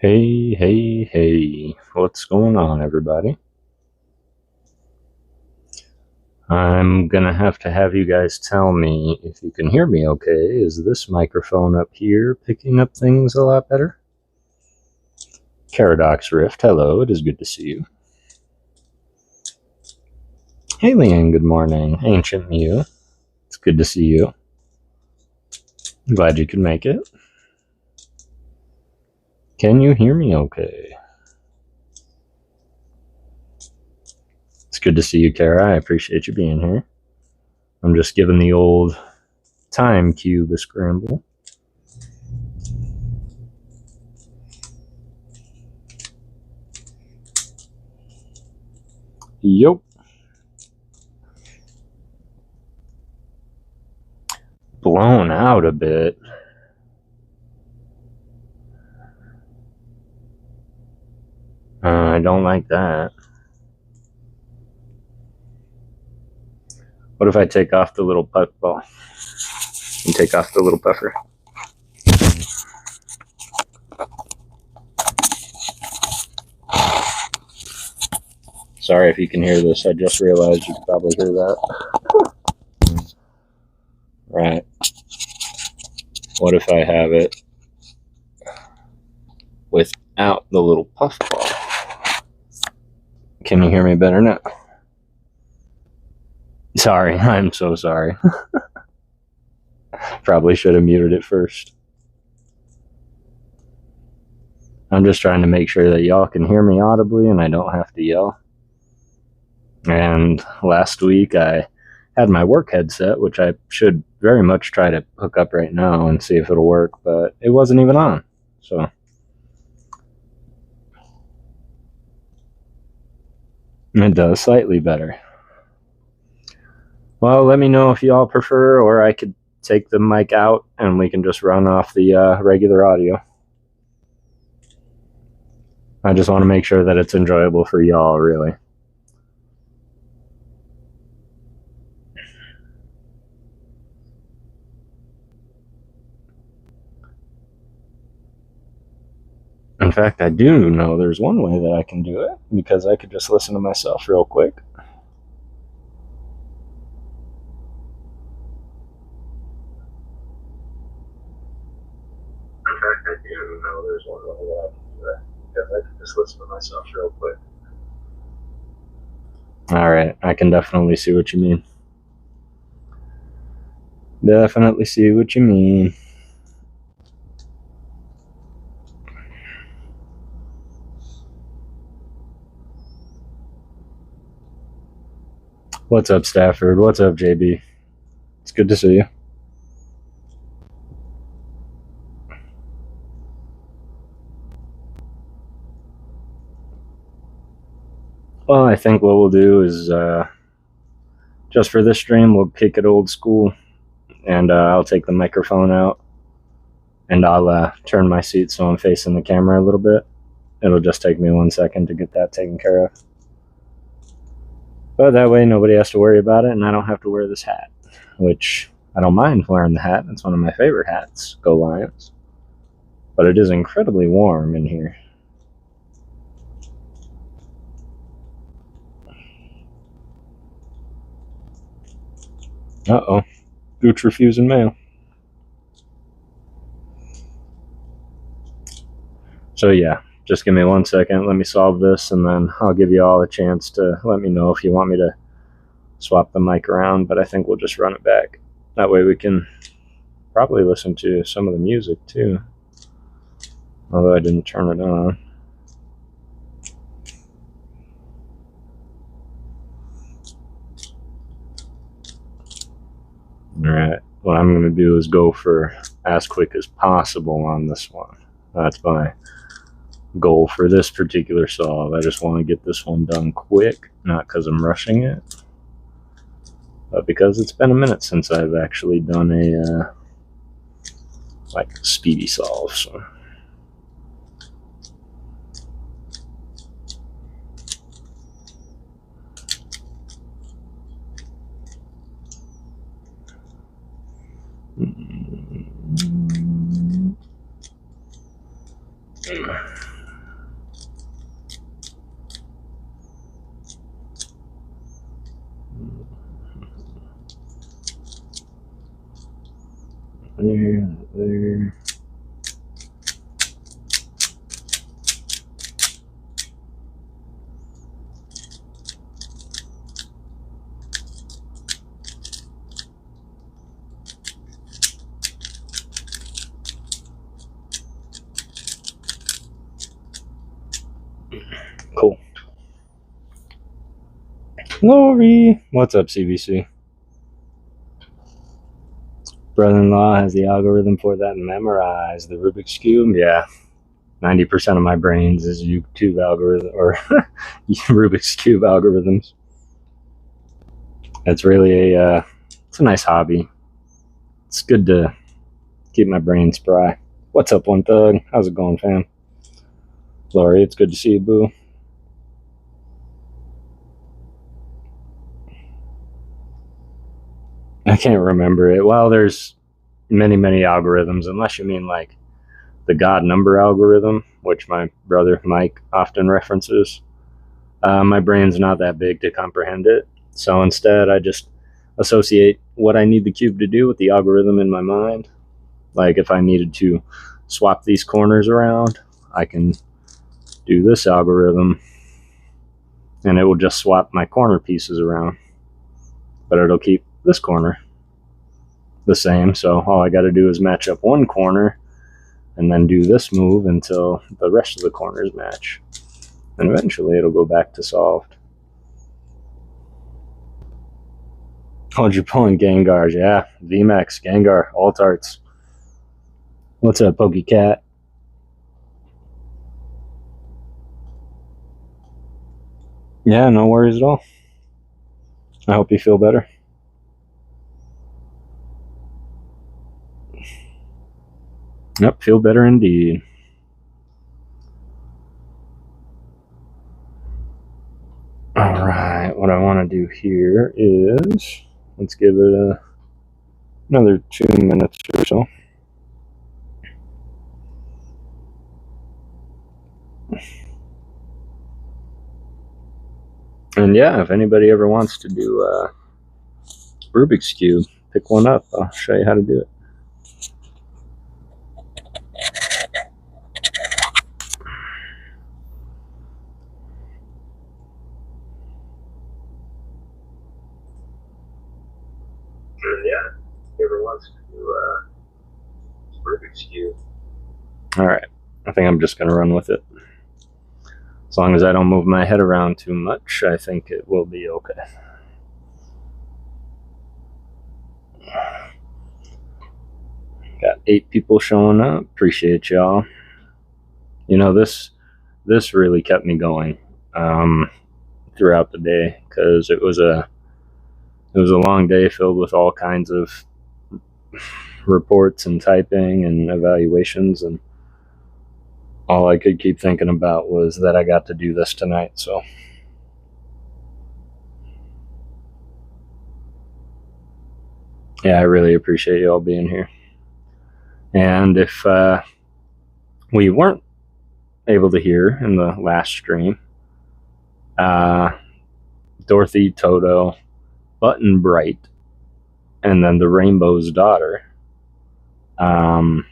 Hey, hey, hey, what's going on, everybody? I'm gonna have to have you guys tell me if you can hear me okay. Is this microphone up here picking up things a lot better? Paradox Rift, hello, it is good to see you. Hey, Leanne, good morning. Ancient Mew, it's good to see you. I'm glad you could make it. Can you hear me okay? It's good to see you, Kara. I appreciate you being here. I'm just giving the old time cube a scramble. Yup. Blown out a bit. I don't like that. What if I take off the little puff ball and take off the little puffer? Sorry if you can hear this. I just realized you could probably hear that. Right. What if I have it without the little puff ball? Can you hear me better now? Sorry, I'm so sorry. Probably should have muted it first. I'm just trying to make sure that y'all can hear me audibly and I don't have to yell. And last week I had my work headset, which I should very much try to hook up right now and see if it'll work, but it wasn't even on. So it does slightly better. Well, let me know if y'all prefer, or I could take the mic out and we can just run off the regular audio. I just want to make sure that it's enjoyable for y'all, really. In fact, I do know there's one way that I can do it, because I could just listen to myself real quick. In fact, I do know there's one way that I can do it, because I could just listen to myself real quick. Alright, I can definitely see what you mean. Definitely see what you mean. What's up, Stafford? What's up, JB? It's good to see you. Well, I think what we'll do is, just for this stream, we'll kick it old school, and I'll take the microphone out, and I'll turn my seat so I'm facing the camera a little bit. It'll just take me 1 second to get that taken care of. But that way nobody has to worry about it, and I don't have to wear this hat, which I don't mind wearing the hat. It's one of my favorite hats. Go Lions. But it is incredibly warm in here. Uh-oh. Gooch refusing mail. So yeah, just give me 1 second. Let me solve this, and then I'll give you all a chance to let me know if you want me to swap the mic around, but I think we'll just run it back. That way we can probably listen to some of the music too, although I didn't turn it on. Alright, what I'm going to do is go for as quick as possible on this one. That's my goal for this particular solve. I just want to get this one done quick, not because I'm rushing it, but because it's been a minute since I've actually done a like speedy solve. So Lori! What's up, CBC? Brother-in-law has the algorithm for that memorized. The Rubik's Cube? Yeah. 90% of my brains is YouTube algorithm or Rubik's Cube algorithms. It's really it's a nice hobby. It's good to keep my brain spry. What's up, One Thug? How's it going, fam? Lori, it's good to see you, boo. I can't remember it. Well, there's many algorithms, unless you mean like the God number algorithm, which my brother Mike often references. My brain's not that big to comprehend it, so instead I just associate what I need the cube to do with the algorithm in my mind. Like if I needed to swap these corners around, I can do this algorithm and it will just swap my corner pieces around, but it'll keep this corner the same. So all I got to do is match up one corner and then do this move until the rest of the corners match, and eventually it'll go back to solved. Oh, you're pulling Gengars. Yeah, VMAX, Gengar, alt arts. What's up, Pokey Cat? Yeah, no worries at all. I hope you feel better. Yep, feel better indeed. All right, what I want to do here is, let's give it another 2 minutes or so. And yeah, if anybody ever wants to do Rubik's Cube, pick one up. I'll show you how to do it. And yeah, if ever wants to do Rubik's Cube. All right, I think I'm just going to run with it. As long as I don't move my head around too much, I think it will be okay. Got 8 people showing up. Appreciate y'all. You know, this really kept me going throughout the day, because it was a long day filled with all kinds of reports and typing and evaluations, and all I could keep thinking about was that I got to do this tonight. So yeah, I really appreciate you all being here. And if we weren't able to hear in the last stream, Dorothy, Toto, Button Bright, and then the Rainbow's Daughter, Polychrome,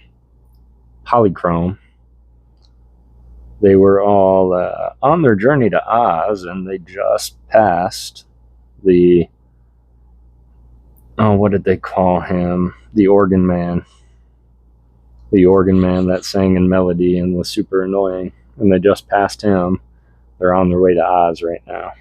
they were all on their journey to Oz, and they just passed the, what did they call him? The organ man. The organ man that sang in melody and was super annoying. And they just passed him. They're on their way to Oz right now.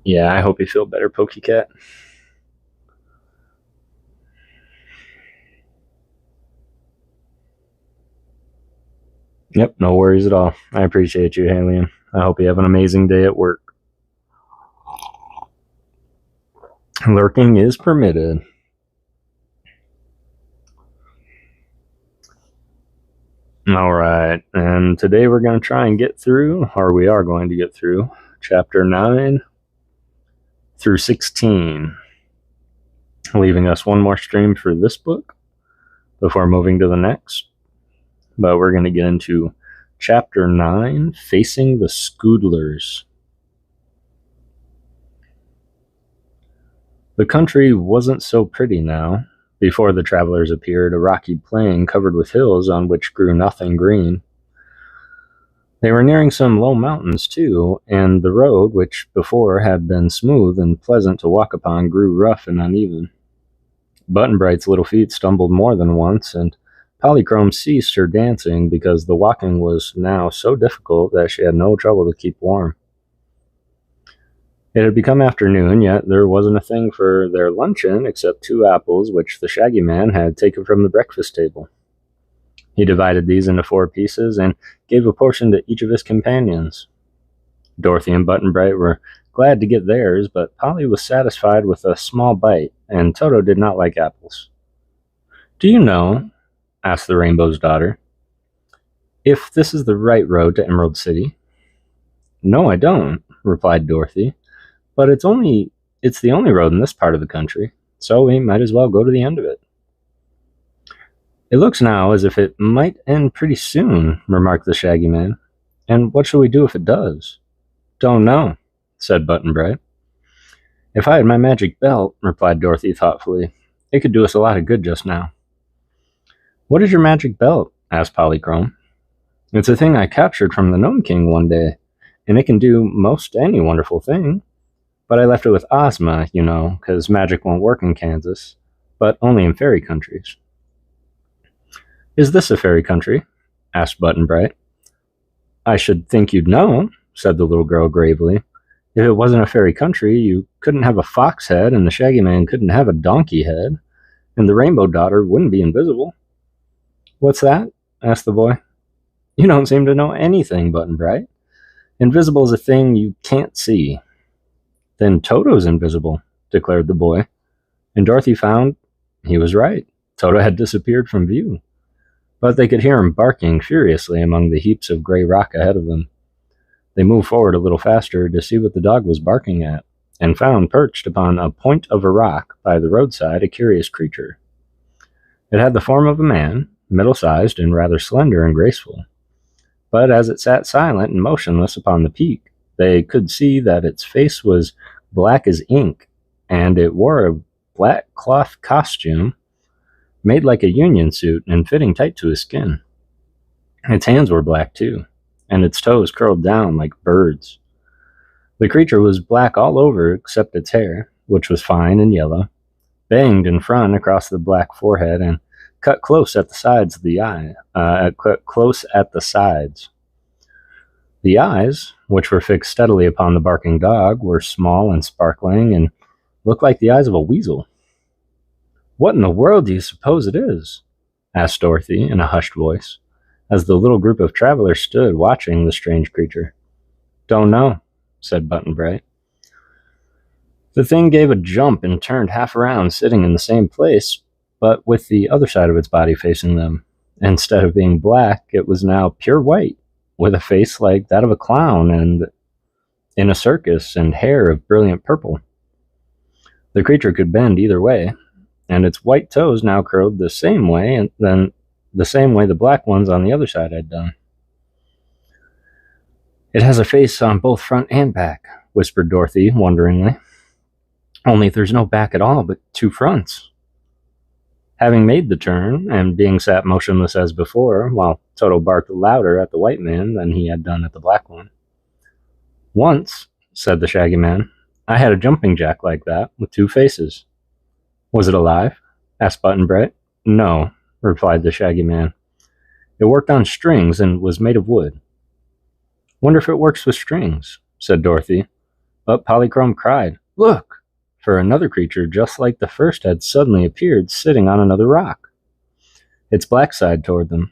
Yeah, I hope you feel better, Pokecat. Yep, no worries at all. I appreciate you, Alien. I hope you have an amazing day at work. Lurking is permitted. All right, and today we're going to try and get through, or we are going to get through, chapter 9 through 16, leaving us one more stream for this book before moving to the next. But we're going to get into chapter 9, Facing the Scoodlers. The country wasn't so pretty now. Before the travelers appeared, a rocky plain covered with hills on which grew nothing green. They were nearing some low mountains, too, and the road, which before had been smooth and pleasant to walk upon, grew rough and uneven. Button-Bright's little feet stumbled more than once, and Polychrome ceased her dancing because the walking was now so difficult that she had no trouble to keep warm. It had become afternoon, yet there wasn't a thing for their luncheon except 2 apples which the Shaggy Man had taken from the breakfast table. He divided these into 4 pieces and gave a portion to each of his companions. Dorothy and Button-Bright were glad to get theirs, but Polly was satisfied with a small bite, and Toto did not like apples. "Do you know," asked the Rainbow's daughter, "if this is the right road to Emerald City?" "No, I don't," replied Dorothy, "but it's the only road in this part of the country, so we might as well go to the end of it." "It looks now as if it might end pretty soon," remarked the Shaggy Man. "And what shall we do if it does?" "Don't know," said Button-Bright. "If I had my magic belt," replied Dorothy thoughtfully, "it could do us a lot of good just now." "What is your magic belt?" asked Polychrome. "It's a thing I captured from the Gnome King one day, and it can do most any wonderful thing. But I left it with Ozma, you know, 'cause magic won't work in Kansas, but only in fairy countries." "Is this a fairy country?" asked Button-Bright. "I should think you'd know," said the little girl gravely. "If it wasn't a fairy country, you couldn't have a fox head, and the Shaggy Man couldn't have a donkey head, and the Rainbow Daughter wouldn't be invisible." "What's that?" asked the boy. "You don't seem to know anything, Button-Bright. Invisible is a thing you can't see." "Then Toto's invisible," declared the boy, and Dorothy found he was right. Toto had disappeared from view, but they could hear him barking furiously among the heaps of gray rock ahead of them. They moved forward a little faster to see what the dog was barking at, and found perched upon a point of a rock by the roadside a curious creature. It had the form of a man, middle-sized and rather slender and graceful, but as it sat silent and motionless upon the peak, they could see that its face was black as ink, and it wore a black cloth costume made like a union suit and fitting tight to his skin. Its hands were black too, and its toes curled down like birds. The creature was black all over except its hair, which was fine and yellow, banged in front across the black forehead and cut close at the sides of the eye. The eyes, which were fixed steadily upon the barking dog, were small and sparkling and looked like the eyes of a weasel. "What in the world do you suppose it is?" asked Dorothy in a hushed voice, as the little group of travelers stood watching the strange creature. "Don't know," said Button-Bright. The thing gave a jump and turned half around, sitting in the same place, but with the other side of its body facing them. Instead of being black, it was now pure white, with a face like that of a clown and in a circus and hair of brilliant purple. The creature could bend either way, and its white toes now curled the same way, and then the same way the black ones on the other side had done. "It has a face on both front and back," whispered Dorothy wonderingly. "Only there's no back at all, but 2 fronts." Having made the turn, and being sat motionless as before, while Toto barked louder at the white man than he had done at the black one. "Once," said the Shaggy Man, "I had a jumping jack like that, with 2 faces." "Was it alive?" asked Button-Bright. "No," replied the Shaggy Man. "It worked on strings and was made of wood." "Wonder if it works with strings," said Dorothy. But Polychrome cried, "Look!" for another creature just like the first had suddenly appeared sitting on another rock, its black side toward them.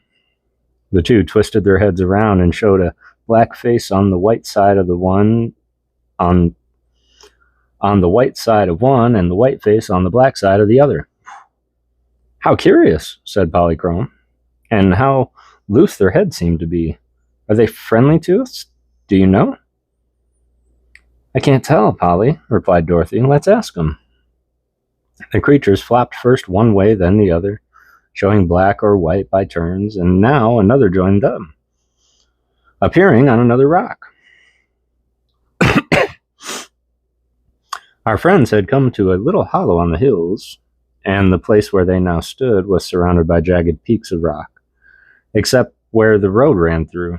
The 2 twisted their heads around and showed a black face on the white side of the one, on the white side of one, and the white face on the black side of the other. "How curious," said Polychrome, "and how loose their heads seem to be. Are they friendly to us? Do you know?" "I can't tell, Polly," replied Dorothy. "Let's ask them." The creatures flopped first one way, then the other, showing black or white by turns, and now another joined them, appearing on another rock. Our friends had come to a little hollow on the hills, and the place where they now stood was surrounded by jagged peaks of rock, except where the road ran through.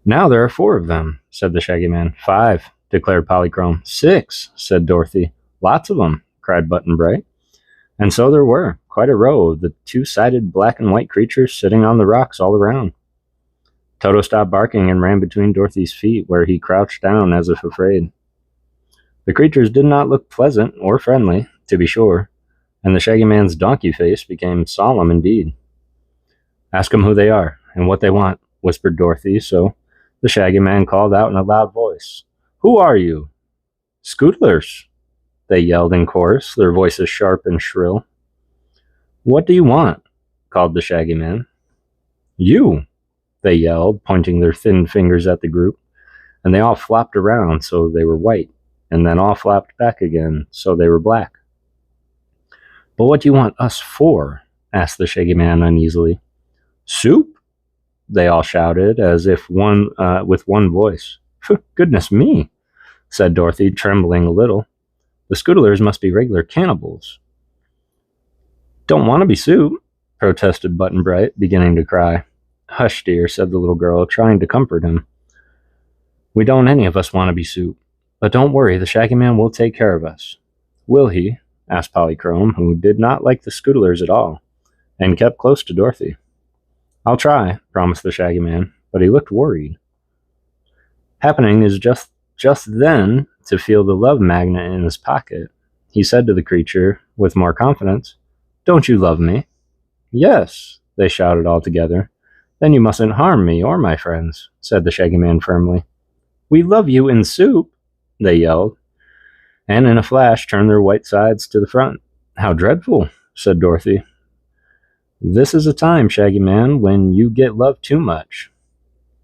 "Now there are 4 of them," said the Shaggy Man. "5, declared Polychrome. 6, said Dorothy. "Lots of them," cried Button-Bright. And so there were, quite a row of the two-sided black and white creatures sitting on the rocks all around. Toto stopped barking and ran between Dorothy's feet, where he crouched down as if afraid. The creatures did not look pleasant or friendly, to be sure, and the Shaggy Man's donkey face became solemn indeed. "Ask them who they are and what they want," whispered Dorothy, so the Shaggy Man called out in a loud voice, "Who are you?" "Scootlers," they yelled in chorus, their voices sharp and shrill. "What do you want?" called the Shaggy Man. "You," they yelled, pointing their thin fingers at the group, and they all flopped around so they were white, and then all flopped back again so they were black. "But what do you want us for?" asked the Shaggy Man uneasily. "Soup?" they all shouted, as if with one voice. "Goodness me," said Dorothy, trembling a little. "The Scootlers must be regular cannibals." "Don't want to be soup," protested Button Bright, beginning to cry. "Hush, dear," said the little girl, trying to comfort him. "We don't any of us want to be soup. But don't worry, the Shaggy Man will take care of us." "Will he?" asked Polychrome, who did not like the Scootlers at all, and kept close to Dorothy. "I'll try," promised the Shaggy Man, but he looked worried. Happening is just then to feel the love magnet in his pocket, he said to the creature with more confidence, "Don't you love me?" "Yes," they shouted all together. "Then you mustn't harm me or my friends," said the Shaggy Man firmly. "We love you in soup," they yelled, and in a flash turned their white sides to the front. "How dreadful," said Dorothy. "This is a time, Shaggy Man, when you get loved too much."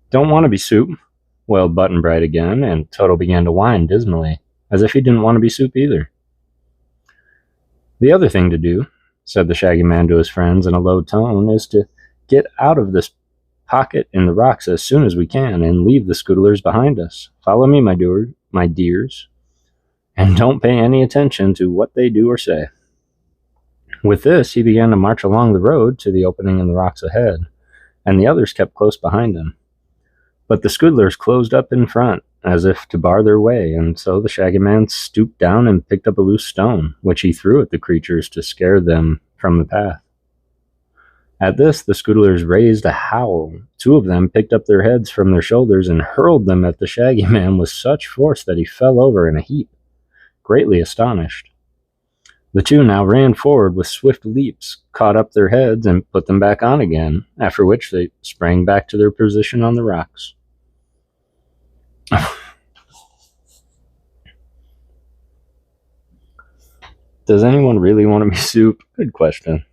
"Don't want to be soup," wailed Button Bright again, and Toto began to whine dismally, as if he didn't want to be soup either. "The other thing to do," said the Shaggy Man to his friends in a low tone, "is to get out of this pocket in the rocks as soon as we can and leave the Scootlers behind us. Follow me, my dears, and don't pay any attention to what they do or say." With this, he began to march along the road to the opening in the rocks ahead, and the others kept close behind him. But the Scootlers closed up in front, as if to bar their way, and so the Shaggy Man stooped down and picked up a loose stone, which he threw at the creatures to scare them from the path. At this, the Scootlers raised a howl. Two of them picked up their heads from their shoulders and hurled them at the Shaggy Man with such force that he fell over in a heap, greatly astonished. The two now ran forward with swift leaps, caught up their heads, and put them back on again, after which they sprang back to their position on the rocks. Does anyone really want to be soup? Good question.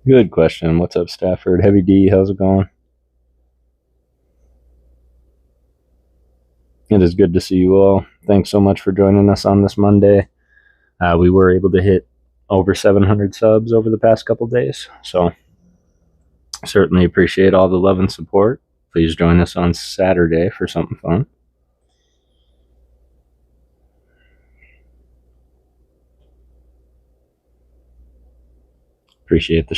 Good question. What's up, Stafford? Heavy D, how's it going? It is good to see you all. Thanks so much for joining us on this Monday. We were able to hit over 700 subs over the past couple days, so certainly appreciate all the love and support. Please join us on Saturday for something fun. Appreciate the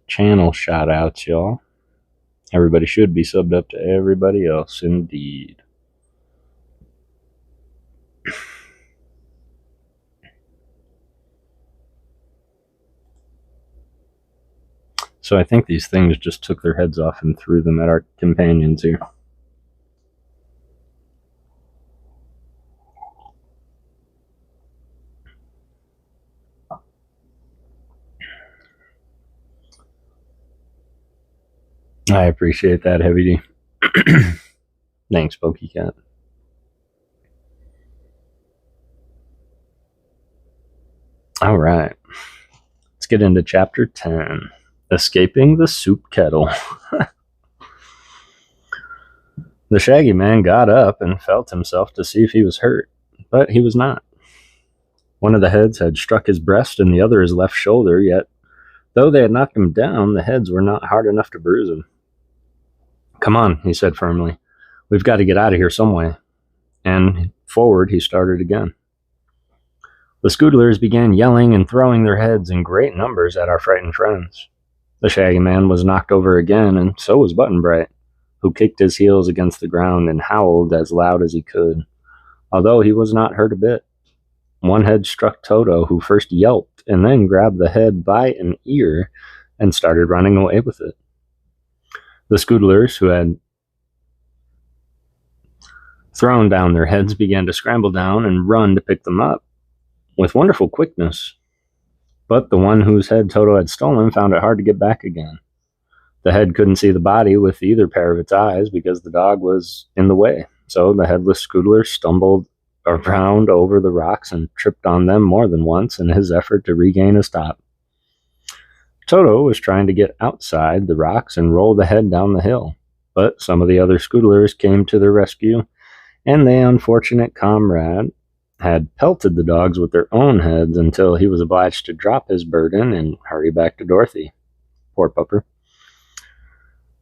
channel shout outs, y'all. Everybody should be subbed up to everybody else, indeed. So I think these things just took their heads off and threw them at our companions here. I appreciate that, Heavy D. Thanks, Pokey Cat. All right. Let's get into Chapter 10. Escaping the Soup Kettle. The Shaggy Man got up and felt himself to see if he was hurt, but he was not. One of the heads had struck his breast and the other his left shoulder, yet though they had knocked him down, the heads were not hard enough to bruise him. "Come on," he said firmly. "We've got to get out of here some way." And forward he started again. The Scootlers began yelling and throwing their heads in great numbers at our frightened friends. The Shaggy Man was knocked over again, and so was Button Bright, who kicked his heels against the ground and howled as loud as he could, although he was not hurt a bit. One head struck Toto, who first yelped and then grabbed the head by an ear and started running away with it. The Scoodlers, who had thrown down their heads, began to scramble down and run to pick them up with wonderful quickness. But the one whose head Toto had stolen found it hard to get back again. The head couldn't see the body with either pair of its eyes because the dog was in the way. So the headless Scoodler stumbled around over the rocks and tripped on them more than once in his effort to regain his top. Toto was trying to get outside the rocks and roll the head down the hill, but some of the other Scoodlers came to their rescue, and the unfortunate comrade had pelted the dogs with their own heads until he was obliged to drop his burden and hurry back to Dorothy. Poor pupper.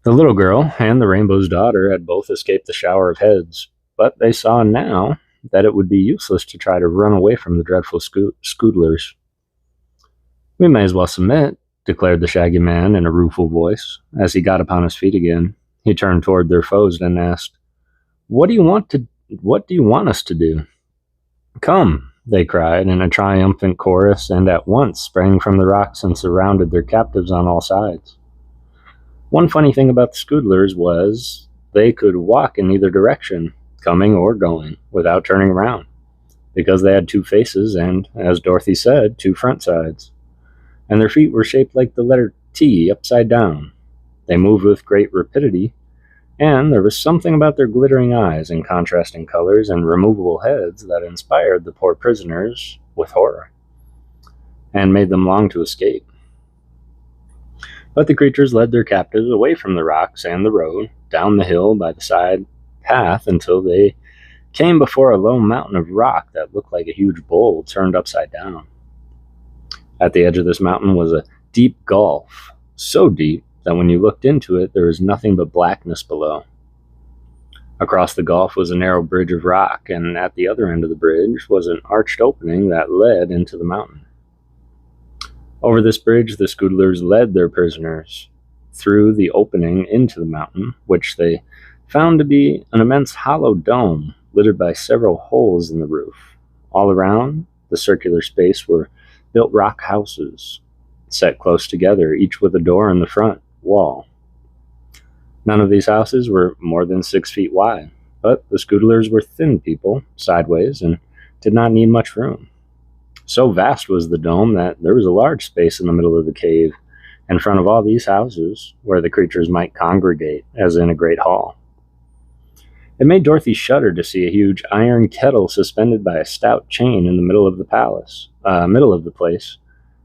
The little girl and the Rainbow's daughter had both escaped the shower of heads, but they saw now that it would be useless to try to run away from the dreadful Scoodlers. "We may as well submit," declared the Shaggy Man in a rueful voice. As he got upon his feet again, he turned toward their foes and asked, What do you want us to do?" "Come," they cried in a triumphant chorus, and at once sprang from the rocks and surrounded their captives on all sides. One funny thing about the Scoodlers was they could walk in either direction, coming or going, without turning around, because they had two faces and, as Dorothy said, two front sides. And their feet were shaped like the letter T upside down. They moved with great rapidity, and there was something about their glittering eyes and contrasting colors and removable heads that inspired the poor prisoners with horror, and made them long to escape. But the creatures led their captives away from the rocks and the road, down the hill by the side path until they came before a low mountain of rock that looked like a huge bowl turned upside down. At the edge of this mountain was a deep gulf, so deep that when you looked into it, there was nothing but blackness below. Across the gulf was a narrow bridge of rock, and at the other end of the bridge was an arched opening that led into the mountain. Over this bridge, the Scoodlers led their prisoners through the opening into the mountain, which they found to be an immense hollow dome littered by several holes in the roof. All around the circular space were built rock houses, set close together, each with a door in the front wall. None of these houses were more than 6 feet wide, but the Scoodlers were thin people, sideways, and did not need much room. So vast was the dome that there was a large space in the middle of the cave, in front of all these houses, where the creatures might congregate, as in a great hall. It made Dorothy shudder to see a huge iron kettle suspended by a stout chain in the middle of the place,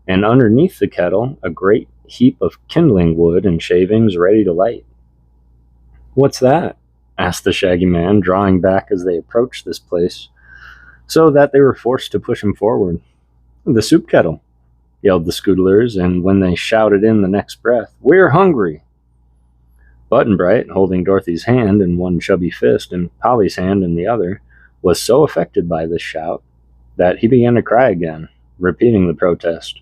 and underneath the kettle a great heap of kindling wood and shavings ready to light. "What's that?" asked the Shaggy Man, drawing back as they approached this place, so that they were forced to push him forward. "The soup kettle," yelled the Scoodlers, and when they shouted in the next breath, "We're hungry!" Button-Bright, holding Dorothy's hand in one chubby fist and Polly's hand in the other, was so affected by this shout that he began to cry again, repeating the protest.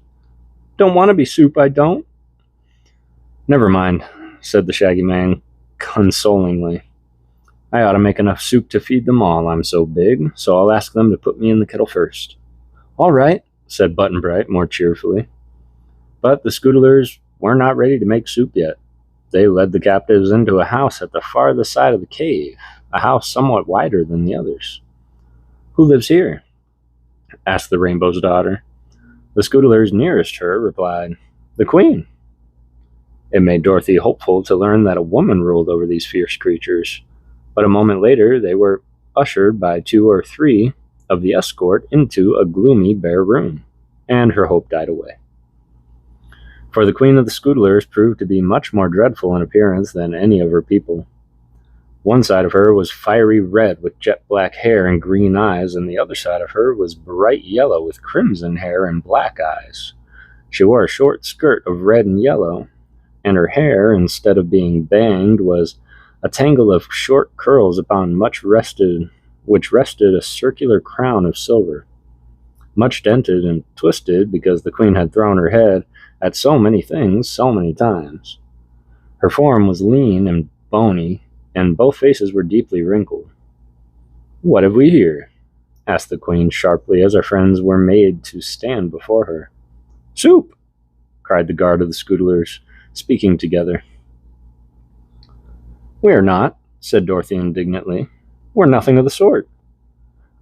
"Don't want to be soup, I don't." "Never mind," said the Shaggy Man consolingly. "I ought to make enough soup to feed them all. I'm so big, so I'll ask them to put me in the kettle first." "All right," said Button-Bright more cheerfully. But the Scoodlers were not ready to make soup yet. They led the captives into a house at the farthest side of the cave, a house somewhat wider than the others. "Who lives here?" asked the Rainbow's daughter. The Scoodlers nearest her replied, "The Queen." It made Dorothy hopeful to learn that a woman ruled over these fierce creatures, but a moment later they were ushered by 2 or 3 of the escort into a gloomy, bare room, and her hope died away. For the Queen of the Scoodlers proved to be much more dreadful in appearance than any of her people. One side of her was fiery red with jet black hair and green eyes, and the other side of her was bright yellow with crimson hair and black eyes. She wore a short skirt of red and yellow, and her hair, instead of being banged, was a tangle of short curls upon which rested a circular crown of silver, much dented and twisted because the Queen had thrown her head at so many things so many times. Her form was lean and bony, and both faces were deeply wrinkled. "What have we here?" asked the Queen sharply as our friends were made to stand before her. Soup! Cried the guard of the Scoodlers, speaking together. We are not, said Dorothy indignantly. We're nothing of the sort.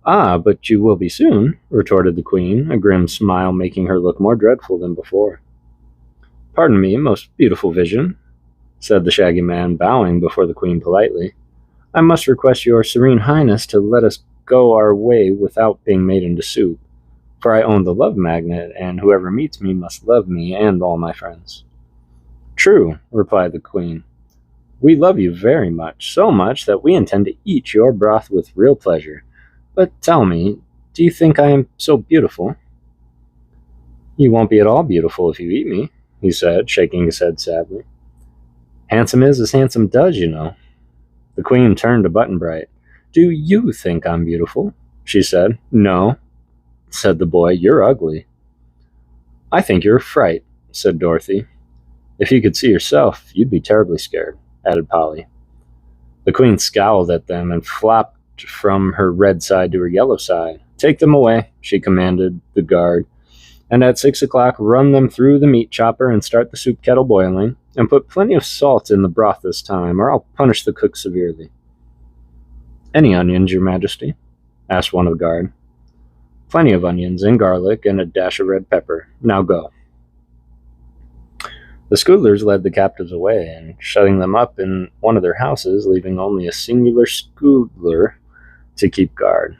Ah, but you will be soon, retorted the Queen, a grim smile making her look more dreadful than before. Pardon me, most beautiful vision, said the Shaggy Man, bowing before the Queen politely. I must request your Serene Highness to let us go our way without being made into soup, for I own the love magnet, and whoever meets me must love me and all my friends. True, replied the Queen. We love you very much, so much that we intend to eat your broth with real pleasure. But tell me, do you think I am so beautiful? You won't be at all beautiful if you eat me, he said, shaking his head sadly. Handsome is as handsome does, you know. The Queen turned to Button-Bright. Do you think I'm beautiful? She said. No, said the boy, you're ugly. I think you're a fright, said Dorothy. If you could see yourself, you'd be terribly scared, added Polly. The Queen scowled at them and flopped from her red side to her yellow side. Take them away, she commanded the guard, and at 6 o'clock run them through the meat chopper and start the soup kettle boiling, and put plenty of salt in the broth this time, or I'll punish the cook severely. Any onions, Your Majesty? Asked one of the guard. Plenty of onions and garlic and a dash of red pepper. Now go. The Scoodlers led the captives away, and shutting them up in one of their houses, leaving only a singular Scoodler to keep guard.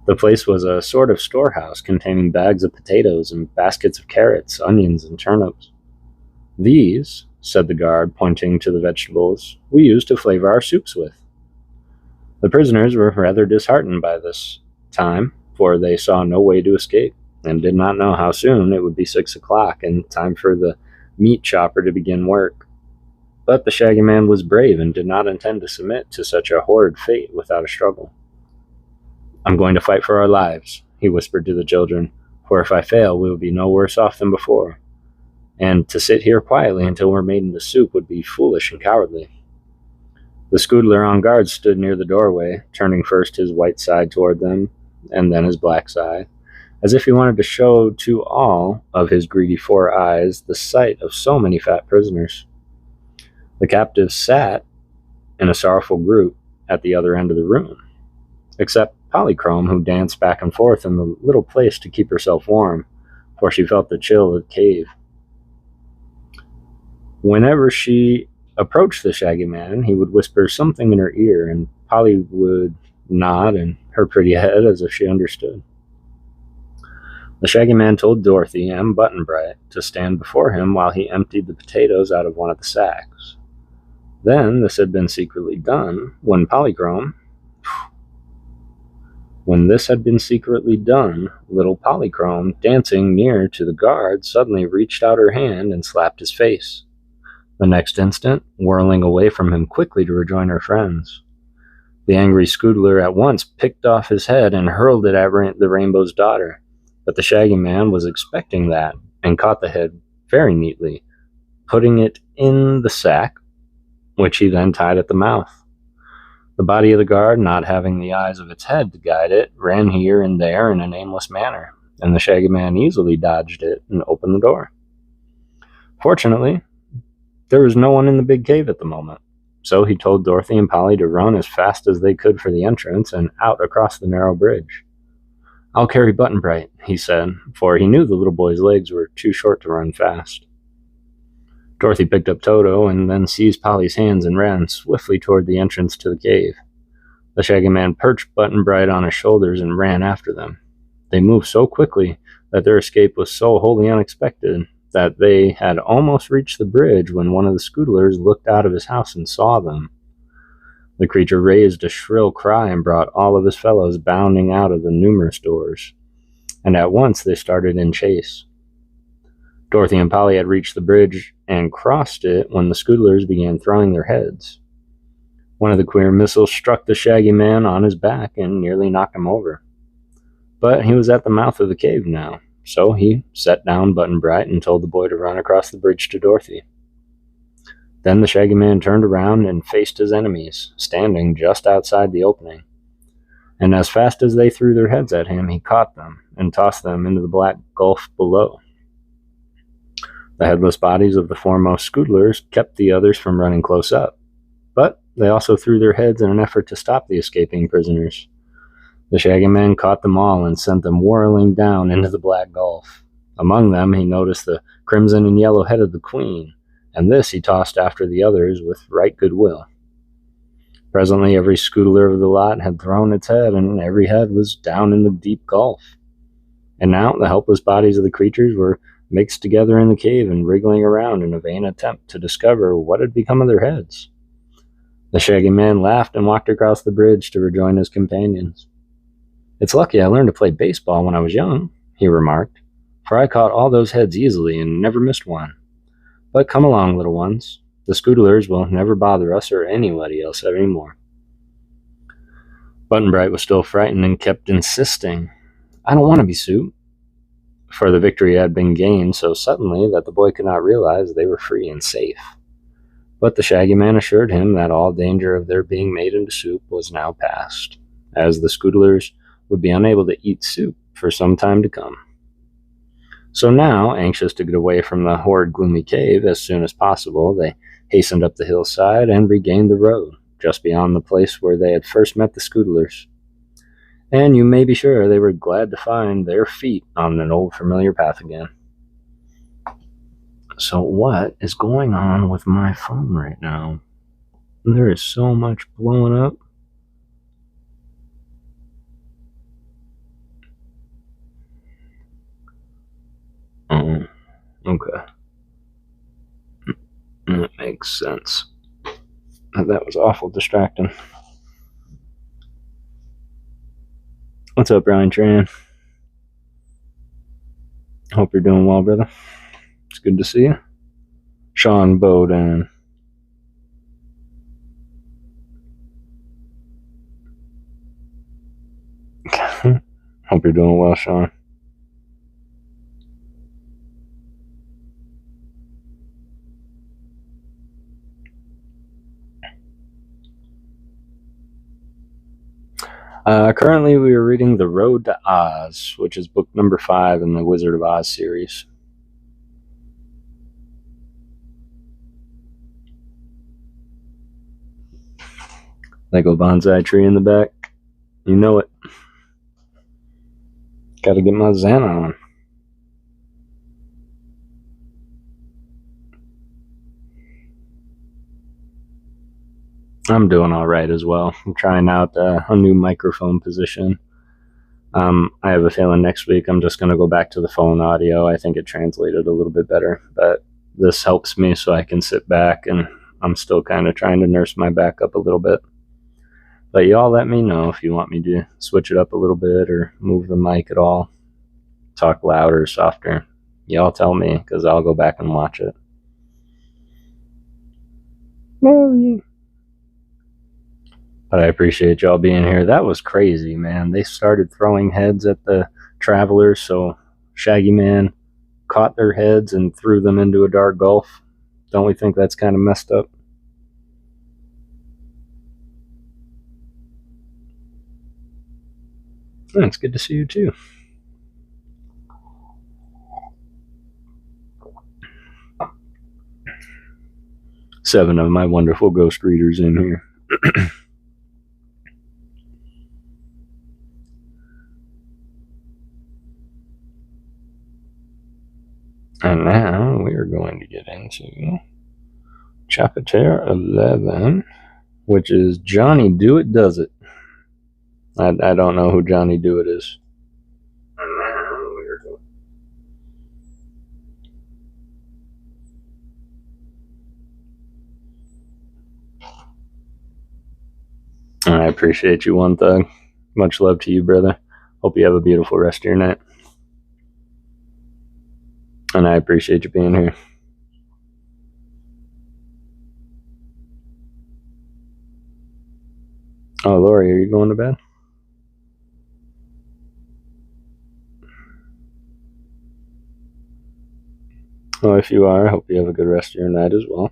The place was a sort of storehouse containing bags of potatoes and baskets of carrots, onions, and turnips. These, said the guard, pointing to the vegetables, we use to flavor our soups with. The prisoners were rather disheartened by this time, for they saw no way to escape, and did not know how soon it would be 6 o'clock and time for the meat chopper to begin work. But the Shaggy Man was brave and did not intend to submit to such a horrid fate without a struggle. I'm going to fight for our lives, he whispered to the children, for if I fail, we will be no worse off than before. And to sit here quietly until we're made into soup would be foolish and cowardly. The Scoodler on guard stood near the doorway, turning first his white side toward them, and then his black side, as if he wanted to show to all of his greedy 4 eyes the sight of so many fat prisoners. The captives sat in a sorrowful group at the other end of the room, except Polychrome, who danced back and forth in the little place to keep herself warm, for she felt the chill of the cave. Whenever she approached the Shaggy Man, he would whisper something in her ear, and Polly would nod and her pretty head as if she understood. The Shaggy Man told Dorothy and Button-Bright to stand before him while he emptied the potatoes out of one of the sacks. Then this had been secretly done when this had been secretly done, little Polychrome, dancing near to the guard, suddenly reached out her hand and slapped his face. The next instant, whirling away from him quickly to rejoin her friends. The angry Scoodler at once picked off his head and hurled it at the Rainbow's daughter, but the Shaggy Man was expecting that and caught the head very neatly, putting it in the sack, which he then tied at the mouth. The body of the guard, not having the eyes of its head to guide it, ran here and there in an aimless manner, and the Shaggy Man easily dodged it and opened the door. Fortunately, there was no one in the big cave at the moment, so he told Dorothy and Polly to run as fast as they could for the entrance and out across the narrow bridge. I'll carry Button-Bright, he said, for he knew the little boy's legs were too short to run fast. Dorothy picked up Toto and then seized Polly's hands and ran swiftly toward the entrance to the cave. The Shaggy Man perched Button-Bright on his shoulders and ran after them. They moved so quickly that their escape was so wholly unexpected that they had almost reached the bridge when one of the Scoodlers looked out of his house and saw them. The creature raised a shrill cry and brought all of his fellows bounding out of the numerous doors, and at once they started in chase. Dorothy and Polly had reached the bridge and crossed it when the Scoodlers began throwing their heads. One of the queer missiles struck the Shaggy Man on his back and nearly knocked him over. But he was at the mouth of the cave now, so he set down Button-Bright and told the boy to run across the bridge to Dorothy. Then the Shaggy Man turned around and faced his enemies, standing just outside the opening. and as fast as they threw their heads at him, he caught them and tossed them into the black gulf below. The headless bodies of the foremost scoodlers kept the others from running close up, but they also threw their heads in an effort to stop the escaping prisoners. The Shaggy Man caught them all and sent them whirling down into the black gulf. Among them, he noticed the crimson and yellow head of the queen, and this he tossed after the others with right good will. Presently, every scoodler of the lot had thrown its head, and every head was down in the deep gulf. And now the helpless bodies of the creatures were mixed together in the cave and wriggling around in a vain attempt to discover what had become of their heads. The Shaggy Man laughed and walked across the bridge to rejoin his companions. "It's lucky I learned to play baseball when I was young," he remarked, "for I caught all those heads easily and never missed one. But come along, little ones. The scoodlers will never bother us or anybody else anymore." Button-Bright was still frightened and kept insisting, "I don't want to be soup," for the victory had been gained so suddenly that the boy could not realize they were free and safe. But the Shaggy Man assured him that all danger of their being made into soup was now past, as the scoodlers would be unable to eat soup for some time to come. So now, anxious to get away from the horrid gloomy cave as soon as possible, they hastened up the hillside and regained the road, just beyond the place where they had first met the scoodlers. And you may be sure they were glad to find their feet on an old familiar path again. So what is going on with my phone right now? There is so much blowing up. Oh, okay. That makes sense. That was awful distracting. What's up, Ryan Tran? Hope you're doing well, brother. It's good to see you. Sean Bowden. Hope you're doing well, Sean. Currently, we are reading The Road to Oz, which is book number 5 in the Wizard of Oz series. Lego bonsai tree in the back. You know it. Gotta get my Zen on. I'm doing all right as well. I'm trying out a new microphone position. I have a feeling next week I'm just going to go back to the phone audio. I think it translated a little bit better, but this helps me so I can sit back, and I'm still kind of trying to nurse my back up a little bit. But y'all let me know if you want me to switch it up a little bit or move the mic at all, talk louder or softer. Y'all tell me, because I'll go back and watch it. Mary. But I appreciate y'all being here. That was crazy, man. They started throwing heads at the travelers, so Shaggy Man caught their heads and threw them into a dark gulf. Don't we think that's kind of messed up? It's good to see you too. Seven of my wonderful ghost readers in here. And now we are going to get into chapter 11, which is Johnny Do It Does It. I don't know who Johnny Do It is. And now we are going. I appreciate you, One Thug. Much love to you, brother. Hope you have a beautiful rest of your night. And I appreciate you being here. Oh, Lori, are you going to bed? Well, if you are, I hope you have a good rest of your night as well.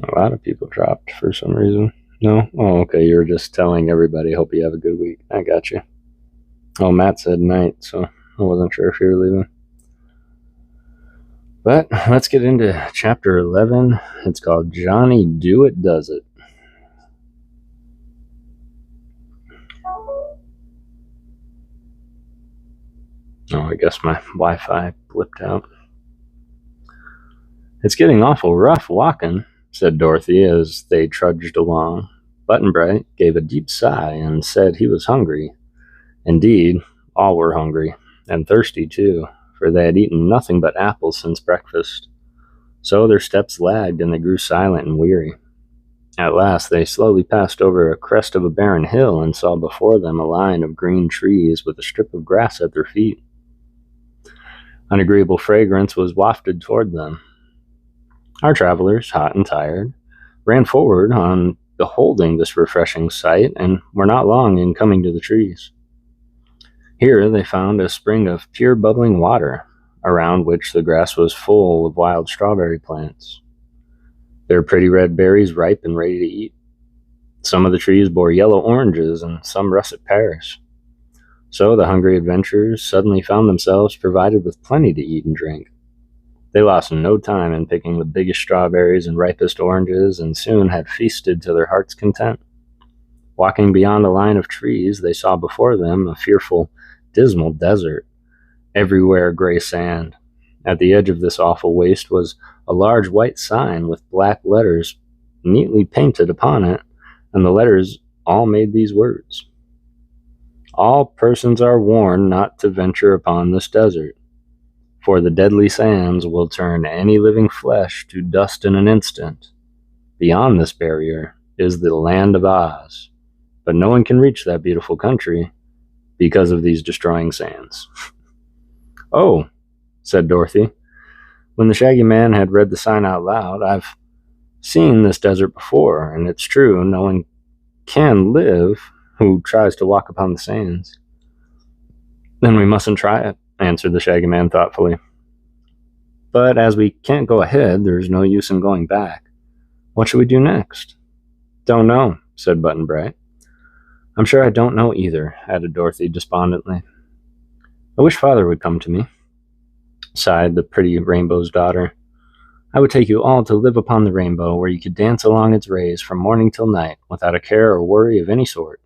A lot of people dropped for some reason. No? Oh, okay. You were just telling everybody, hope you have a good week. I got you. Oh, Matt said night, so I wasn't sure if you were leaving. But let's get into chapter 11. It's called Johnny Do It Does It. Oh, I guess my Wi-Fi blipped out. It's getting awful rough walking, said Dorothy as they trudged along. Button-Bright gave a deep sigh and said he was hungry. Indeed, all were hungry, and thirsty too, for they had eaten nothing but apples since breakfast. So their steps lagged and they grew silent and weary. At last they slowly passed over a crest of a barren hill and saw before them a line of green trees with a strip of grass at their feet. An agreeable fragrance was wafted toward them. Our travelers, hot and tired, ran forward on beholding this refreshing sight and were not long in coming to the trees. Here they found a spring of pure bubbling water, around which the grass was full of wild strawberry plants. Their pretty red berries ripe and ready to eat. Some of the trees bore yellow oranges and some russet pears. So the hungry adventurers suddenly found themselves provided with plenty to eat and drink. They lost no time in picking the biggest strawberries and ripest oranges, and soon had feasted to their heart's content. Walking beyond a line of trees, they saw before them a fearful, dismal desert, everywhere gray sand. At the edge of this awful waste was a large white sign with black letters neatly painted upon it, and the letters all made these words: "All persons are warned not to venture upon this desert, for the deadly sands will turn any living flesh to dust in an instant. Beyond this barrier is the land of Oz, but no one can reach that beautiful country because of these destroying sands." "Oh," said Dorothy. When the Shaggy Man had read the sign out loud, "I've seen this desert before, and it's true, no one can live who tries to walk upon the sands." "Then we mustn't try it," answered the Shaggy Man thoughtfully. "But as we can't go ahead, there's no use in going back. What should we do next?" "Don't know," said Button-Bright. "I'm sure I don't know either," added Dorothy despondently. "I wish Father would come to me," sighed the pretty Rainbow's daughter. "I would take you all to live upon the rainbow, where you could dance along its rays from morning till night, without a care or worry of any sort.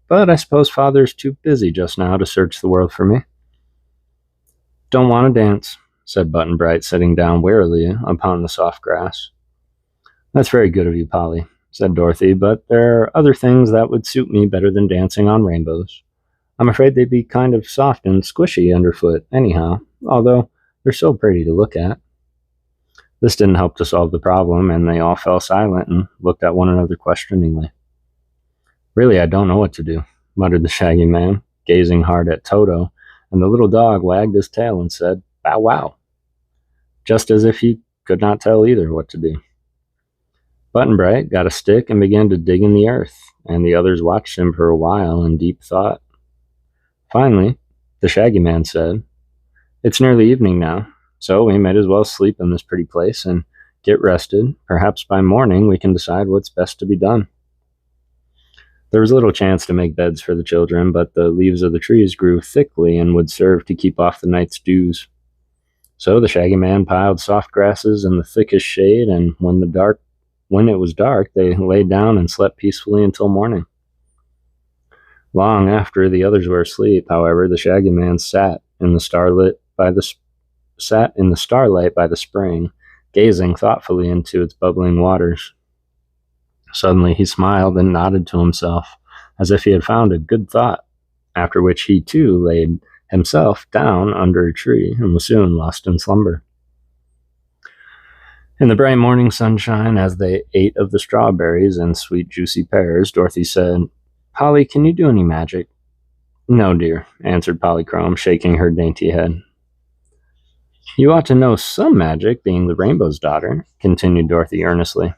But I suppose Father's too busy just now to search the world for me." "Don't want to dance," said Button-Bright, sitting down wearily upon the soft grass. "That's very good of you, Polly," said Dorothy, "but there are other things that would suit me better than dancing on rainbows. I'm afraid they'd be kind of soft and squishy underfoot, anyhow, although they're so pretty to look at." This didn't help to solve the problem, and they all fell silent and looked at one another questioningly. "Really, I don't know what to do," muttered the Shaggy Man, gazing hard at Toto, and the little dog wagged his tail and said, "Bow wow," just as if he could not tell either what to do. Button-Bright got a stick and began to dig in the earth, and the others watched him for a while in deep thought. Finally, the Shaggy Man said, "It's nearly evening now, so we might as well sleep in this pretty place and get rested. Perhaps by morning we can decide what's best to be done." There was little chance to make beds for the children, but the leaves of the trees grew thickly and would serve to keep off the night's dews. So the Shaggy Man piled soft grasses in the thickest shade, and when it was dark, they lay down and slept peacefully until morning. Long after the others were asleep, however, the Shaggy Man sat in the starlight by the spring, gazing thoughtfully into its bubbling waters. Suddenly he smiled and nodded to himself, as if he had found a good thought, after which he too laid himself down under a tree and was soon lost in slumber. In the bright morning sunshine, as they ate of the strawberries and sweet juicy pears, Dorothy said, "Polly, can you do any magic?" "No, dear," answered Polychrome, shaking her dainty head. "You ought to know some magic, being the Rainbow's daughter," continued Dorothy earnestly.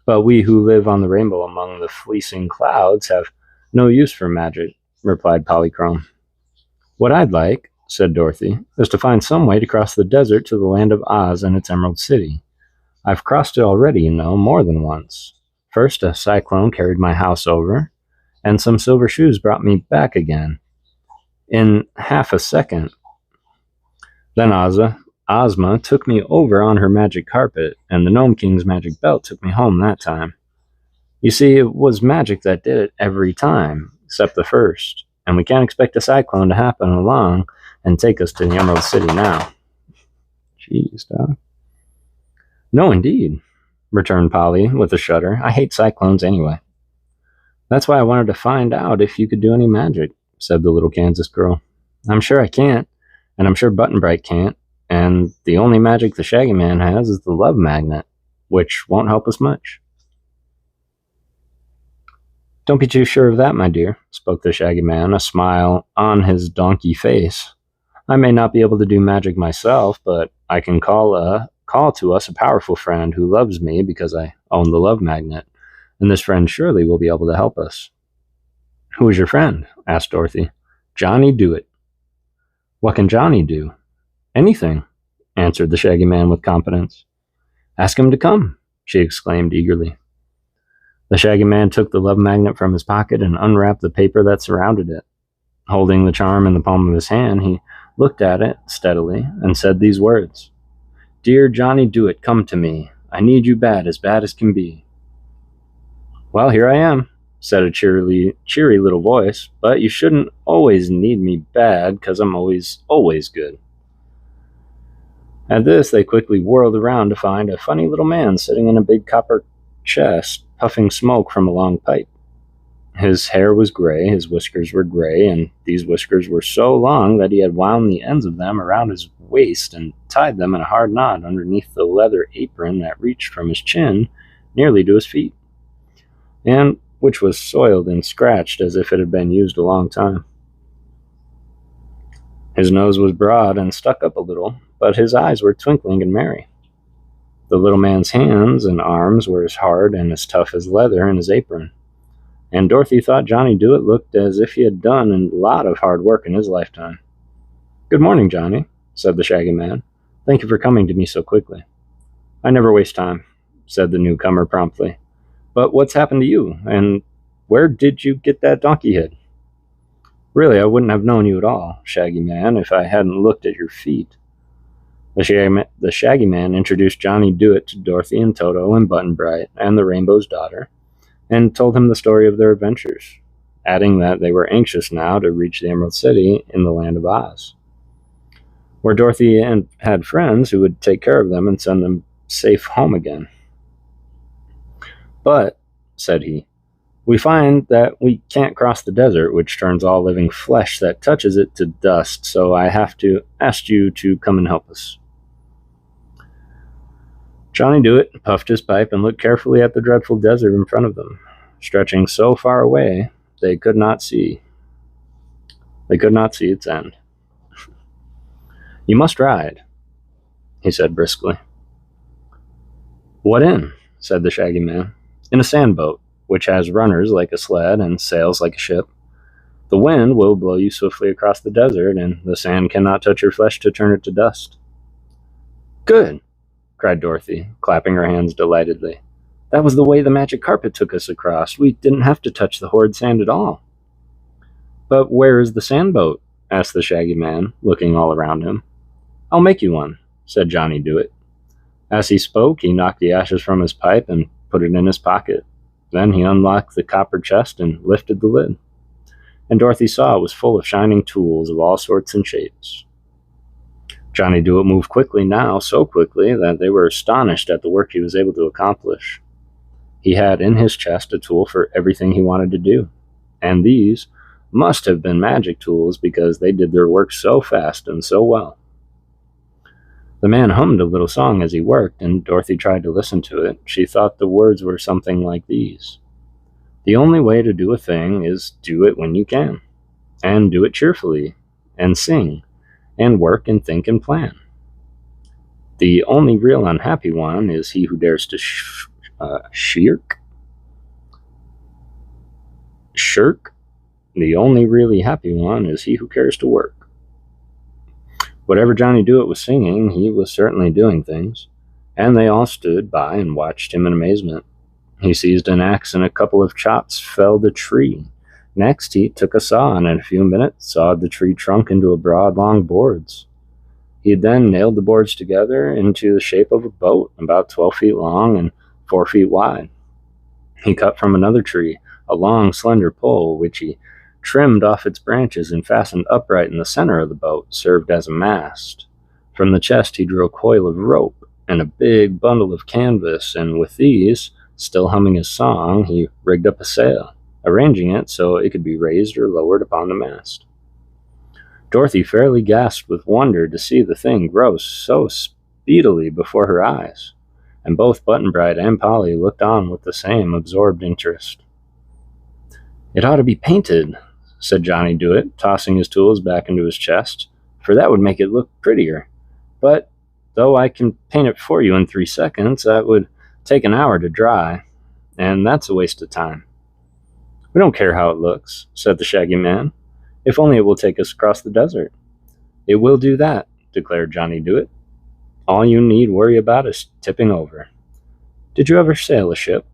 "But we who live on the rainbow among the fleecing clouds have no use for magic," replied Polychrome. "What I'd like," said Dorothy, "is to find some way to cross the desert to the land of Oz and its Emerald City. I've crossed it already, you know, more than once. First, a cyclone carried my house over, and some silver shoes brought me back again in half a second. Then Ozma took me over on her magic carpet, and the Gnome King's magic belt took me home that time. You see, it was magic that did it every time, except the first, and we can't expect a cyclone to happen along and take us to the Emerald City now. Jeez, Doc. No, indeed, returned Polly with a shudder. I hate cyclones anyway. That's why I wanted to find out if you could do any magic, said the little Kansas girl. I'm sure I can't, and I'm sure Button Bright can't, and the only magic the Shaggy Man has is the love magnet, which won't help us much. Don't be too sure of that, my dear, spoke the Shaggy Man, a smile on his donkey face. I may not be able to do magic myself, but I can call to us a powerful friend who loves me because I own the love magnet, and this friend surely will be able to help us. Who is your friend? Asked Dorothy. Johnny Dewett. What can Johnny do? Anything, answered the Shaggy Man with confidence. Ask him to come, she exclaimed eagerly. The Shaggy Man took the love magnet from his pocket and unwrapped the paper that surrounded it. Holding the charm in the palm of his hand, he looked at it steadily and said these words. Dear Johnny Dewett, come to me. I need you bad as can be. Well, here I am, said a cheery little voice, but you shouldn't always need me bad, 'cause I'm always good. At this, they quickly whirled around to find a funny little man sitting in a big copper chest, puffing smoke from a long pipe. His hair was gray, his whiskers were gray, and these whiskers were so long that he had wound the ends of them around his waist and tied them in a hard knot underneath the leather apron that reached from his chin nearly to his feet, and which was soiled and scratched as if it had been used a long time. His nose was broad and stuck up a little, but his eyes were twinkling and merry. The little man's hands and arms were as hard and as tough as leather in his apron, and Dorothy thought Johnny Dewett looked as if he had done a lot of hard work in his lifetime. Good morning, Johnny, said the Shaggy Man. Thank you for coming to me so quickly. I never waste time, said the newcomer promptly. But what's happened to you, and where did you get that donkey head? Really, I wouldn't have known you at all, Shaggy Man, if I hadn't looked at your feet. The Shaggy Man introduced Johnny Dewett to Dorothy and Toto and Button Bright and the Rainbow's Daughter, and told him the story of their adventures, adding that they were anxious now to reach the Emerald City in the Land of Oz, where Dorothy had friends who would take care of them and send them safe home again. But, said he, we find that we can't cross the desert, which turns all living flesh that touches it to dust, so I have to ask you to come and help us. Johnny Dewett puffed his pipe and looked carefully at the dreadful desert in front of them, stretching so far away they could not see its end. You must ride, he said briskly. What in? Said the Shaggy Man. In a sandboat, which has runners like a sled and sails like a ship. The wind will blow you swiftly across the desert, and the sand cannot touch your flesh to turn it to dust. Good, cried Dorothy, clapping her hands delightedly. That was the way the magic carpet took us across. We didn't have to touch the horrid sand at all. But where is the sandboat? Asked the Shaggy Man, looking all around him. I'll make you one, said Johnny Dewett. As he spoke, he knocked the ashes from his pipe and put it in his pocket. Then he unlocked the copper chest and lifted the lid. And Dorothy saw it was full of shining tools of all sorts and shapes. Johnny Dewett moved quickly now, so quickly that they were astonished at the work he was able to accomplish. He had in his chest a tool for everything he wanted to do, and these must have been magic tools because they did their work so fast and so well. The man hummed a little song as he worked, and Dorothy tried to listen to it. She thought the words were something like these. The only way to do a thing is do it when you can, and do it cheerfully, and sing, and work and think and plan. The only real unhappy one is he who dares to shirk. The only really happy one is he who cares to work. Whatever Johnny Dewett was singing, he was certainly doing things, and they all stood by and watched him in amazement. He seized an axe and a couple of chops felled a tree. Next, he took a saw and in a few minutes sawed the tree trunk into a broad, long boards. He then nailed the boards together into the shape of a boat about 12 feet long and 4 feet wide. He cut from another tree a long, slender pole, which he trimmed off its branches and fastened upright in the center of the boat, served as a mast. From the chest he drew a coil of rope and a big bundle of canvas, and with these, still humming his song, he rigged up a sail, arranging it so it could be raised or lowered upon the mast. Dorothy fairly gasped with wonder to see the thing grow so speedily before her eyes, and both Button-Bright and Polly looked on with the same absorbed interest. "It ought to be painted," said Johnny Dewett, tossing his tools back into his chest, "for that would make it look prettier. But, though I can paint it for you in 3 seconds, that would take an hour to dry, and that's a waste of time." "We don't care how it looks," said the Shaggy Man, "if only it will take us across the desert." "It will do that," declared Johnny Dewett. "All you need worry about is tipping over. Did you ever sail a ship?"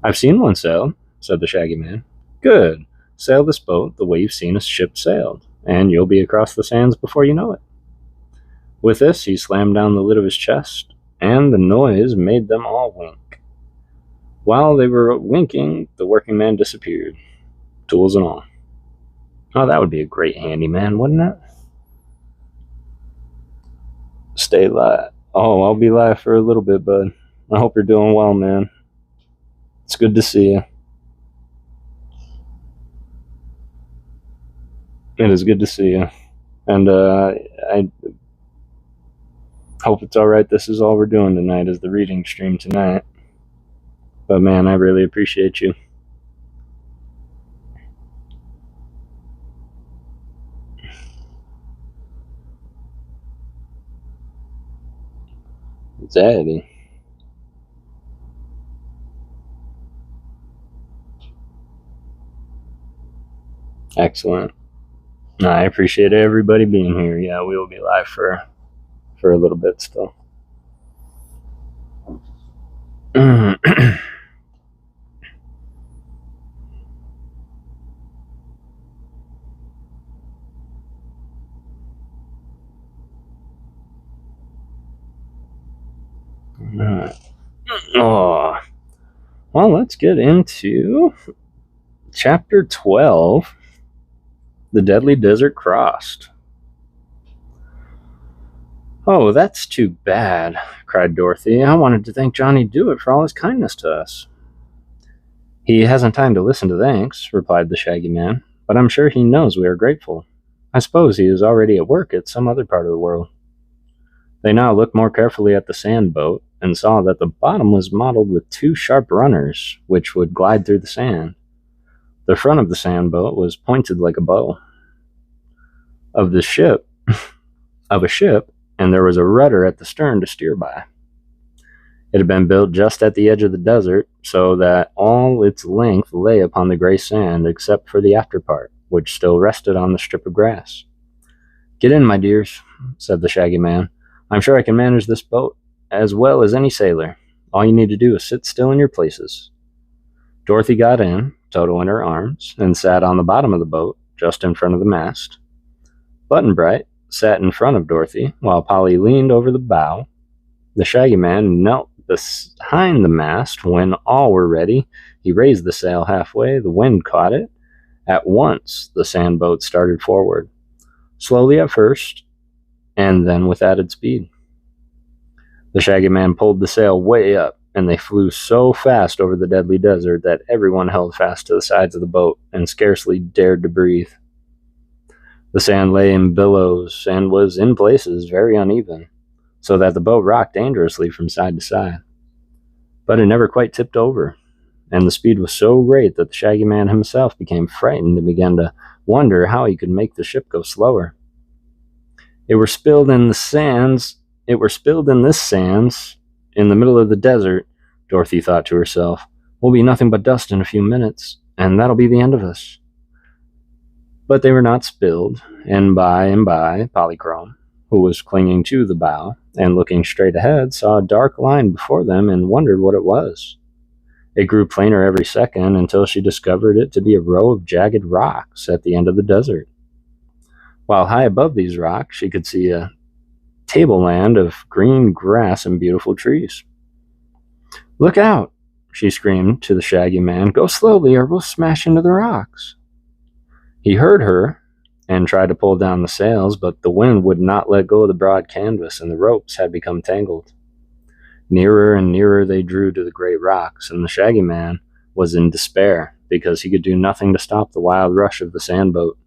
"I've seen one sail," said the Shaggy Man. "Good. Sail this boat the way you've seen a ship sailed, and you'll be across the sands before you know it." With this, he slammed down the lid of his chest, and the noise made them all wink. While they were winking, the working man disappeared, tools and all. Oh, that would be a great handyman, wouldn't it? Stay live. Oh, I'll be live for a little bit, bud. I hope you're doing well, man. It's good to see you. It is good to see you. And I hope it's alright. This is all we're doing tonight, is the reading stream tonight. But man, I really appreciate you. Zaddy. Excellent. I appreciate everybody being here. Yeah, we will be live for a little bit still. Oh, well, let's get into chapter 12, The Deadly Desert Crossed. "Oh, that's too bad," cried Dorothy. "I wanted to thank Johnny Dewett for all his kindness to us." "He hasn't time to listen to thanks," replied the Shaggy Man, "but I'm sure he knows we are grateful. I suppose he is already at work at some other part of the world." They now looked more carefully at the sand boat and saw that the bottom was modeled with 2 sharp runners, which would glide through the sand. The front of the sand boat was pointed like a bow of a ship, and there was a rudder at the stern to steer by. It had been built just at the edge of the desert, so that all its length lay upon the gray sand, except for the after part, which still rested on the strip of grass. "Get in, my dears," said the Shaggy Man. "I'm sure I can manage this boat as well as any sailor. All you need to do is sit still in your places." Dorothy got in, Toto in her arms, and sat on the bottom of the boat, just in front of the mast. Button-Bright sat in front of Dorothy, while Polly leaned over the bow. The Shaggy Man knelt behind the mast. When all were ready, he raised the sail halfway. The wind caught it. At once, the sand boat started forward, slowly at first, and then with added speed. The Shaggy Man pulled the sail way up, and they flew so fast over the deadly desert that everyone held fast to the sides of the boat and scarcely dared to breathe. The sand lay in billows and was in places very uneven, so that the boat rocked dangerously from side to side. But it never quite tipped over, and the speed was so great that the Shaggy Man himself became frightened and began to wonder how he could make the ship go slower. It were spilled in this sands in the middle of the desert, Dorothy thought to herself. "We'll be nothing but dust in a few minutes, and that'll be the end of us." But they were not spilled, and by Polychrome, who was clinging to the bow, and looking straight ahead, saw a dark line before them and wondered what it was. It grew plainer every second until she discovered it to be a row of jagged rocks at the end of the desert. While high above these rocks, she could see a tableland of green grass and beautiful trees. "Look out!" she screamed to the Shaggy Man. "Go slowly or we'll smash into the rocks." He heard her and tried to pull down the sails, but the wind would not let go of the broad canvas and the ropes had become tangled. Nearer and nearer they drew to the great rocks, and the Shaggy Man was in despair because he could do nothing to stop the wild rush of the sandboat.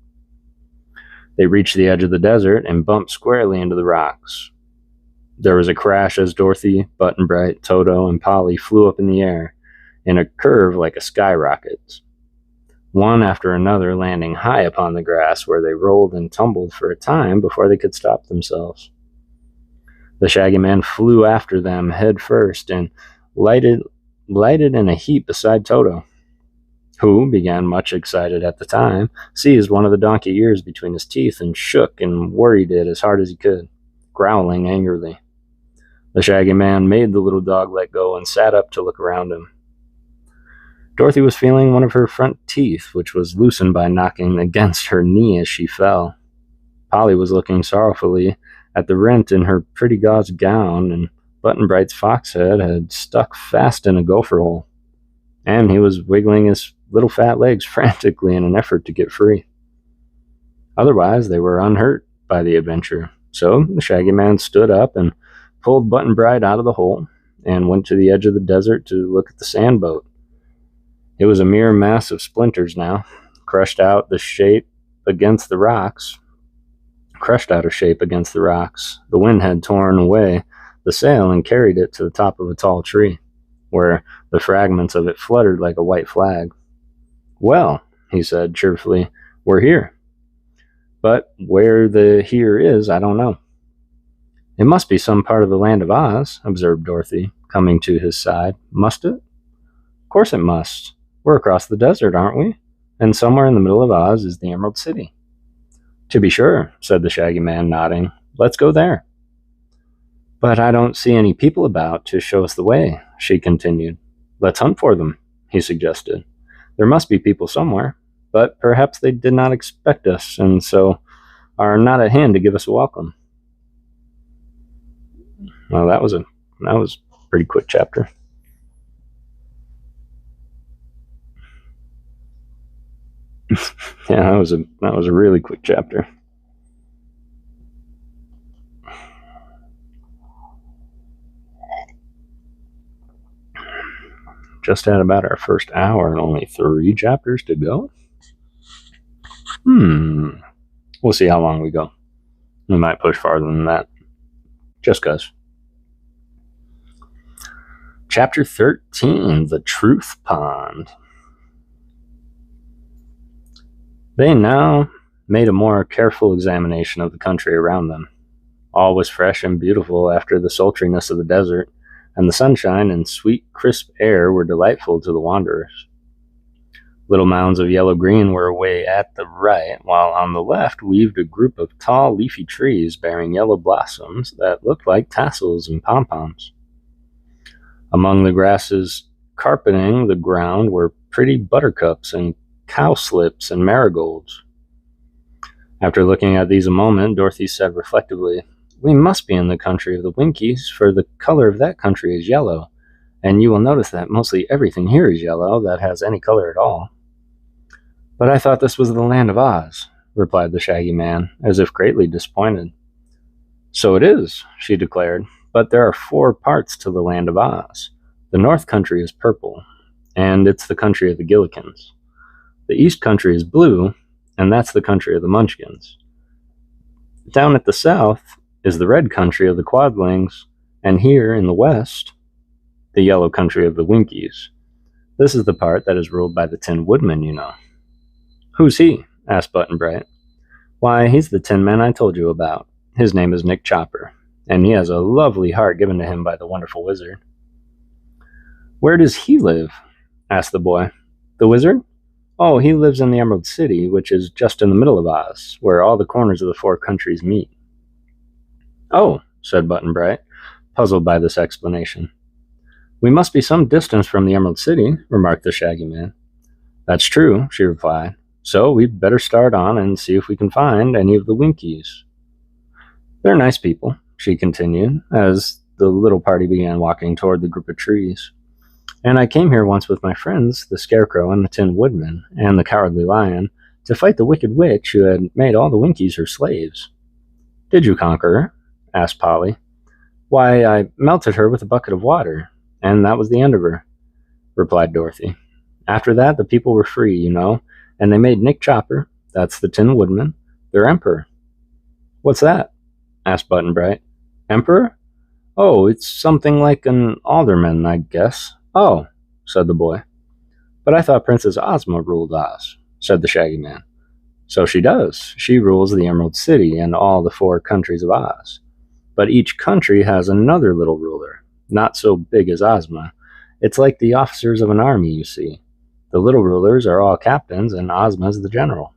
They reached the edge of the desert and bumped squarely into the rocks. There was a crash as Dorothy, Button-Bright, Toto, and Polly flew up in the air in a curve like a skyrocket, one after another landing high upon the grass where they rolled and tumbled for a time before they could stop themselves. The Shaggy Man flew after them head first and lighted in a heap beside Toto, who began much excited at the time, seized one of the donkey ears between his teeth and shook and worried it as hard as he could, growling angrily. The Shaggy Man made the little dog let go and sat up to look around him. Dorothy was feeling one of her front teeth, which was loosened by knocking against her knee as she fell. Polly was looking sorrowfully at the rent in her pretty gauze gown, and Button-Bright's fox head had stuck fast in a gopher hole, and he was wiggling his little fat legs frantically in an effort to get free. Otherwise, they were unhurt by the adventure, so the Shaggy Man stood up and pulled Button-Bright out of the hole and went to the edge of the desert to look at the sandboat. It was a mere mass of splinters now, crushed out of shape against the rocks. The wind had torn away the sail and carried it to the top of a tall tree, where the fragments of it fluttered like a white flag. "Well," he said cheerfully, "we're here. But where the here is, I don't know." "It must be some part of the land of Oz," observed Dorothy, coming to his side. "Must it?" "Of course it must. We're across the desert, aren't we? And somewhere in the middle of Oz is the Emerald City." "To be sure," said the Shaggy Man, nodding. "Let's go there." "But I don't see any people about to show us the way," she continued. "Let's hunt for them," he suggested. "There must be people somewhere, but perhaps they did not expect us and so are not at hand to give us a welcome." Well, that was a pretty quick chapter. Yeah, that was a really quick chapter. Just had about our first hour and only 3 chapters to go. We'll see how long we go. We might push farther than that. Just 'cause. Chapter 13, The Truth Pond. They now made a more careful examination of the country around them. All was fresh and beautiful after the sultriness of the desert, and the sunshine and sweet, crisp air were delightful to the wanderers. Little mounds of yellow-green were away at the right, while on the left weaved a group of tall, leafy trees bearing yellow blossoms that looked like tassels and pom-poms. Among the grasses carpeting the ground were pretty buttercups and cowslips and marigolds. After looking at these a moment, Dorothy said reflectively, "We must be in the country of the Winkies, for the color of that country is yellow, and you will notice that mostly everything here is yellow that has any color at all." "But I thought this was the land of Oz," replied the Shaggy Man, as if greatly disappointed. "So it is," she declared, "but there are 4 parts to the land of Oz. The north country is purple, and it's the country of the Gillikins. The east country is blue, and that's the country of the Munchkins. Down at the south is the red country of the Quadlings, and here in the west, the yellow country of the Winkies. This is the part that is ruled by the Tin Woodman, you know." "Who's he?" asked Button-Bright. "Why, he's the Tin Man I told you about. His name is Nick Chopper, and he has a lovely heart given to him by the wonderful wizard." "Where does he live?" asked the boy. "The wizard? Oh, he lives in the Emerald City, which is just in the middle of Oz, where all the corners of the 4 countries meet." "Oh," said Button-Bright, puzzled by this explanation. We must be some distance from the Emerald City, remarked the Shaggy Man. That's true, she replied. So we'd better start on and see if we can find any of the Winkies. They're nice people, she continued, as the little party began walking toward the group of trees. And I came here once with my friends, the Scarecrow and the Tin Woodman, and the Cowardly Lion, to fight the Wicked Witch who had made all the Winkies her slaves. Did you conquer her? Asked Polly. Why, I melted her with a bucket of water, and that was the end of her, replied Dorothy. After that, the people were free, you know, and they made Nick Chopper, that's the Tin Woodman, their emperor. What's that? Asked Button-Bright. Emperor? Oh, it's something like an alderman, I guess. Oh, said the boy. But I thought Princess Ozma ruled Oz, said the Shaggy Man. So she does. She rules the Emerald City and all the 4 countries of Oz. But each country has another little ruler, not so big as Ozma. It's like the officers of an army, you see. The little rulers are all captains, and Ozma's the general.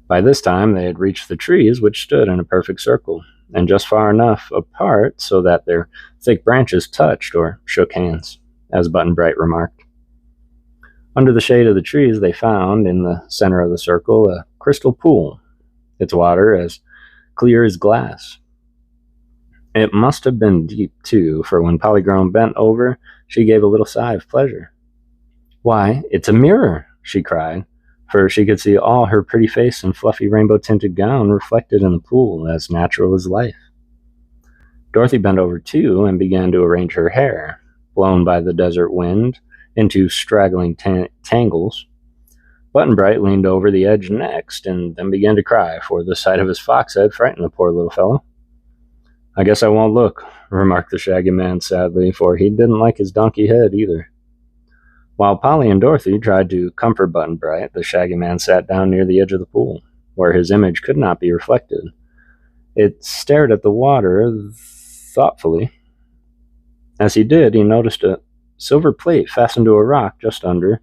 By this time, they had reached the trees, which stood in a perfect circle, and just far enough apart so that their thick branches touched or shook hands, as Button-Bright remarked. Under the shade of the trees, they found, in the center of the circle, a crystal pool, its water as clear as glass. It must have been deep, too, for when Polychrome bent over, she gave a little sigh of pleasure. Why, it's a mirror, she cried, for she could see all her pretty face and fluffy rainbow-tinted gown reflected in the pool, as natural as life. Dorothy bent over, too, and began to arrange her hair, blown by the desert wind, into straggling tangles. Button-Bright leaned over the edge next, and then began to cry, for the sight of his fox head frightened the poor little fellow. I guess I won't look, remarked the Shaggy Man sadly, for he didn't like his donkey head either. While Polly and Dorothy tried to comfort Button-Bright, the Shaggy Man sat down near the edge of the pool, where his image could not be reflected. It stared at the water thoughtfully. As he did, he noticed a silver plate fastened to a rock just under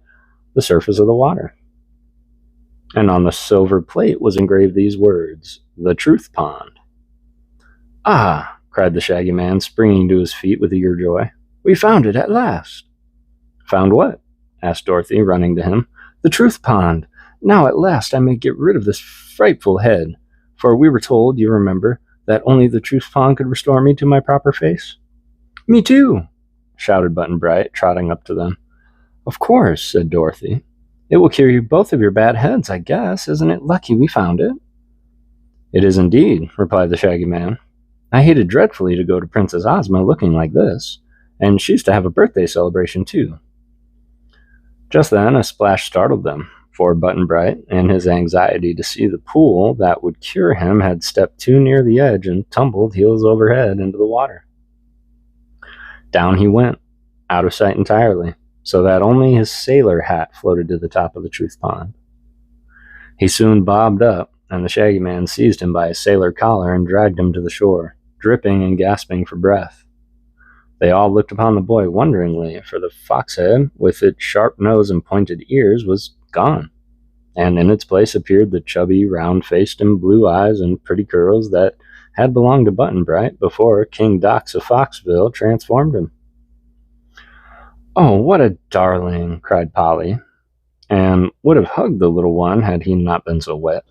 the surface of the water. And on the silver plate was engraved these words, "The Truth Pond." Ah! Cried the Shaggy Man, springing to his feet with eager joy. We found it at last. Found what? Asked Dorothy, running to him. The Truth Pond. Now at last I may get rid of this frightful head, for we were told, you remember, that only the Truth Pond could restore me to my proper face. Me too, shouted Button-Bright, trotting up to them. Of course, said Dorothy. It will cure you both of your bad heads, I guess. Isn't it lucky we found it? It is indeed, replied the Shaggy Man. I hated dreadfully to go to Princess Ozma looking like this, and she's to have a birthday celebration too. Just then a splash startled them, for Button-Bright, in his anxiety to see the pool that would cure him, had stepped too near the edge and tumbled heels over head into the water. Down he went, out of sight entirely, so that only his sailor hat floated to the top of the Truth Pond. He soon bobbed up, and the Shaggy Man seized him by his sailor collar and dragged him to the shore, dripping and gasping for breath. They all looked upon the boy wonderingly, for the fox head, with its sharp nose and pointed ears, was gone, and in its place appeared the chubby, round-faced and blue eyes and pretty curls that had belonged to Button-Bright before King Dox of Foxville transformed him. Oh, what a darling, cried Polly, and would have hugged the little one had he not been so wet.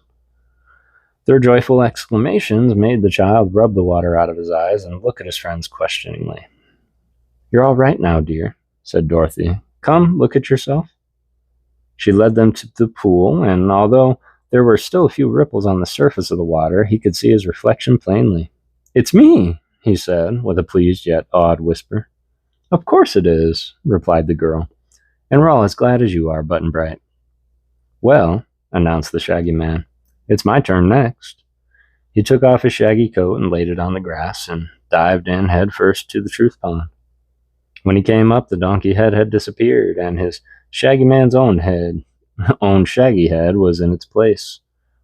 Their joyful exclamations made the child rub the water out of his eyes and look at his friends questioningly. You're all right now, dear, said Dorothy. Come, look at yourself. She led them to the pool, and although there were still a few ripples on the surface of the water, he could see his reflection plainly. It's me, he said, with a pleased yet awed whisper. Of course it is, replied the girl, and we're all as glad as you are, Button-Bright. Well, announced the Shaggy Man, it's my turn next. He took off his shaggy coat and laid it on the grass, and dived in head first to the Truth Pond. When he came up, the donkey head had disappeared, and his Shaggy Man's own shaggy head was in its place.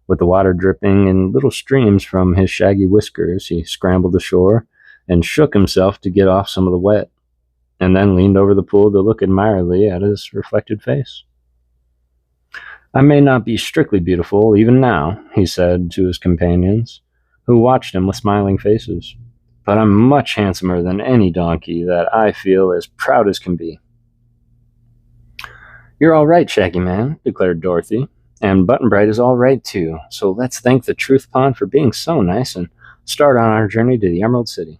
With the water dripping in little streams from his shaggy whiskers, he scrambled ashore and shook himself to get off some of the wet, and then leaned over the pool to look admiringly at his reflected face. I may not be strictly beautiful even now, he said to his companions, who watched him with smiling faces, but I'm much handsomer than any donkey that I feel as proud as can be." "You're all right, Shaggy Man," declared Dorothy, "and Button-Bright is all right too, so let's thank the Truth Pond for being so nice and start on our journey to the Emerald City."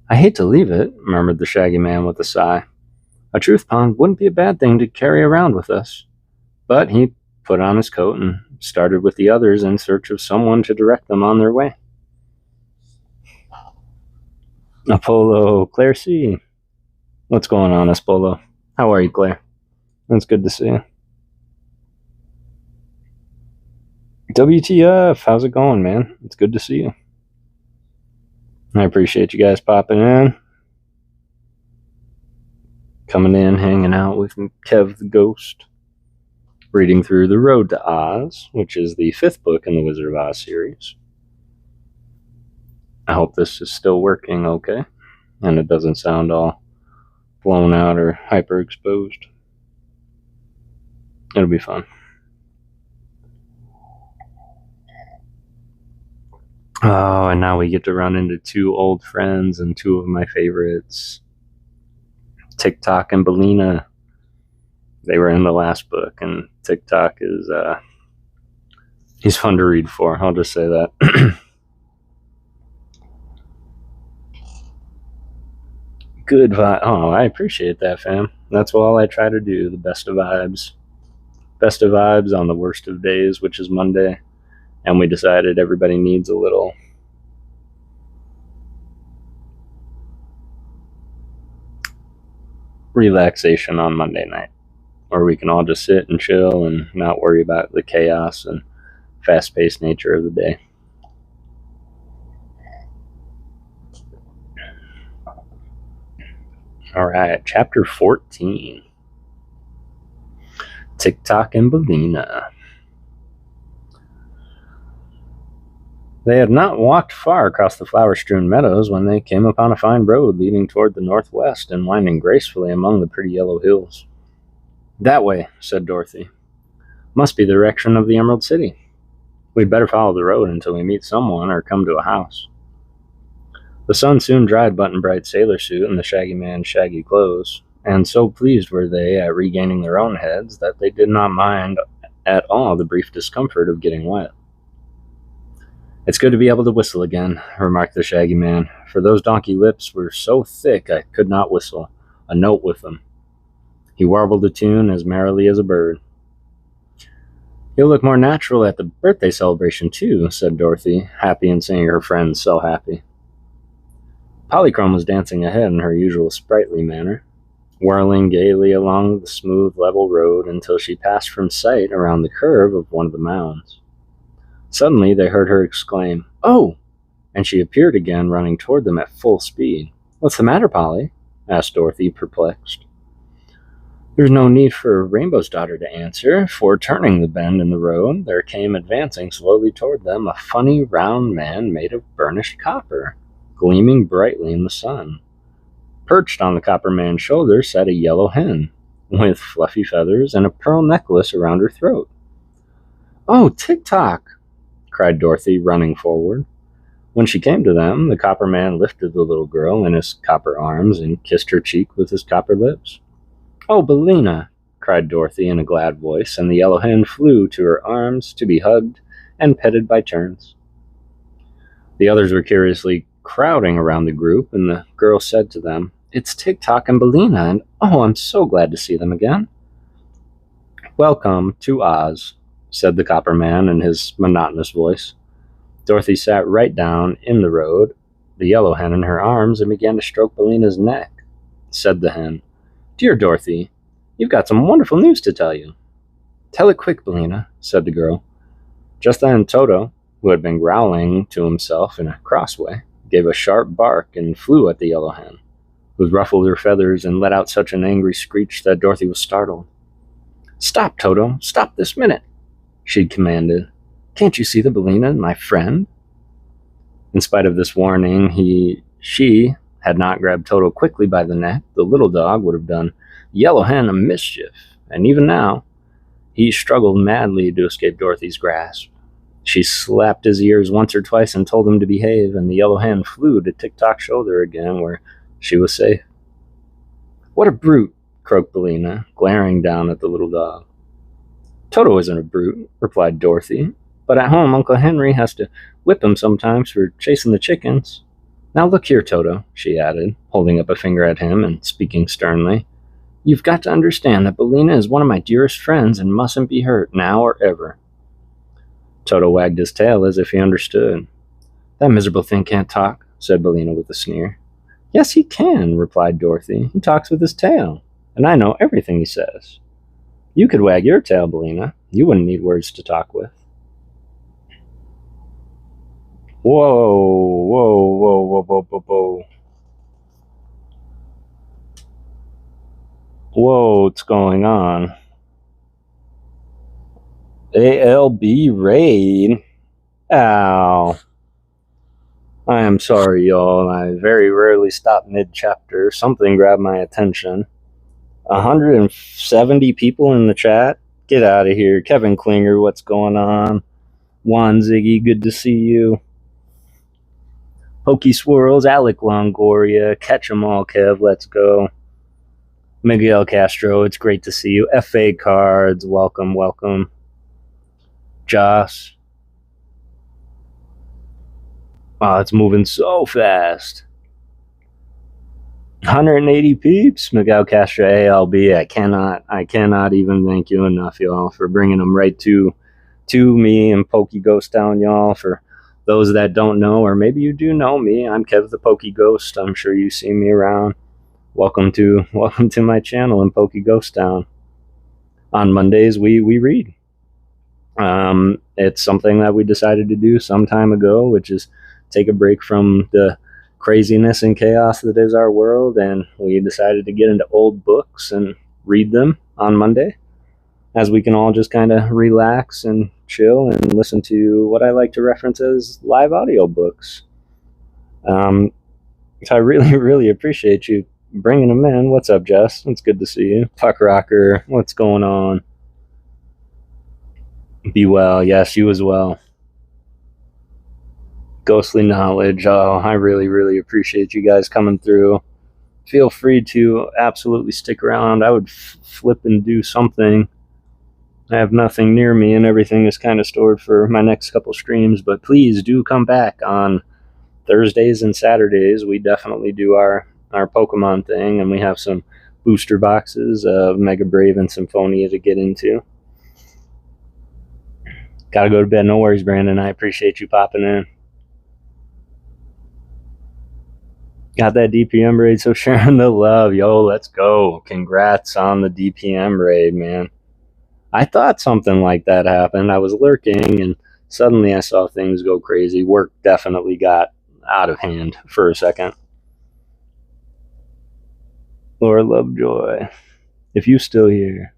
"I hate to leave it," murmured the Shaggy Man with a sigh. "A Truth Pond wouldn't be a bad thing to carry around with us." But he put on his coat and started with the others in search of someone to direct them on their way. Apollo, Claire C. What's going on, Apollo? How are you, Claire? It's good to see you. WTF, how's it going, man? It's good to see you. I appreciate you guys popping in. Coming in, hanging out with Kev the Ghost. Reading through The Road to Oz, which is the 5th book in the Wizard of Oz series. I hope this is still working okay, and it doesn't sound all blown out or hyper exposed. It'll be fun. Oh, and now we get to run into 2 old friends and 2 of my favorites, Tock and Bellina. They were in the last book, and Tock is he's fun to read for. I'll just say that. Good vibe. Oh, I appreciate that, fam. That's all I try to do. The best of vibes. Best of vibes on the worst of days, which is Monday. And we decided everybody needs a little relaxation on Monday night, or we can all just sit and chill and not worry about the chaos and fast-paced nature of the day. All right, chapter 14. Tock and Bellina. They had not walked far across the flower-strewn meadows when they came upon a fine road leading toward the northwest and winding gracefully among the pretty yellow hills. "That way," said Dorothy. "Must be the direction of the Emerald City. We'd better follow the road until we meet someone or come to a house." The sun soon dried Button-Bright's sailor suit and the Shaggy Man's shaggy clothes, and so pleased were they at regaining their own heads that they did not mind at all the brief discomfort of getting wet. "It's good to be able to whistle again," remarked the Shaggy Man, "for those donkey lips were so thick I could not whistle a note with them." He warbled a tune as merrily as a bird. "You'll look more natural at the birthday celebration, too," said Dorothy, happy in seeing her friends so happy. Polychrome was dancing ahead in her usual sprightly manner, whirling gaily along the smooth, level road until she passed from sight around the curve of one of the mounds. Suddenly they heard her exclaim, "Oh!" and she appeared again, running toward them at full speed. "What's the matter, Polly?" asked Dorothy, perplexed. There's no need for Rainbow's Daughter to answer, for turning the bend in the road, there came advancing slowly toward them a funny, round man made of burnished copper, gleaming brightly in the sun. Perched on the copper man's shoulder sat a yellow hen, with fluffy feathers and a pearl necklace around her throat. "Oh, Tock!" cried Dorothy, running forward. When she came to them, the copper man lifted the little girl in his copper arms and kissed her cheek with his copper lips. "Oh, Bellina!" cried Dorothy in a glad voice, and the yellow hen flew to her arms to be hugged and petted by turns. The others were curiously crowding around the group, and the girl said to them, "It's Tock and Bellina, and oh, I'm so glad to see them again." "Welcome to Oz," said the copper man in his monotonous voice. Dorothy sat right down in the road, the yellow hen in her arms, and began to stroke Bellina's neck. Said the hen, "Dear Dorothy, you've got some wonderful news to tell you." "Tell it quick, Bellina," said the girl. Just then Toto, who had been growling to himself in a cross way, gave a sharp bark and flew at the yellow hen, who ruffled her feathers and let out such an angry screech that Dorothy was startled. "Stop, Toto! Stop this minute!" she commanded. "Can't you see that Bellina is my friend?" In spite of this warning, she had not grabbed Toto quickly by the neck, the little dog would have done Yellow Hen a mischief, and even now, he struggled madly to escape Dorothy's grasp. She slapped his ears once or twice and told him to behave, and the yellow hand flew to Tick-Tock's shoulder again, where she was safe. "What a brute," croaked Bellina, glaring down at the little dog. "Toto isn't a brute," replied Dorothy, "but at home Uncle Henry has to whip him sometimes for chasing the chickens. Now look here, Toto," she added, holding up a finger at him and speaking sternly. "You've got to understand that Bellina is one of my dearest friends and mustn't be hurt, now or ever." Toto wagged his tail as if he understood. "That miserable thing can't talk," said Bellina with a sneer. "Yes, he can," replied Dorothy. "He talks with his tail, and I know everything he says. You could wag your tail, Bellina. You wouldn't need words to talk with." Whoa, whoa, whoa, whoa, whoa, whoa, whoa. Whoa, what's going on? ALB raid? Ow. I am sorry, y'all. I very rarely stop mid-chapter. Something grabbed my attention. 170 people in the chat? Get out of here. Kevin Klinger, what's going on? Juan Ziggy, good to see you. Pokey Swirls, Alec Longoria, catch 'em all, Kev, let's go. Miguel Castro, it's great to see you. FA Cards, welcome, welcome. Joss. Wow, it's moving so fast. 180 peeps, Miguel Castro, ALB. I cannot even thank you enough, y'all, for bringing them right to me and Pokey Ghost Town, y'all. For those that don't know, or maybe you do know me, I'm Kev the Pokey Ghost. I'm sure you see me around. Welcome to my channel in Pokey Ghost Town. On Mondays, we read. It's something that we decided to do some time ago, which is take a break from the craziness and chaos that is our world, and we decided to get into old books and read them on Monday, as we can all just kind of relax and chill and listen to what I like to reference as live audio books. So I really, really appreciate you bringing them in. What's up, Jess? It's good to see you. Puck Rocker, what's going on? Be well. Yes, you as well. Ghostly Knowledge. Oh, I really, really appreciate you guys coming through. Feel free to absolutely stick around. I would flip and do something. I have nothing near me, and everything is kind of stored for my next couple streams, but please do come back on Thursdays and Saturdays. We definitely do our Pokemon thing, and we have some booster boxes of Mega Brave and Symphonia to get into. Gotta go to bed. No worries, Brandon. I appreciate you popping in. Got that DPM raid, so sharing the love. Yo, let's go. Congrats on the DPM raid, man. I thought something like that happened. I was lurking, and suddenly I saw things go crazy. Work definitely got out of hand for a second. Laura Lovejoy, if you still here.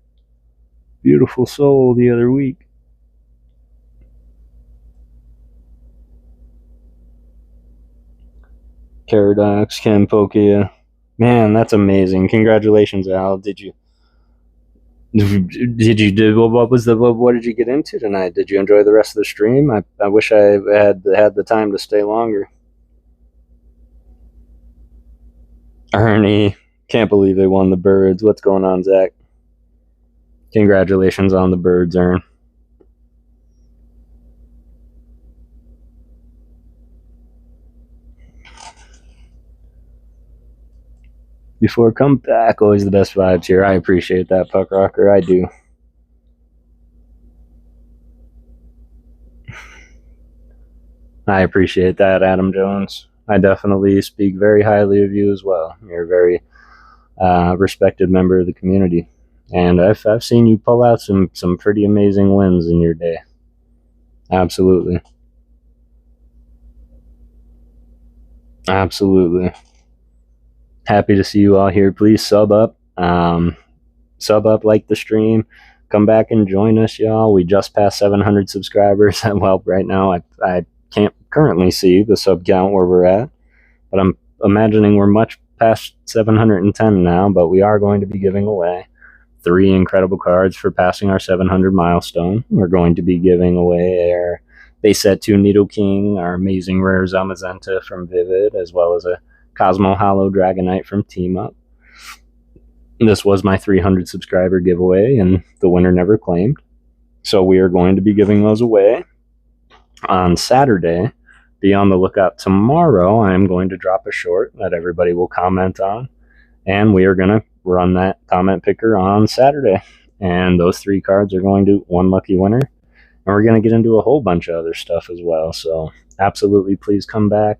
Beautiful soul the other week. Caradox, Campokia. Man, that's amazing. Congratulations, Al. What did you get into tonight? Did you enjoy the rest of the stream? I wish I had the time to stay longer. Ernie, can't believe they won the birds. What's going on, Zach? Congratulations on the birds, Ern. Before come back, always the best vibes here. I appreciate that, Puck Rocker. I do. I appreciate that, Adam Jones. I definitely speak very highly of you as well. You're a very respected member of the community, and I've seen you pull out some pretty amazing wins in your day. Absolutely. Absolutely. Happy to see you all here. Please sub up, like the stream. Come back and join us, y'all. We just passed 700 subscribers. Well, right now I can't currently see the sub count where we're at, but I'm imagining we're much past 710 now. But we are going to be giving away 3 incredible cards for passing our 700 milestone. We're going to be giving away our Base set 2 Needle King, our amazing rare Zamazenta from Vivid, as well as a Cosmo Hollow Dragonite from Team Up. This was my 300 subscriber giveaway, and the winner never claimed. So we are going to be giving those away on Saturday. Be on the lookout tomorrow. I am going to drop a short that everybody will comment on, and we are going to run that comment picker on Saturday. And those 3 cards are going to one lucky winner, and we're going to get into a whole bunch of other stuff as well. So absolutely, please come back.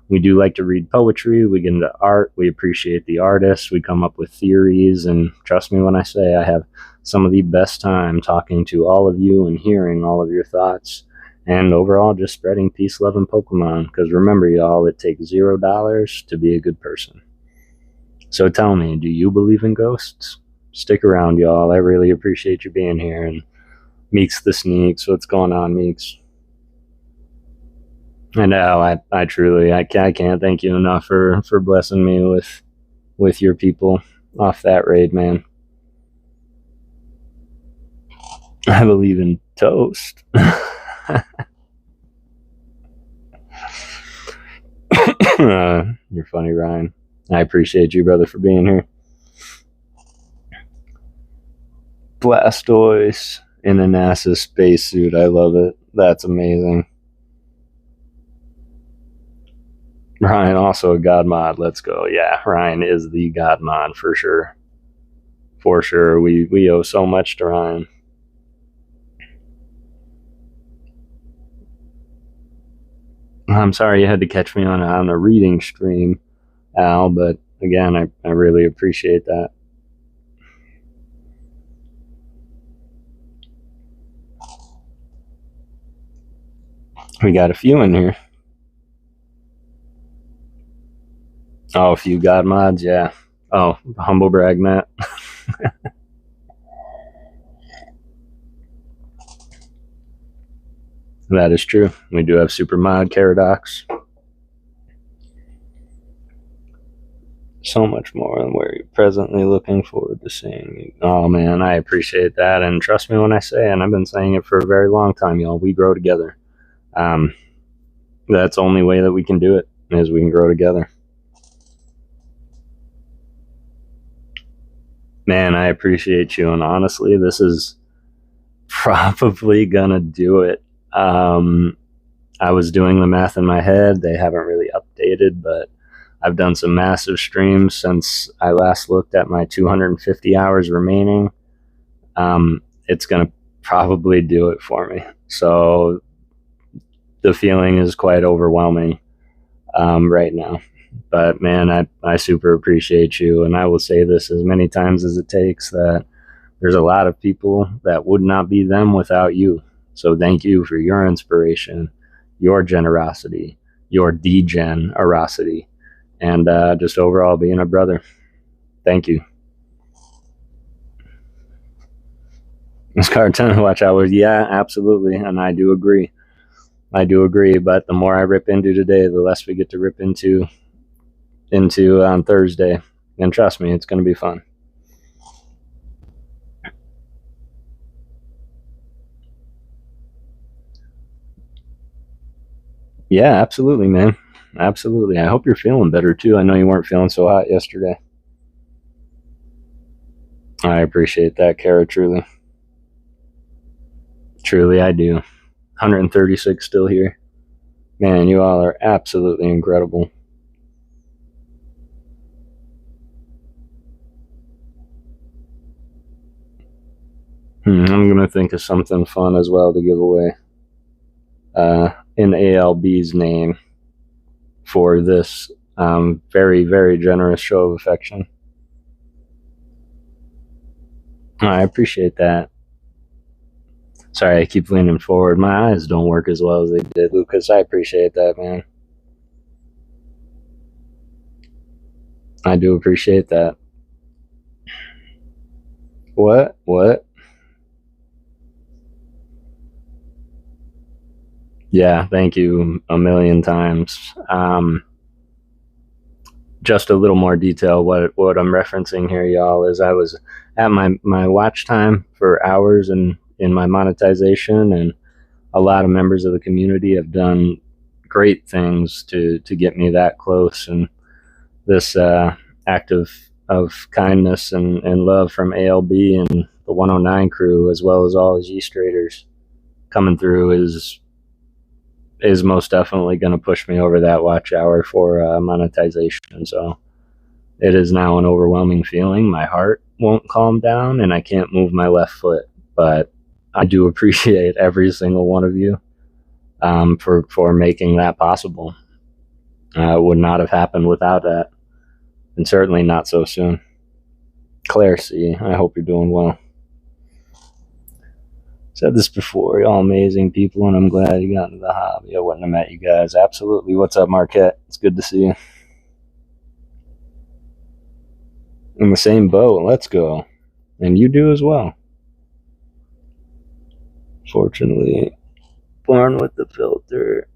We do like to read poetry. We get into art. We appreciate the artists. We come up with theories, and trust me when I say I have some of the best time talking to all of you and hearing all of your thoughts. And overall, just spreading peace, love, and Pokemon. Because remember, y'all, it takes $0 to be a good person. So tell me, do you believe in ghosts? Stick around, y'all. I really appreciate you being here. And Meeks the Sneaks, what's going on, Meeks? I know, I truly, I can't thank you enough for blessing me with your people off that raid, man. I believe in toast. You're funny, Ryan. I appreciate you, brother, for being here. Blastoise in a NASA spacesuit. I love it. That's amazing. Ryan, also a God mod. Let's go. Yeah, Ryan is the God mod for sure. For sure. We owe so much to Ryan. I'm sorry you had to catch me on a reading stream, Al, but again, I really appreciate that. We got a few in here. Oh, a few God mods, yeah. Oh, humble brag, Matt. That is true. We do have Super Mod Caradox. So much more than we're presently looking forward to seeing. Oh, man, I appreciate that. And trust me when I say, and I've been saying it for a very long time, y'all, we grow together. That's the only way that we can do it, is we can grow together. Man, I appreciate you. And honestly, this is probably going to do it. I was doing the math in my head. They haven't really updated, but I've done some massive streams since I last looked at my 250 hours remaining. It's going to probably do it for me. So the feeling is quite overwhelming right now. But man, I super appreciate you. And I will say this as many times as it takes, that there's a lot of people that would not be them without you. So thank you for your inspiration, your generosity, your degenerosity, and just overall being a brother. Thank you. This card 10 watch hours, yeah, absolutely, and I do agree. But the more I rip into today, the less we get to rip into on Thursday. And trust me, it's going to be fun. Yeah, absolutely, man. Absolutely. I hope you're feeling better too. I know you weren't feeling so hot yesterday. I appreciate that, Kara, truly. Truly, I do. 136 still here. Man, you all are absolutely incredible. I'm going to think of something fun as well to give away. In ALB's name for this very, very generous show of affection. I appreciate that. Sorry, I keep leaning forward. My eyes don't work as well as they did, Lucas. I appreciate that, man. I do appreciate that. What? Yeah, thank you a million times. Just a little more detail. What I'm referencing here, y'all, is I was at my watch time for hours in my monetization, and a lot of members of the community have done great things to get me that close, and this act of kindness and love from ALB and the 109 crew, as well as all the G Straders coming through, is most definitely going to push me over that watch hour for monetization. So it is now an overwhelming feeling. My heart won't calm down, and I can't move my left foot. But I do appreciate every single one of you for making that possible. It would not have happened without that, and certainly not so soon. Claire C., I hope you're doing well. Said this before, y'all amazing people, and I'm glad you got into the hobby. I wouldn't have met you guys. Absolutely. What's up, Marquette? It's good to see you. In the same boat. Let's go. And you do as well. Fortunately, born with the filter.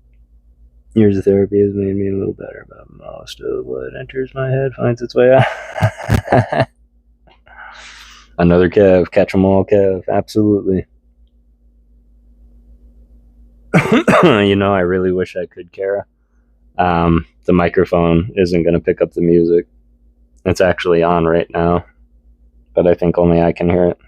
Years of therapy has made me a little better, but most of what enters my head finds its way out. Another Kev. Catch 'em all, Kev. Absolutely. You know, I really wish I could, Kara. The microphone isn't going to pick up the music. It's actually on right now, but I think only I can hear it.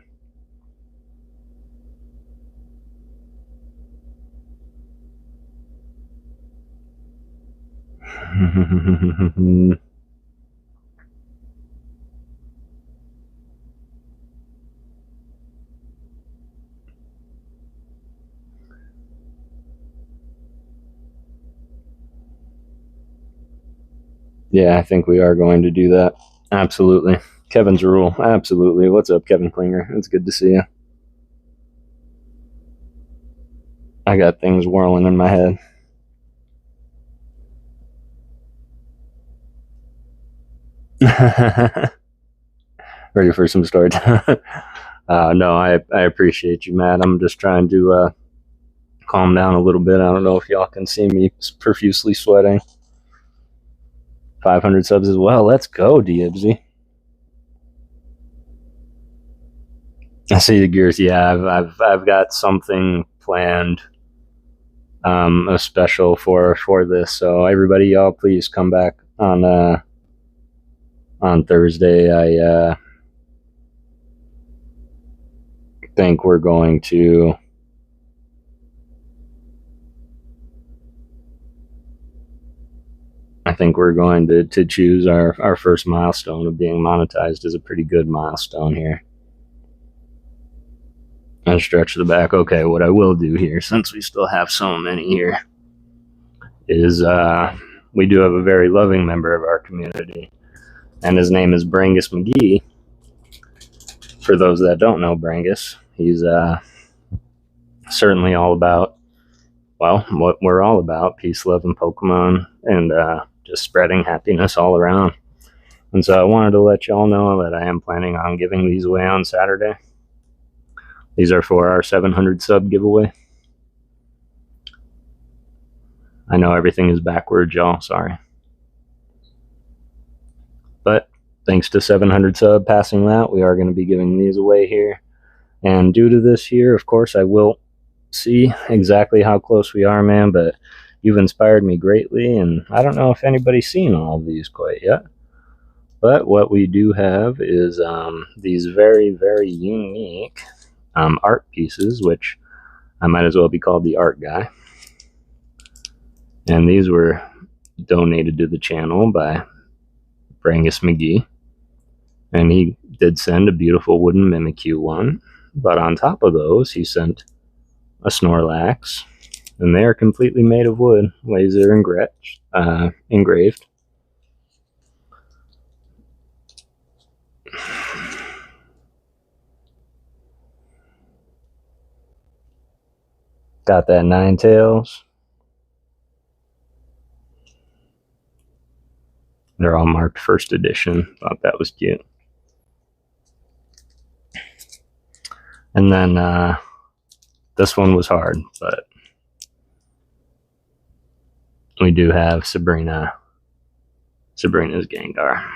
Yeah, I think we are going to do that. Absolutely. Kevin's rule. Absolutely. What's up, Kevin Klinger? It's good to see you. I got things whirling in my head. Ready for some story time? No, I appreciate you, Matt. I'm just trying to calm down a little bit. I don't know if y'all can see me profusely sweating. 500 subs as well. Let's go, Diebsy. I see the gears. Yeah, I've got something planned, a special for this. So everybody, y'all, please come back on Thursday. I think we're going to choose our first milestone of being monetized as a pretty good milestone here. And stretch the back. Okay, what I will do here, since we still have so many here, is we do have a very loving member of our community, and his name is Brangus McGee. For those that don't know Brangus, he's certainly all about, well, what we're all about: peace, love, and Pokemon, and just spreading happiness all around. And so I wanted to let y'all know that I am planning on giving these away on Saturday. These are for our 700 sub giveaway. I know everything is backwards, y'all. Sorry. But thanks to 700 sub passing that, we are going to be giving these away here. And due to this here, of course, I will see exactly how close we are, man. But you've inspired me greatly. And I don't know if anybody's seen all of these quite yet. But what we do have is these very, very unique art pieces, which I might as well be called the art guy. And these were donated to the channel by Brangus McGee. And he did send a beautiful wooden Mimikyu one. But on top of those, he sent a Snorlax. And they are completely made of wood, laser engraved. Got that Ninetales. They're all marked first edition. Thought that was cute. And then this one was hard, but we do have Sabrina's Gengar.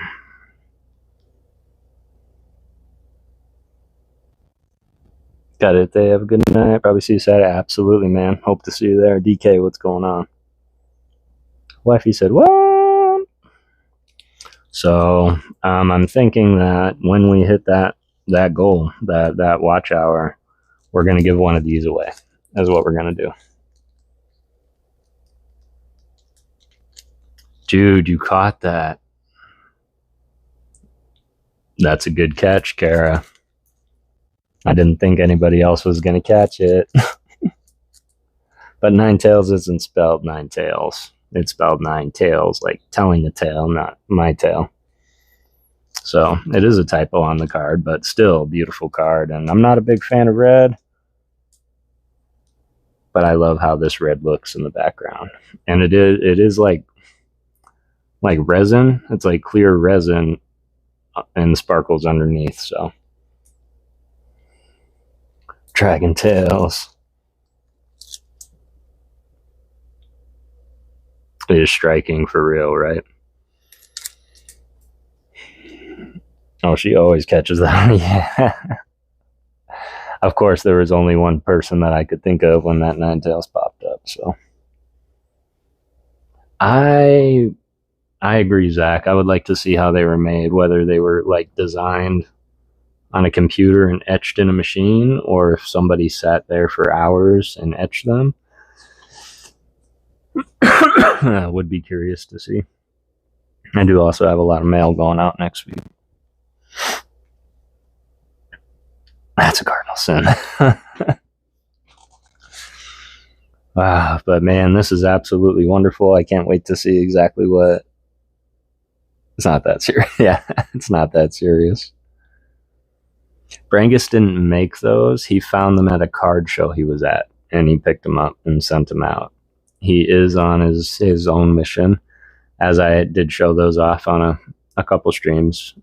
Got it. They have a good night. Probably see you Saturday. Absolutely, man. Hope to see you there. DK, what's going on? Wifey said, what? So I'm thinking that when we hit that goal, that watch hour, we're going to give one of these away. That's what we're going to do. Dude, you caught that. That's a good catch, Kara. I didn't think anybody else was going to catch it. But nine tails isn't spelled nine tails. It's spelled nine tails, like telling a tale, not my tale. So it is a typo on the card, but still beautiful card. And I'm not a big fan of red, but I love how this red looks in the background. And it is like resin. It's like clear resin and sparkles underneath. So dragon tails. It is striking for real, right? Oh, she always catches that. Yeah. Of course, there was only one person that I could think of when that nine tails popped up. So I agree, Zach. I would like to see how they were made, whether they were like designed on a computer and etched in a machine, or if somebody sat there for hours and etched them. I would be curious to see. I do also have a lot of mail going out next week. That's a cardinal sin. But man, this is absolutely wonderful. I can't wait to see exactly what. It's not that serious. Yeah, it's not that serious. Brangus didn't make those. He found them at a card show he was at, and he picked them up and sent them out. He is on his own mission, as I did show those off on a couple streams.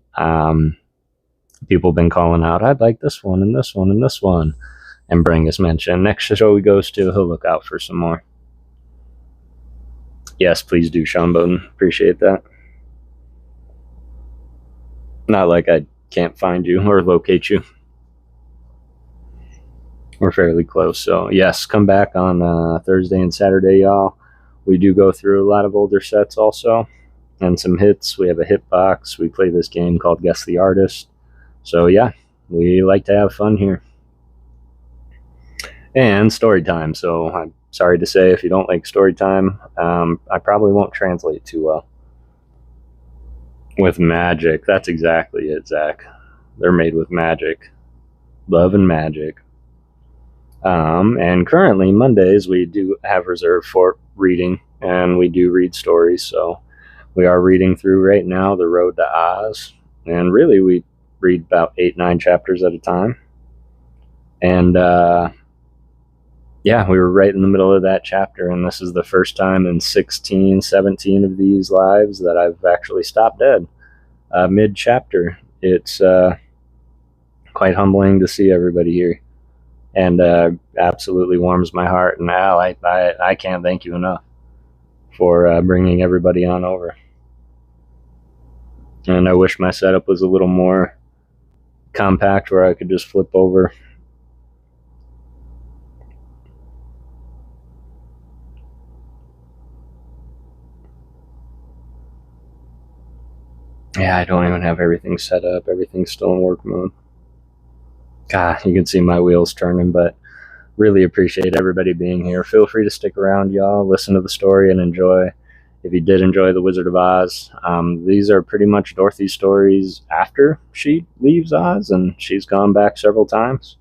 People have been calling out, I'd like this one and this one and this one. And Brangus mentioned, next show he goes to, he'll look out for some more. Yes, please do, Sean Bowden. Appreciate that. Not like I can't find you or locate you. We're fairly close. So, yes, come back on Thursday and Saturday, y'all. We do go through a lot of older sets also and some hits. We have a hit box. We play this game called Guess the Artist. So, yeah, we like to have fun here. And story time. So, I'm sorry to say, if you don't like story time, I probably won't translate too well. With magic. That's exactly it, Zach. They're made with magic. Love and magic. And currently, Mondays, we do have reserved for reading, and we do read stories. So, we are reading through right now The Road to Oz. And really, we read about 8-9 chapters at a time. And yeah, we were right in the middle of that chapter, and this is the first time in 16, 17 of these lives that I've actually stopped dead mid-chapter. It's quite humbling to see everybody here, and absolutely warms my heart. And Al, I can't thank you enough for bringing everybody on over. And I wish my setup was a little more compact where I could just flip over. Yeah, I don't even have everything set up. Everything's still in work mode. God, you can see my wheels turning, but really appreciate everybody being here. Feel free to stick around, y'all. Listen to the story and enjoy. If you did enjoy The Wizard of Oz, these are pretty much Dorothy's stories after she leaves Oz, and she's gone back several times.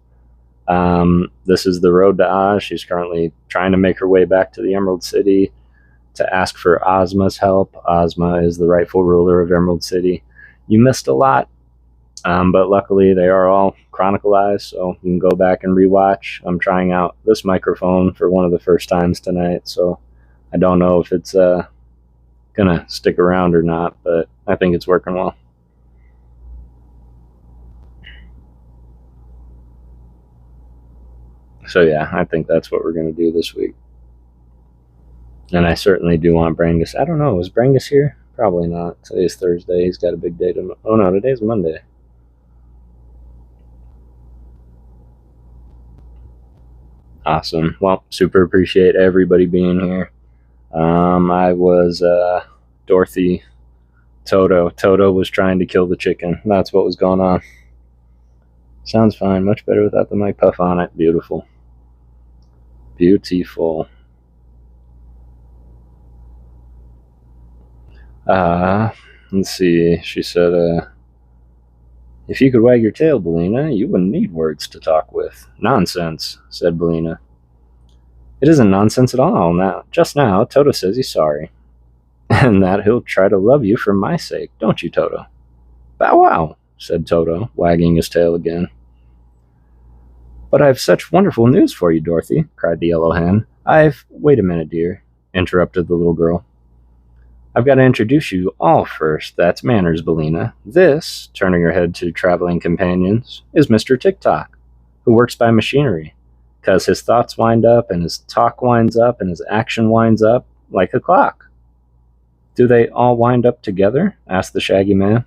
This is The Road to Oz. She's currently trying to make her way back to the Emerald City to ask for Ozma's help. Ozma is the rightful ruler of Emerald City. You missed a lot, but luckily they are all chronicalized, so you can go back and rewatch. I'm trying out this microphone for one of the first times tonight, so I don't know if it's gonna stick around or not, but I think it's working well. So yeah, I think that's what we're gonna do this week. And I certainly do want Brangus. I don't know, is Brangus here? Probably not. Today's Thursday. He's got a big day tomorrow. Oh no, today's Monday. Awesome. Well, super appreciate everybody being here. I was Dorothy. Toto was trying to kill the chicken. That's what was going on. Sounds fine. Much better without the mic puff on it. Beautiful. Beautiful. Let's see. She said, if you could wag your tail, Bellina, you wouldn't need words to talk with. Nonsense, said Bellina. It isn't nonsense at all. Just now, Toto says he's sorry. And that he'll try to love you for my sake, don't you, Toto? Bow wow, said Toto, wagging his tail again. But I've such wonderful news for you, Dorothy, cried the yellow hen. Wait a minute, dear, interrupted the little girl. I've got to introduce you all first. That's manners, Bellina. This, turning her head to traveling companions, is Mr. Tock, who works by machinery, 'cause his thoughts wind up, and his talk winds up, and his action winds up like a clock. Do they all wind up together? Asked the shaggy man.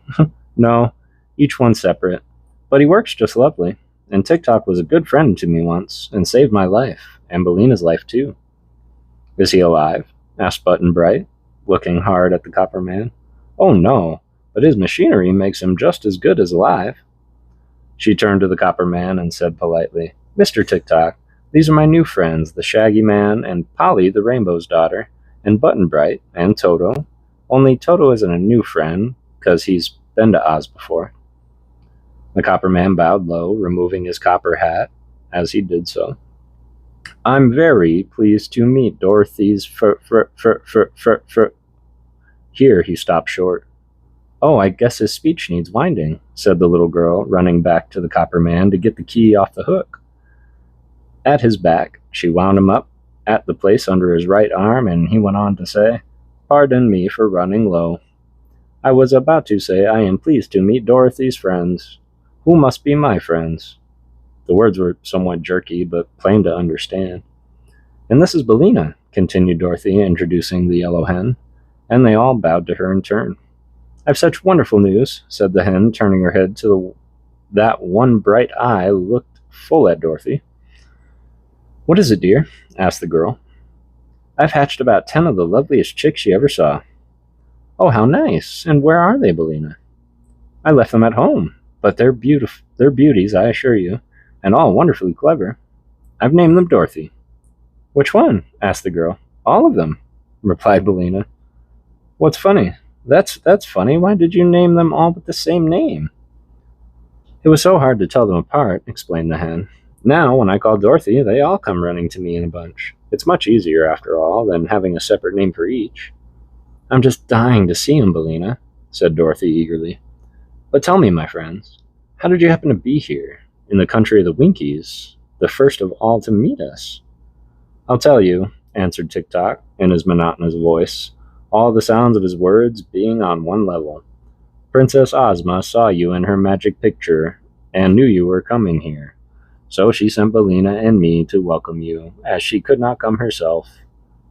No, each one separate. But he works just lovely, and Tock was a good friend to me once, and saved my life, and Bellina's life too. Is he alive? Asked Button Bright, looking hard at the copper man. Oh no, but his machinery makes him just as good as alive. She turned to the copper man and said politely, Mr. Tock, these are my new friends, the shaggy man and Polly the rainbow's daughter, and Button Bright and Toto. Only Toto isn't a new friend, 'cause he's been to Oz before. The copper man bowed low, removing his copper hat as he did so. I'm very pleased to meet Dorothy's Here he stopped short. Oh, I guess his speech needs winding, said the little girl, running back to the copper man to get the key off the hook. At his back, she wound him up at the place under his right arm, and he went on to say, Pardon me for running low. I was about to say I am pleased to meet Dorothy's friends, who must be my friends. The words were somewhat jerky, but plain to understand. And this is Bellina, continued Dorothy, introducing the yellow hen, and they all bowed to her in turn. I've such wonderful news, said the hen, turning her head to that one bright eye looked full at Dorothy. What is it, dear? Asked the girl. I've hatched about 10 of the loveliest chicks you ever saw. Oh, how nice! And where are they, Bellina? I left them at home, but they're beauties, I assure you, and all wonderfully clever. I've named them Dorothy. Which one? Asked the girl. All of them, replied Bellina. What's funny? That's funny. Why did you name them all with the same name? It was so hard to tell them apart, explained the hen. Now, when I call Dorothy, they all come running to me in a bunch. It's much easier, after all, than having a separate name for each. I'm just dying to see him, Bellina, said Dorothy eagerly. But tell me, my friends, how did you happen to be here, in the country of the Winkies, the first of all to meet us? I'll tell you, answered Tock in his monotonous voice, all the sounds of his words being on one level. Princess Ozma saw you in her magic picture and knew you were coming here. So she sent Bellina and me to welcome you, as she could not come herself.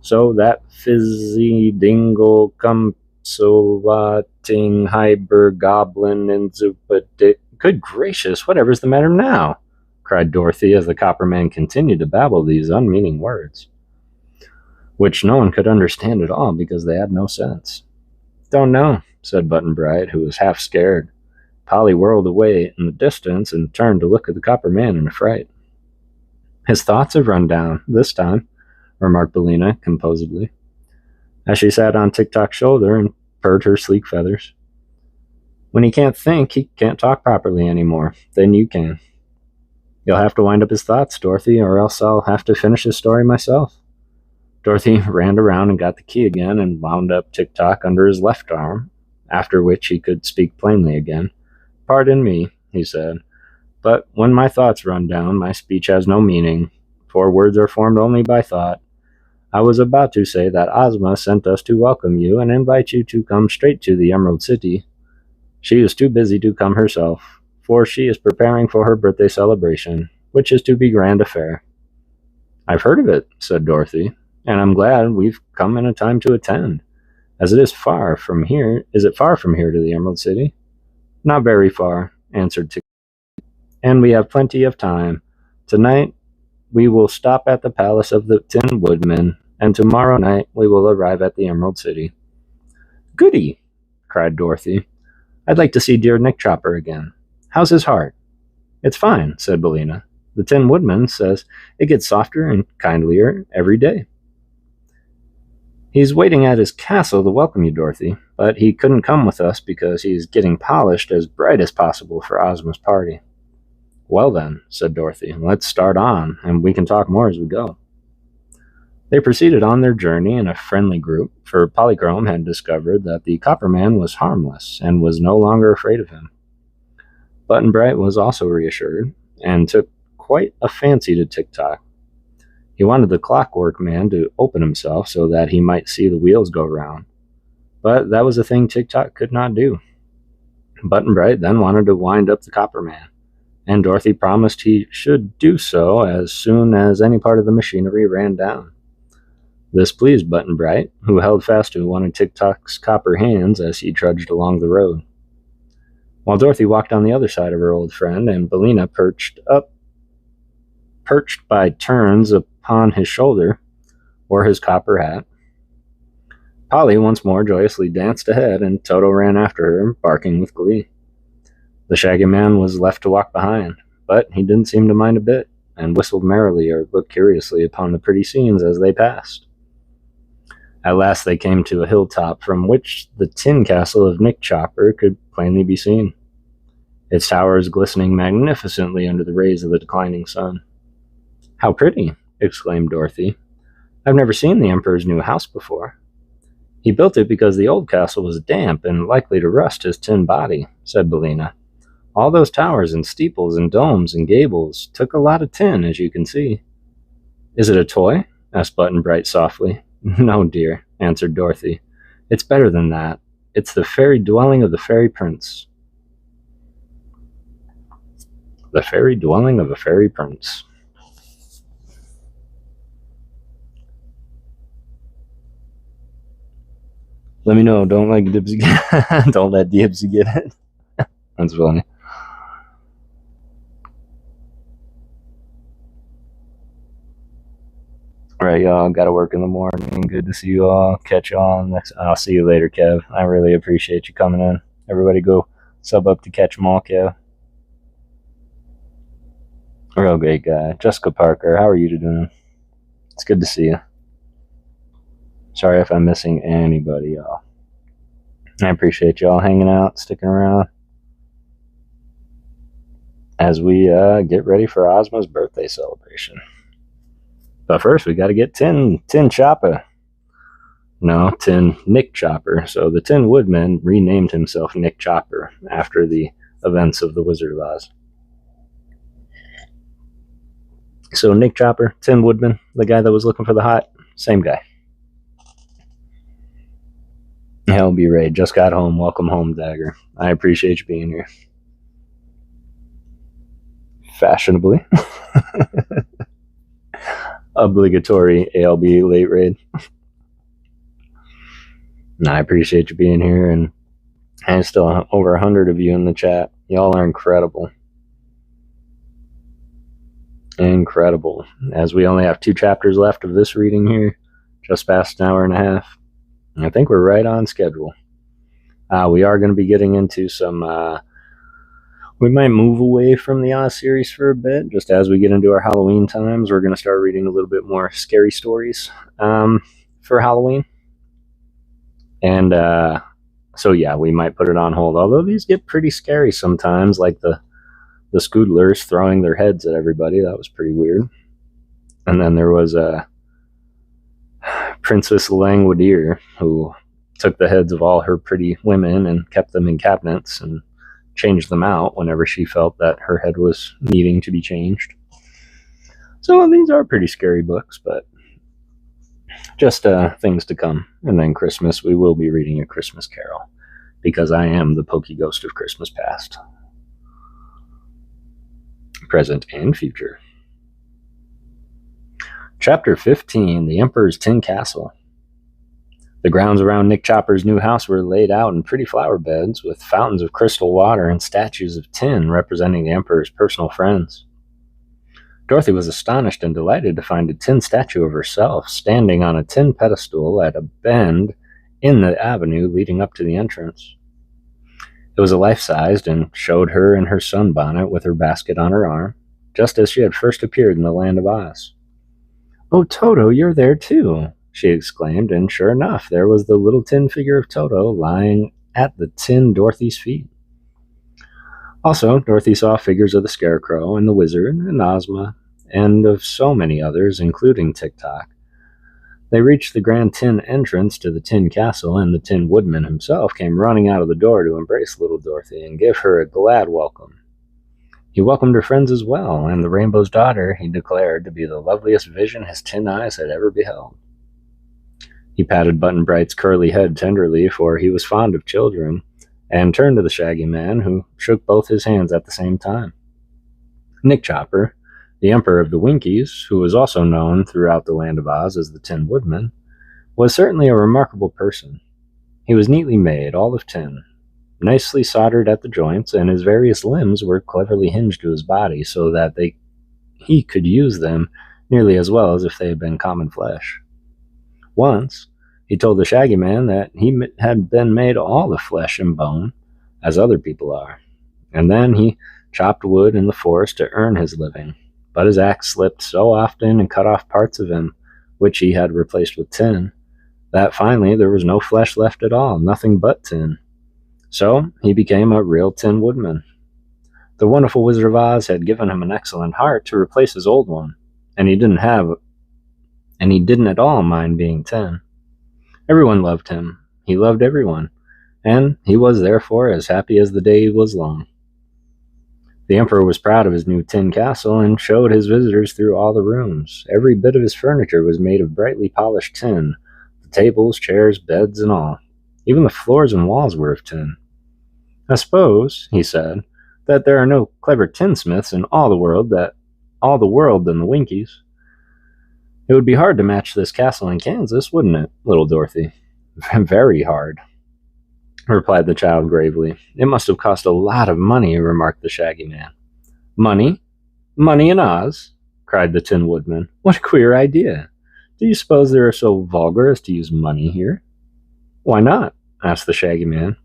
So that fizzy dingle cum ting hyber goblin and zupadick. Good gracious, whatever's the matter now? Cried Dorothy as the copper man continued to babble these unmeaning words, which no one could understand at all because they had no sense. Don't know, said Button Bright, who was half scared. Polly whirled away in the distance and turned to look at the copper man in a fright. His thoughts have run down, this time, remarked Bellina composedly, as she sat on Tock's shoulder and purred her sleek feathers. When he can't think, he can't talk properly anymore. Then you can. You'll have to wind up his thoughts, Dorothy, or else I'll have to finish his story myself. Dorothy ran around and got the key again and wound up Tock under his left arm, after which he could speak plainly again. Pardon me, he said, but when my thoughts run down, my speech has no meaning, for words are formed only by thought. I was about to say that Ozma sent us to welcome you and invite you to come straight to the Emerald City. She is too busy to come herself, for she is preparing for her birthday celebration, which is to be grand affair. I've heard of it, said Dorothy, and I'm glad we've come in a time to attend, as it is far from here. Is it far from here to the Emerald City? Not very far, answered Tock, and we have plenty of time. Tonight, We will stop at the palace of the Tin Woodman, and tomorrow night we will arrive at the Emerald City." "Goody!" cried Dorothy. "I'd like to see dear Nick Chopper again. How's his heart?" "It's fine," said Bellina. "The Tin Woodman says it gets softer and kindlier every day." "He's waiting at his castle to welcome you, Dorothy, but he couldn't come with us because he's getting polished as bright as possible for Ozma's party." "Well then," said Dorothy, "let's start on, and we can talk more as we go." They proceeded on their journey in a friendly group, for Polychrome had discovered that the Copper Man was harmless and was no longer afraid of him. Button Bright was also reassured, and took quite a fancy to Tock. He wanted the Clockwork Man to open himself so that he might see the wheels go round, but that was a thing Tock could not do. Button Bright then wanted to wind up the Copper Man, and Dorothy promised he should do so as soon as any part of the machinery ran down. This pleased Button Bright, who held fast to one of Tock's copper hands as he trudged along the road, while Dorothy walked on the other side of her old friend, and Bellina perched by turns upon his shoulder or his copper hat. Polly once more joyously danced ahead, and Toto ran after her, barking with glee. The Shaggy Man was left to walk behind, but he didn't seem to mind a bit, and whistled merrily or looked curiously upon the pretty scenes as they passed. At last they came to a hilltop from which the tin castle of Nick Chopper could plainly be seen, its towers glistening magnificently under the rays of the declining sun. "How pretty!" exclaimed Dorothy. "I've never seen the Emperor's new house before." "He built it because the old castle was damp and likely to rust his tin body," said Bellina. "All those towers and steeples and domes and gables took a lot of tin, as you can see." "Is it a toy?" asked Button Bright softly. "No, dear," answered Dorothy. "It's better than that. It's the fairy dwelling of the fairy prince." The fairy dwelling of a fairy prince. Let me know. Don't let Dibsy get don't let Dibsy get it. That's funny. All right, y'all. Got to work in the morning. Good to see you all. Catch y'all next. I'll see you later, Kev. I really appreciate you coming in. Everybody, go sub up to catch 'em all, Kev. Real great guy. Jessica Parker, how are you doing? It's good to see you. Sorry if I'm missing anybody, y'all. I appreciate y'all hanging out, sticking around as we get ready for Ozma's birthday celebration. But first, we got to get Tin Chopper. No, Tin Nick Chopper. So the Tin Woodman renamed himself Nick Chopper after the events of The Wizard of Oz. So Nick Chopper, Tin Woodman, the guy that was looking for the hot, same guy. Hell be Ray, just got home. Welcome home, Dagger. I appreciate you being here. Fashionably. Obligatory ALB late raid. I appreciate you being here, and still over 100 of you in the chat. Y'all are incredible. Incredible. As we only have 2 chapters left of this reading here, just past an hour and a half. I think we're right on schedule. We are going to be getting into some... we might move away from the Oz series for a bit. Just as we get into our Halloween times, we're going to start reading a little bit more scary stories for Halloween. And so, yeah, we might put it on hold. Although these get pretty scary sometimes, like the Scoodlers throwing their heads at everybody. That was pretty weird. And then there was Princess Langwidere, who took the heads of all her pretty women and kept them in cabinets and changed them out whenever she felt that her head was needing to be changed. So these are pretty scary books, but just things to come. And then Christmas, we will be reading A Christmas Carol, because I am the pokey ghost of Christmas past, present, and future. Chapter 15, The Emperor's Tin Castle. The grounds around Nick Chopper's new house were laid out in pretty flower beds, with fountains of crystal water and statues of tin representing the Emperor's personal friends. Dorothy was astonished and delighted to find a tin statue of herself standing on a tin pedestal at a bend in the avenue leading up to the entrance. It was a life-sized and showed her in her sunbonnet with her basket on her arm, just as she had first appeared in the Land of Oz. "Oh, Toto, you're there too," she exclaimed, and sure enough, there was the little tin figure of Toto lying at the tin Dorothy's feet. Also, Dorothy saw figures of the Scarecrow and the Wizard and Ozma, and of so many others, including Tock. They reached the grand tin entrance to the Tin Castle, and the Tin Woodman himself came running out of the door to embrace little Dorothy and give her a glad welcome. He welcomed her friends as well, and the Rainbow's Daughter he declared to be the loveliest vision his tin eyes had ever beheld. He patted Button-Bright's curly head tenderly, for he was fond of children, and turned to the Shaggy Man, who shook both his hands at the same time. Nick Chopper, the Emperor of the Winkies, who was also known throughout the Land of Oz as the Tin Woodman, was certainly a remarkable person. He was neatly made, all of tin, nicely soldered at the joints, and his various limbs were cleverly hinged to his body so that he could use them nearly as well as if they had been common flesh. Once, he told the Shaggy Man that he had been made all of flesh and bone, as other people are, and then he chopped wood in the forest to earn his living, but his axe slipped so often and cut off parts of him, which he had replaced with tin, that finally there was no flesh left at all, nothing but tin. So he became a real Tin Woodman. The wonderful Wizard of Oz had given him an excellent heart to replace his old one, and he didn't at all mind being tin. Everyone loved him. He loved everyone, and he was therefore as happy as the day was long. The Emperor was proud of his new tin castle and showed his visitors through all the rooms. Every bit of his furniture was made of brightly polished tin, the tables, chairs, beds, and all. Even the floors and walls were of tin. "I suppose," he said, "that there are no clever tinsmiths in all the world than the Winkies. It would be hard to match this castle in Kansas, wouldn't it, little Dorothy?" "Very hard," replied the child gravely. "It must have cost a lot of money," remarked the Shaggy Man. "Money? Money in Oz?" cried the Tin Woodman. "What a queer idea. Do you suppose they are so vulgar as to use money here?" "Why not?" asked the Shaggy Man.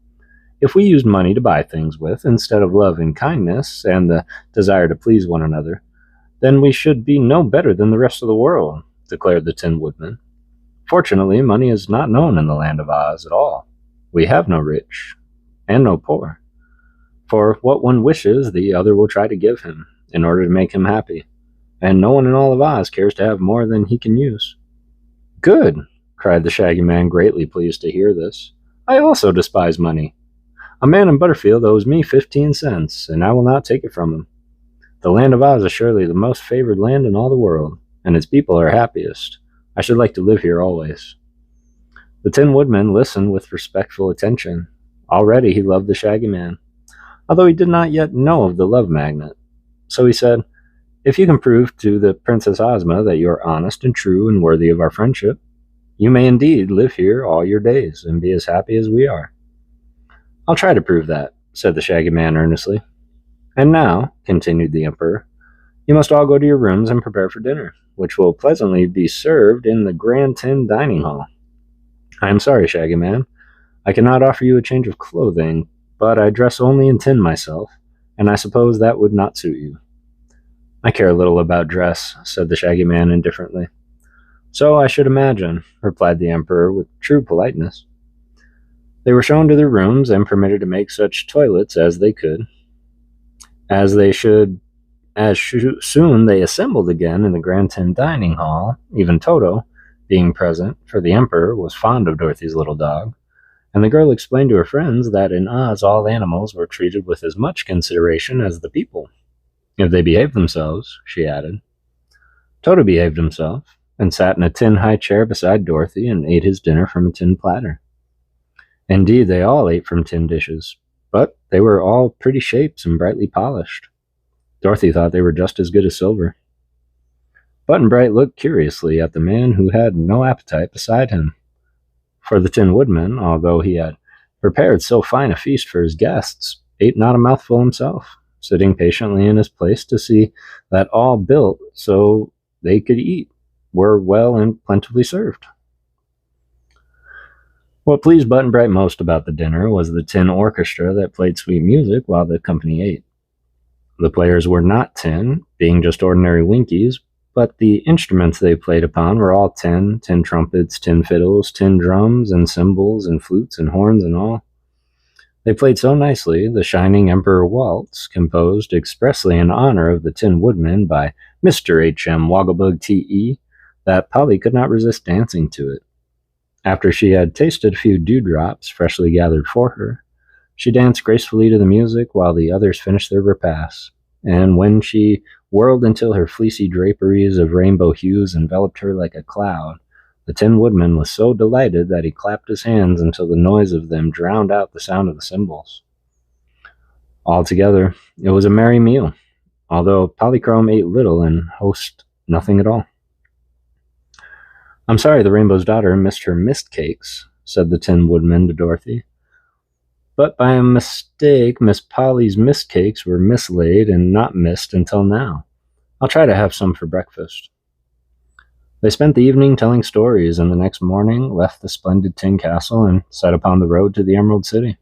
"If we used money to buy things with, instead of love and kindness and the desire to please one another, then we should be no better than the rest of the world," declared the Tin Woodman. "Fortunately, money is not known in the Land of Oz at all. We have no rich and no poor. For what one wishes, the other will try to give him, in order to make him happy, and no one in all of Oz cares to have more than he can use." "Good!" cried the Shaggy Man, greatly pleased to hear this. "I also despise money. A man in Butterfield owes me 15 cents, and I will not take it from him. The Land of Oz is surely the most favored land in all the world, and its people are happiest. I should like to live here always." The Tin Woodman listened with respectful attention. Already he loved the Shaggy Man, although he did not yet know of the love magnet. So he said, "If you can prove to the Princess Ozma that you are honest and true and worthy of our friendship, you may indeed live here all your days and be as happy as we are." "I'll try to prove that," said the Shaggy Man earnestly. "And now," continued the Emperor, "you must all go to your rooms and prepare for dinner, which will pleasantly be served in the Grand Tin Dining Hall. I am sorry, Shaggy Man, I cannot offer you a change of clothing, but I dress only in tin myself, and I suppose that would not suit you." "I care little about dress," said the Shaggy Man indifferently. "So I should imagine," replied the Emperor with true politeness. They were shown to their rooms and permitted to make such toilets as they could. As soon they assembled again in the Grand Tin Dining Hall, even Toto being present, for the Emperor was fond of Dorothy's little dog, and the girl explained to her friends that in Oz all animals were treated with as much consideration as the people, if they behaved themselves, she added. Toto behaved himself, and sat in a tin high chair beside Dorothy and ate his dinner from a tin platter. Indeed, they all ate from tin dishes, but they were all pretty shapes and brightly polished. Dorothy thought they were just as good as silver. Button-Bright looked curiously at the man who had no appetite beside him, for the Tin Woodman, although he had prepared so fine a feast for his guests, ate not a mouthful himself, sitting patiently in his place to see that all built so they could eat were well and plentifully served. What pleased Button Bright most about the dinner was the tin orchestra that played sweet music while the company ate. The players were not tin, being just ordinary Winkies, but the instruments they played upon were all tin trumpets, tin fiddles, tin drums, and cymbals, and flutes, and horns, and all. They played so nicely, the Shining Emperor Waltz, composed expressly in honor of the Tin Woodman by Mr. H.M. Wogglebug T.E., that Polly could not resist dancing to it. After she had tasted a few dewdrops freshly gathered for her, she danced gracefully to the music while the others finished their repasts, and when she whirled until her fleecy draperies of rainbow hues enveloped her like a cloud, the Tin Woodman was so delighted that he clapped his hands until the noise of them drowned out the sound of the cymbals. Altogether, it was a merry meal, although Polychrome ate little and Host nothing at all. "I'm sorry the Rainbow's daughter missed her mist cakes," said the Tin Woodman to Dorothy. "But by a mistake, Miss Polly's mist cakes were mislaid and not missed until now. I'll try to have some for breakfast." They spent the evening telling stories, and the next morning left the splendid tin castle and set upon the road to the Emerald City.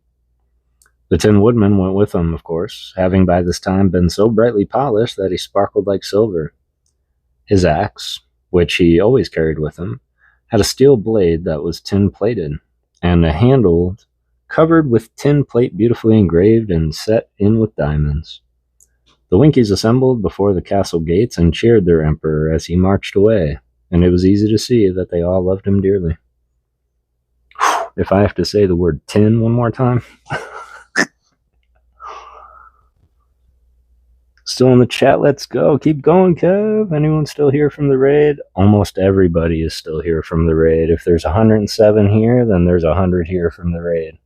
The Tin Woodman went with them, of course, having by this time been so brightly polished that he sparkled like silver. His axe, which he always carried with him, had a steel blade that was tin-plated, and a handle covered with tin plate beautifully engraved and set in with diamonds. The Winkies assembled before the castle gates and cheered their emperor as he marched away, and it was easy to see that they all loved him dearly. If I have to say the word tin one more time. Still in the chat, let's go. Keep going, Kev. Anyone still here from the raid? Almost everybody is still here from the raid. If there's 107 here, then there's 100 here from the raid.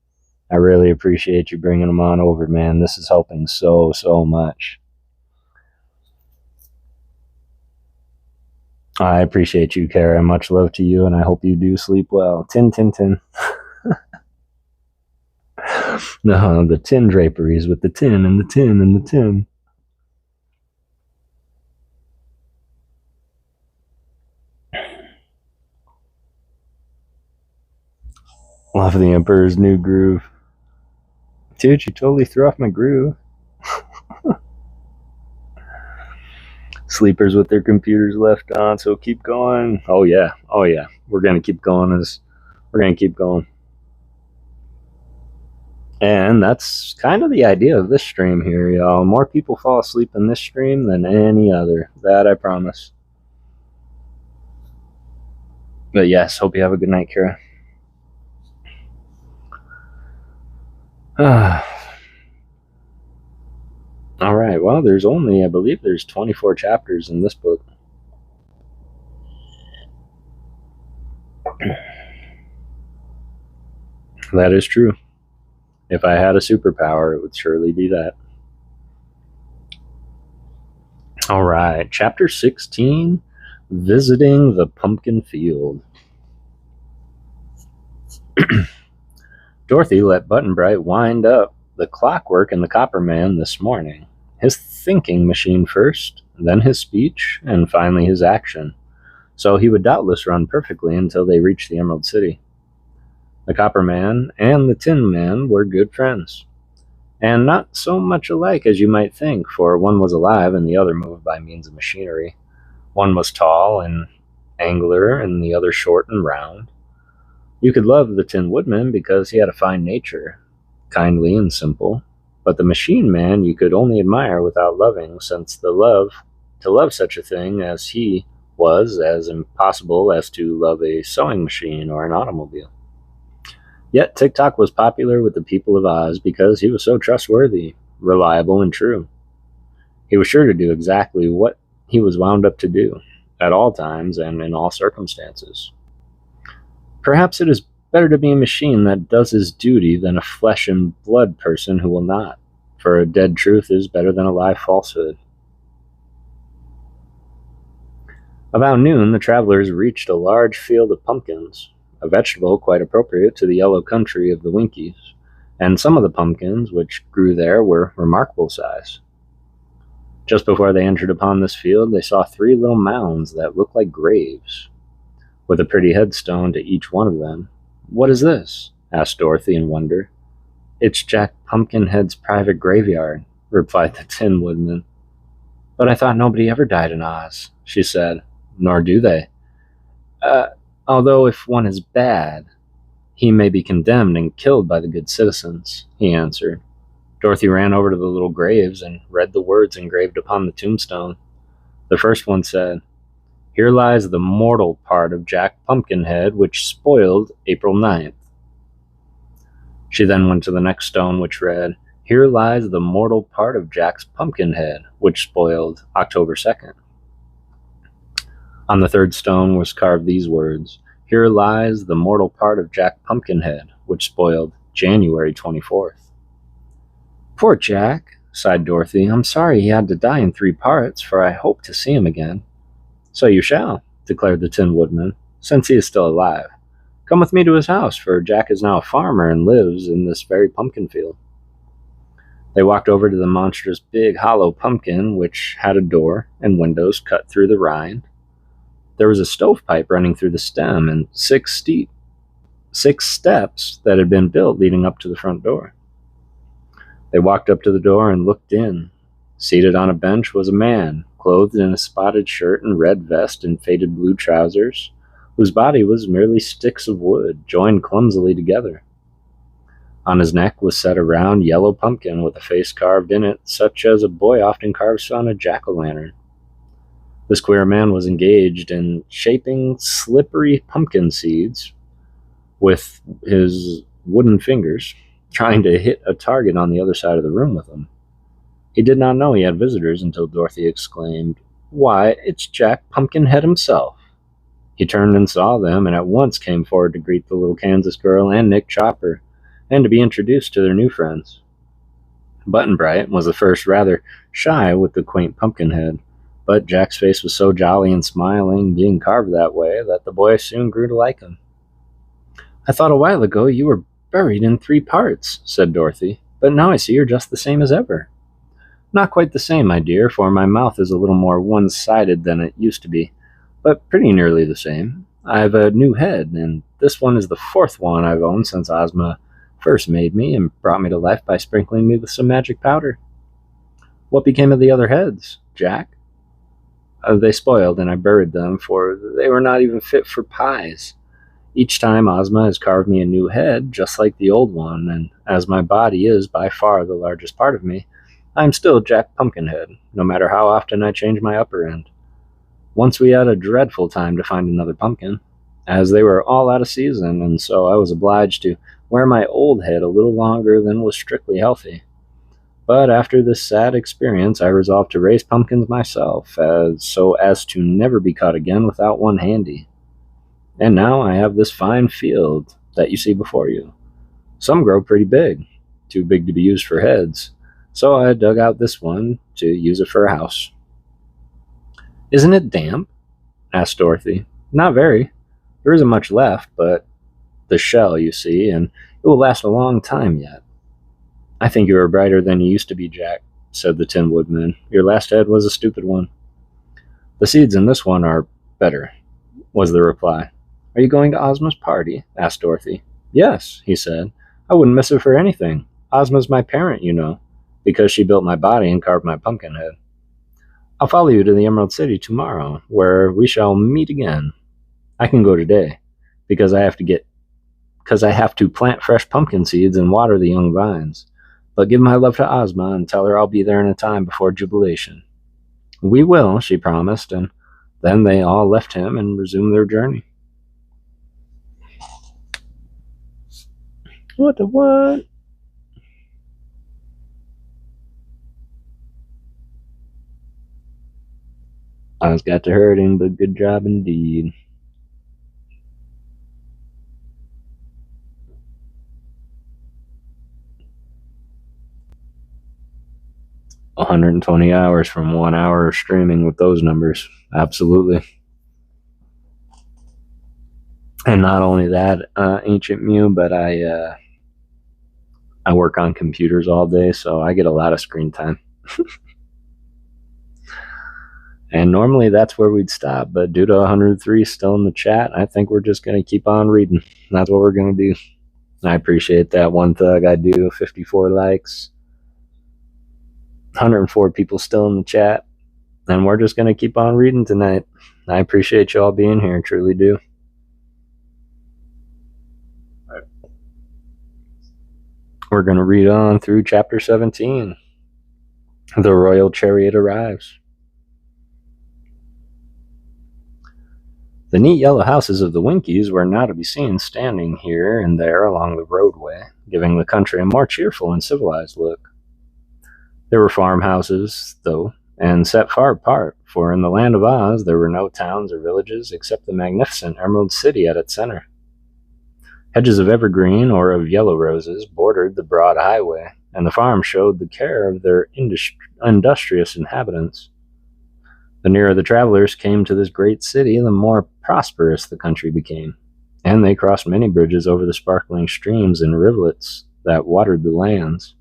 I really appreciate you bringing them on over, man. This is helping so much. I appreciate you, Kara. Much love to you, and I hope you do sleep well. Tin, tin, tin. No, the tin draperies with the tin and the tin and the tin. Love the Emperor's new groove. Dude, you totally threw off my groove. Sleepers with their computers left on, so keep going. Oh yeah. We're gonna keep going And that's kind of the idea of this stream here, y'all. More people fall asleep in this stream than any other. That I promise. But yes, hope you have a good night, Kara. All right, well, I believe there's 24 chapters in this book. That is true. If I had a superpower, it would surely be that. All right, chapter 16, Visiting the Pumpkin Field. Dorothy let Button Bright wind up the clockwork in the Copper Man this morning. His thinking machine first, then his speech, and finally his action. So he would doubtless run perfectly until they reached the Emerald City. The Copper Man and the Tin Man were good friends, and not so much alike as you might think, for one was alive and the other moved by means of machinery. One was tall and angular, and the other short and round. You could love the Tin Woodman because he had a fine nature, kindly and simple, but the Machine Man you could only admire without loving, since to love such a thing as he was as impossible as to love a sewing machine or an automobile. Yet Tock was popular with the people of Oz because he was so trustworthy, reliable, and true. He was sure to do exactly what he was wound up to do, at all times and in all circumstances. Perhaps it is better to be a machine that does his duty than a flesh and blood person who will not, for a dead truth is better than a live falsehood. About noon, the travelers reached a large field of pumpkins, a vegetable quite appropriate to the yellow country of the Winkies, and some of the pumpkins which grew there were remarkable size. Just before they entered upon this field, they saw 3 little mounds that looked like graves, with a pretty headstone to each one of them. "What is this?" asked Dorothy in wonder. "It's Jack Pumpkinhead's private graveyard," replied the Tin Woodman. "But I thought nobody ever died in Oz," she said. "Nor do they. Uh, Although if one is bad, he may be condemned and killed by the good citizens," he answered. Dorothy ran over to the little graves and read the words engraved upon the tombstone. The first one said, "Here lies the mortal part of Jack Pumpkinhead, which spoiled April 9th. She then went to the next stone, which read, "Here lies the mortal part of Jack's Pumpkinhead, which spoiled October 2nd. On the third stone was carved these words, "Here lies the mortal part of Jack Pumpkinhead, which spoiled January 24th. "Poor Jack," sighed Dorothy. "I'm sorry he had to die in 3 parts, for I hope to see him again." "So you shall," declared the Tin Woodman, "since he is still alive. Come with me to his house, for Jack is now a farmer and lives in this very pumpkin field." They walked over to the monstrous big hollow pumpkin, which had a door and windows cut through the rind. There was a stovepipe running through the stem and 6 steps that had been built leading up to the front door. They walked up to the door and looked in. Seated on a bench was a man, clothed in a spotted shirt and red vest and faded blue trousers, whose body was merely sticks of wood joined clumsily together. On his neck was set a round yellow pumpkin with a face carved in it, such as a boy often carves on a jack-o'-lantern. This queer man was engaged in shaping slippery pumpkin seeds with his wooden fingers, trying to hit a target on the other side of the room with them. He did not know he had visitors until Dorothy exclaimed, "Why, it's Jack Pumpkinhead himself." He turned and saw them, and at once came forward to greet the little Kansas girl and Nick Chopper, and to be introduced to their new friends. Button-Bright was at first rather shy with the quaint Pumpkinhead, but Jack's face was so jolly and smiling, being carved that way, that the boy soon grew to like him. "I thought a while ago you were buried in 3 parts," said Dorothy, "but now I see you're just the same as ever." "Not quite the same, my dear, for my mouth is a little more one-sided than it used to be, but pretty nearly the same. I've a new head, and this one is the 4th one I've owned since Ozma first made me and brought me to life by sprinkling me with some magic powder." "What became of the other heads, Jack?" "They spoiled, and I buried them, for they were not even fit for pies. Each time Ozma has carved me a new head, just like the old one, and as my body is by far the largest part of me, I am still Jack Pumpkinhead, no matter how often I change my upper end. Once we had a dreadful time to find another pumpkin, as they were all out of season, and so I was obliged to wear my old head a little longer than was strictly healthy. But after this sad experience, I resolved to raise pumpkins myself, so as to never be caught again without one handy. And now I have this fine field that you see before you. Some grow pretty big, too big to be used for heads, so I dug out this one to use it for a house." "Isn't it damp?" asked Dorothy. "Not very. There isn't much left, but the shell, you see, and it will last a long time yet." "I think you are brighter than you used to be, Jack," said the Tin Woodman. "Your last head was a stupid one." "The seeds in this one are better," was the reply. "Are you going to Ozma's party?" asked Dorothy. "Yes," he said. "I wouldn't miss it for anything. Ozma's my parent, you know, because she built my body and carved my pumpkin head. I'll follow you to the Emerald City tomorrow, where we shall meet again. I can go today, because I have to plant fresh pumpkin seeds and water the young vines. But give my love to Ozma and tell her I'll be there in a time before jubilation." "We will," she promised, and then they all left him and resumed their journey. What the what? Oz got to hurting, but good job indeed. $120 hours from 1 hour of streaming with those numbers. Absolutely. And not only that, Ancient Mew, but I work on computers all day, so I get a lot of screen time. And normally that's where we'd stop, but due to 103 still in the chat, I think we're just going to keep on reading. That's what we're going to do. I appreciate that. One Thug, I do. 54 likes. 104 people still in the chat. And we're just going to keep on reading tonight. I appreciate you all being here, truly do. We're going to read on through chapter 17. The royal chariot arrives. The neat yellow houses of the Winkies were now to be seen standing here and there along the roadway, giving the country a more cheerful and civilized look. There were farmhouses, though, and set far apart, for in the land of Oz there were no towns or villages except the magnificent Emerald City at its center. Hedges of evergreen or of yellow roses bordered the broad highway, and the farm showed the care of their industrious inhabitants. The nearer the travelers came to this great city, the more prosperous the country became, and they crossed many bridges over the sparkling streams and rivulets that watered the lands.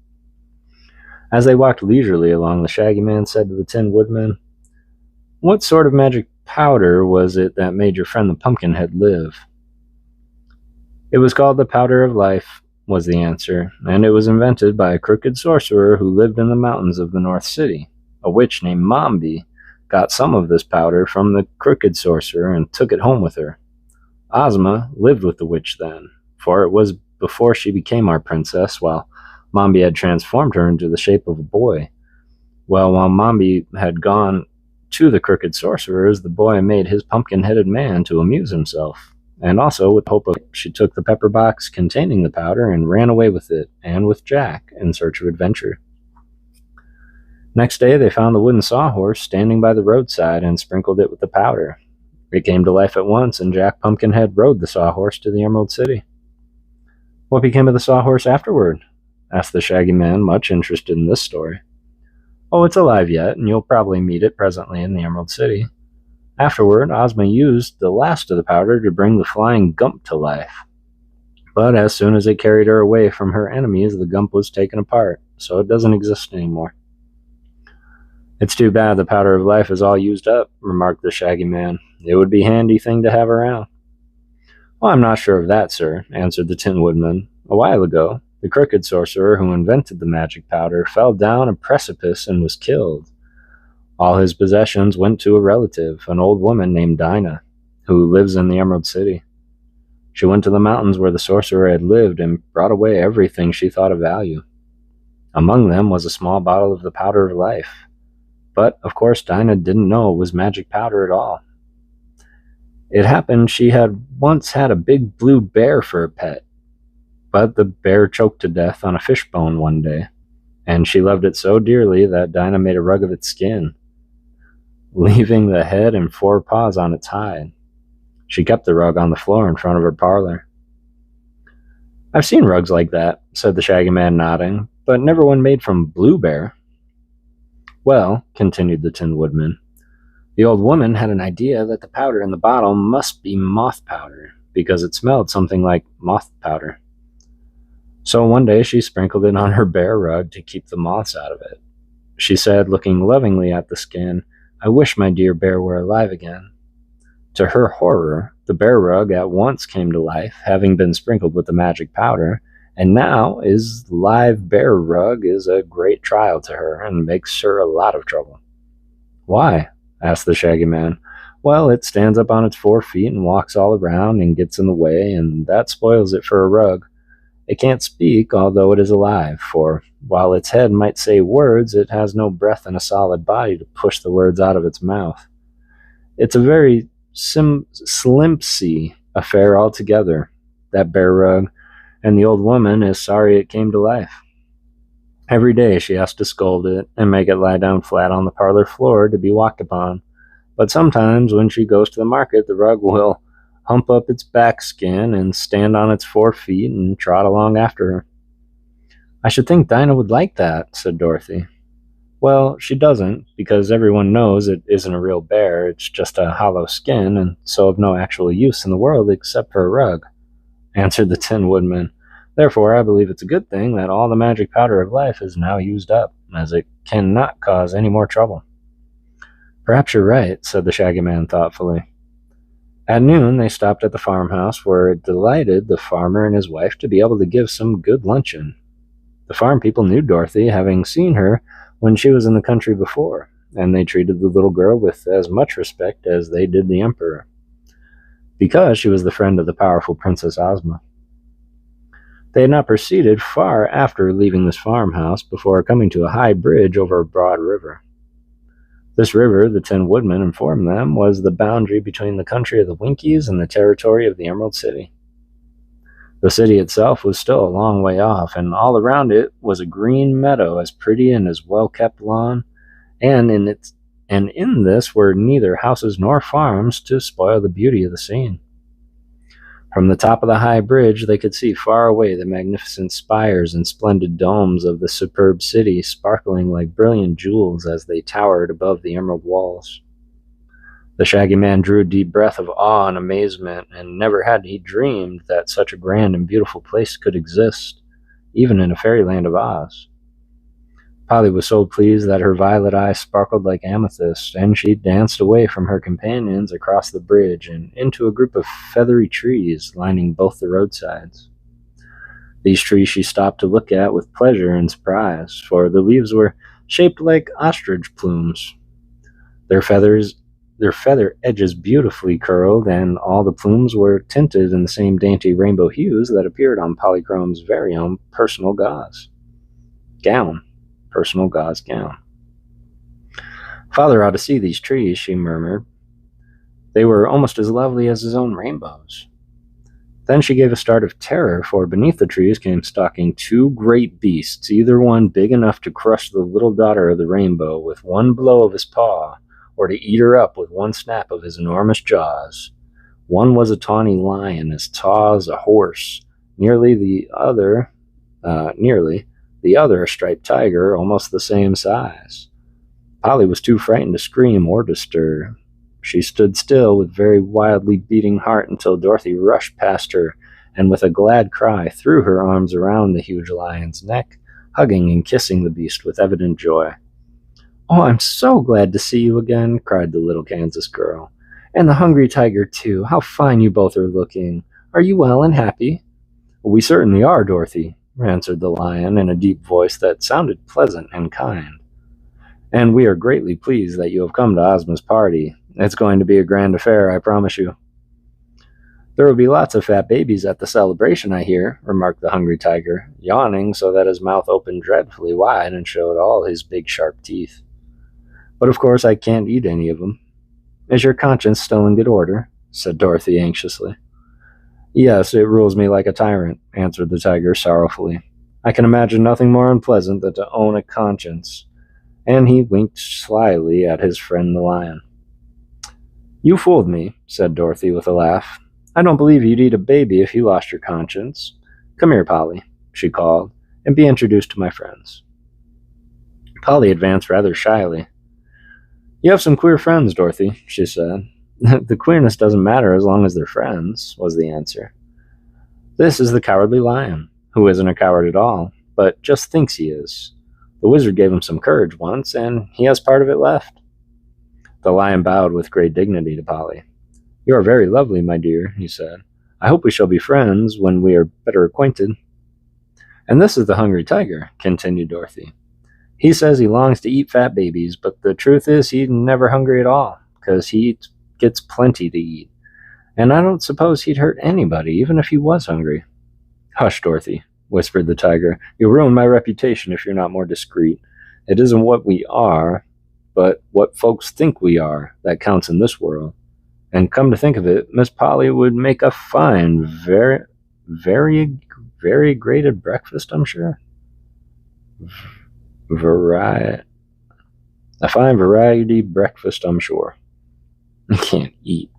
As they walked leisurely along, the Shaggy Man said to the Tin Woodman, "What sort of magic powder was it that made your friend the Pumpkinhead live?" "It was called the Powder of Life," was the answer, "and it was invented by a crooked sorcerer who lived in the mountains of the North City. A witch named Mombi got some of this powder from the crooked sorcerer and took it home with her. Ozma lived with the witch then, for it was before she became our princess, while Mombi had transformed her into the shape of a boy. Well, while Mombi had gone to the crooked sorcerers, the boy made his pumpkin-headed man to amuse himself, and also with the hope of she took the pepper box containing the powder and ran away with it, and with Jack, in search of adventure. Next day they found the wooden sawhorse standing by the roadside and sprinkled it with the powder. It came to life at once, and Jack Pumpkinhead rode the sawhorse to the Emerald City." "What became of the sawhorse afterward?" asked the Shaggy Man, much interested in this story. "Oh, it's alive yet, and you'll probably meet it presently in the Emerald City. Afterward, Ozma used the last of the powder to bring the flying Gump to life. But as soon as it carried her away from her enemies, the Gump was taken apart, so it doesn't exist anymore." "It's too bad the Powder of Life is all used up," remarked the Shaggy Man. "It would be a handy thing to have around." "Well, I'm not sure of that, sir," answered the Tin Woodman. "A while ago, the crooked sorcerer who invented the magic powder fell down a precipice and was killed. All his possessions went to a relative, an old woman named Dinah, who lives in the Emerald City. She went to the mountains where the sorcerer had lived and brought away everything she thought of value. Among them was a small bottle of the Powder of Life. But, of course, Dinah didn't know it was magic powder at all. It happened she had once had a big blue bear for a pet, but the bear choked to death on a fishbone one day, and she loved it so dearly that Dinah made a rug of its skin, leaving the head and 4 paws on its hide. She kept the rug on the floor in front of her parlor." "I've seen rugs like that," said the Shaggy Man, nodding, "but never one made from blue bear." "Well," continued the Tin Woodman, "the old woman had an idea that the powder in the bottle must be moth powder, because it smelled something like moth powder. So one day she sprinkled it on her bear rug to keep the moths out of it. She said, looking lovingly at the skin, 'I wish my dear bear were alive again.' To her horror, the bear rug at once came to life, having been sprinkled with the magic powder, and now his live bear rug is a great trial to her and makes her a lot of trouble." "Why?" asked the Shaggy Man. "Well, it stands up on its 4 feet and walks all around and gets in the way, and that spoils it for a rug. It can't speak, although it is alive, for while its head might say words, it has no breath and a solid body to push the words out of its mouth. It's a very slimpsy affair altogether, that bear rug, and the old woman is sorry it came to life. Every day she has to scold it and make it lie down flat on the parlor floor to be walked upon. But sometimes when she goes to the market, the rug will hump up its back skin and stand on its 4 feet and trot along after her." "I should think Dinah would like that," said Dorothy. "Well, she doesn't, because everyone knows it isn't a real bear. It's just a hollow skin, and so of no actual use in the world except for a rug," answered the Tin Woodman. "Therefore, I believe it's a good thing that all the magic powder of life is now used up, as it cannot cause any more trouble." Perhaps you're right, said the Shaggy Man thoughtfully. At noon, they stopped at the farmhouse, where it delighted the farmer and his wife to be able to give some good luncheon. The farm people knew Dorothy, having seen her when she was in the country before, and they treated the little girl with as much respect as they did the Emperor, because she was the friend of the powerful Princess Ozma. They had not proceeded far after leaving this farmhouse before coming to a high bridge over a broad river. This river, the Tin Woodman informed them, was the boundary between the country of the Winkies and the territory of the Emerald City. The city itself was still a long way off, and all around it was a green meadow as pretty and as well-kept lawn, and in this were neither houses nor farms to spoil the beauty of the scene. From the top of the high bridge they could see far away the magnificent spires and splendid domes of the superb city sparkling like brilliant jewels as they towered above the emerald walls. The Shaggy Man drew a deep breath of awe and amazement, and never had he dreamed that such a grand and beautiful place could exist, even in a fairyland of Oz. Polly was so pleased that her violet eyes sparkled like amethyst, and she danced away from her companions across the bridge and into a group of feathery trees lining both the roadsides. These trees she stopped to look at with pleasure and surprise, for the leaves were shaped like ostrich plumes. Their feather edges beautifully curled, and all the plumes were tinted in the same dainty rainbow hues that appeared on Polychrome's very own personal gauze gown. Father ought to see these trees, she murmured. They were almost as lovely as his own rainbows. Then she gave a start of terror, for beneath the trees came stalking two great beasts, either one big enough to crush the little daughter of the rainbow with one blow of his paw, or to eat her up with one snap of his enormous jaws. One was a tawny lion as tall as a horse, the other a striped tiger almost the same size. Polly was too frightened to scream or to stir. She stood still with very wildly beating heart until Dorothy rushed past her and with a glad cry threw her arms around the huge lion's neck, hugging and kissing the beast with evident joy. "Oh, I'm so glad to see you again," cried the little Kansas girl. "And the hungry tiger, too. How fine you both are looking. Are you well and happy?" "We certainly are, Dorothy," answered the lion in a deep voice that sounded pleasant and kind. "And we are greatly pleased that you have come to Ozma's party. It's going to be a grand affair, I promise you." "There will be lots of fat babies at the celebration, I hear," remarked the hungry tiger, yawning so that his mouth opened dreadfully wide and showed all his big sharp teeth. "But of course I can't eat any of them." "Is your conscience still in good order?" said Dorothy anxiously. "Yes, it rules me like a tyrant," answered the tiger sorrowfully. "I can imagine nothing more unpleasant than to own a conscience." And he winked slyly at his friend the lion. "You fooled me," said Dorothy with a laugh. "I don't believe you'd eat a baby if you lost your conscience. Come here, Polly," she called, "and be introduced to my friends." Polly advanced rather shyly. "You have some queer friends, Dorothy," she said. "The queerness doesn't matter as long as they're friends," was the answer. "This is the Cowardly Lion, who isn't a coward at all, but just thinks he is. The wizard gave him some courage once, and he has part of it left." The lion bowed with great dignity to Polly. "You are very lovely, my dear," he said. "I hope we shall be friends when we are better acquainted." "And this is the hungry tiger," continued Dorothy. "He says he longs to eat fat babies, but the truth is he's never hungry at all, because he gets plenty to eat. And I don't suppose he'd hurt anybody, even if he was hungry." "Hush, Dorothy," whispered the tiger. "You'll ruin my reputation if you're not more discreet. It isn't what we are, but what folks think we are, that counts in this world. And come to think of it, Miss Polly would make a fine, very grated breakfast, I'm sure. A fine variety breakfast, I'm sure." Can't eat,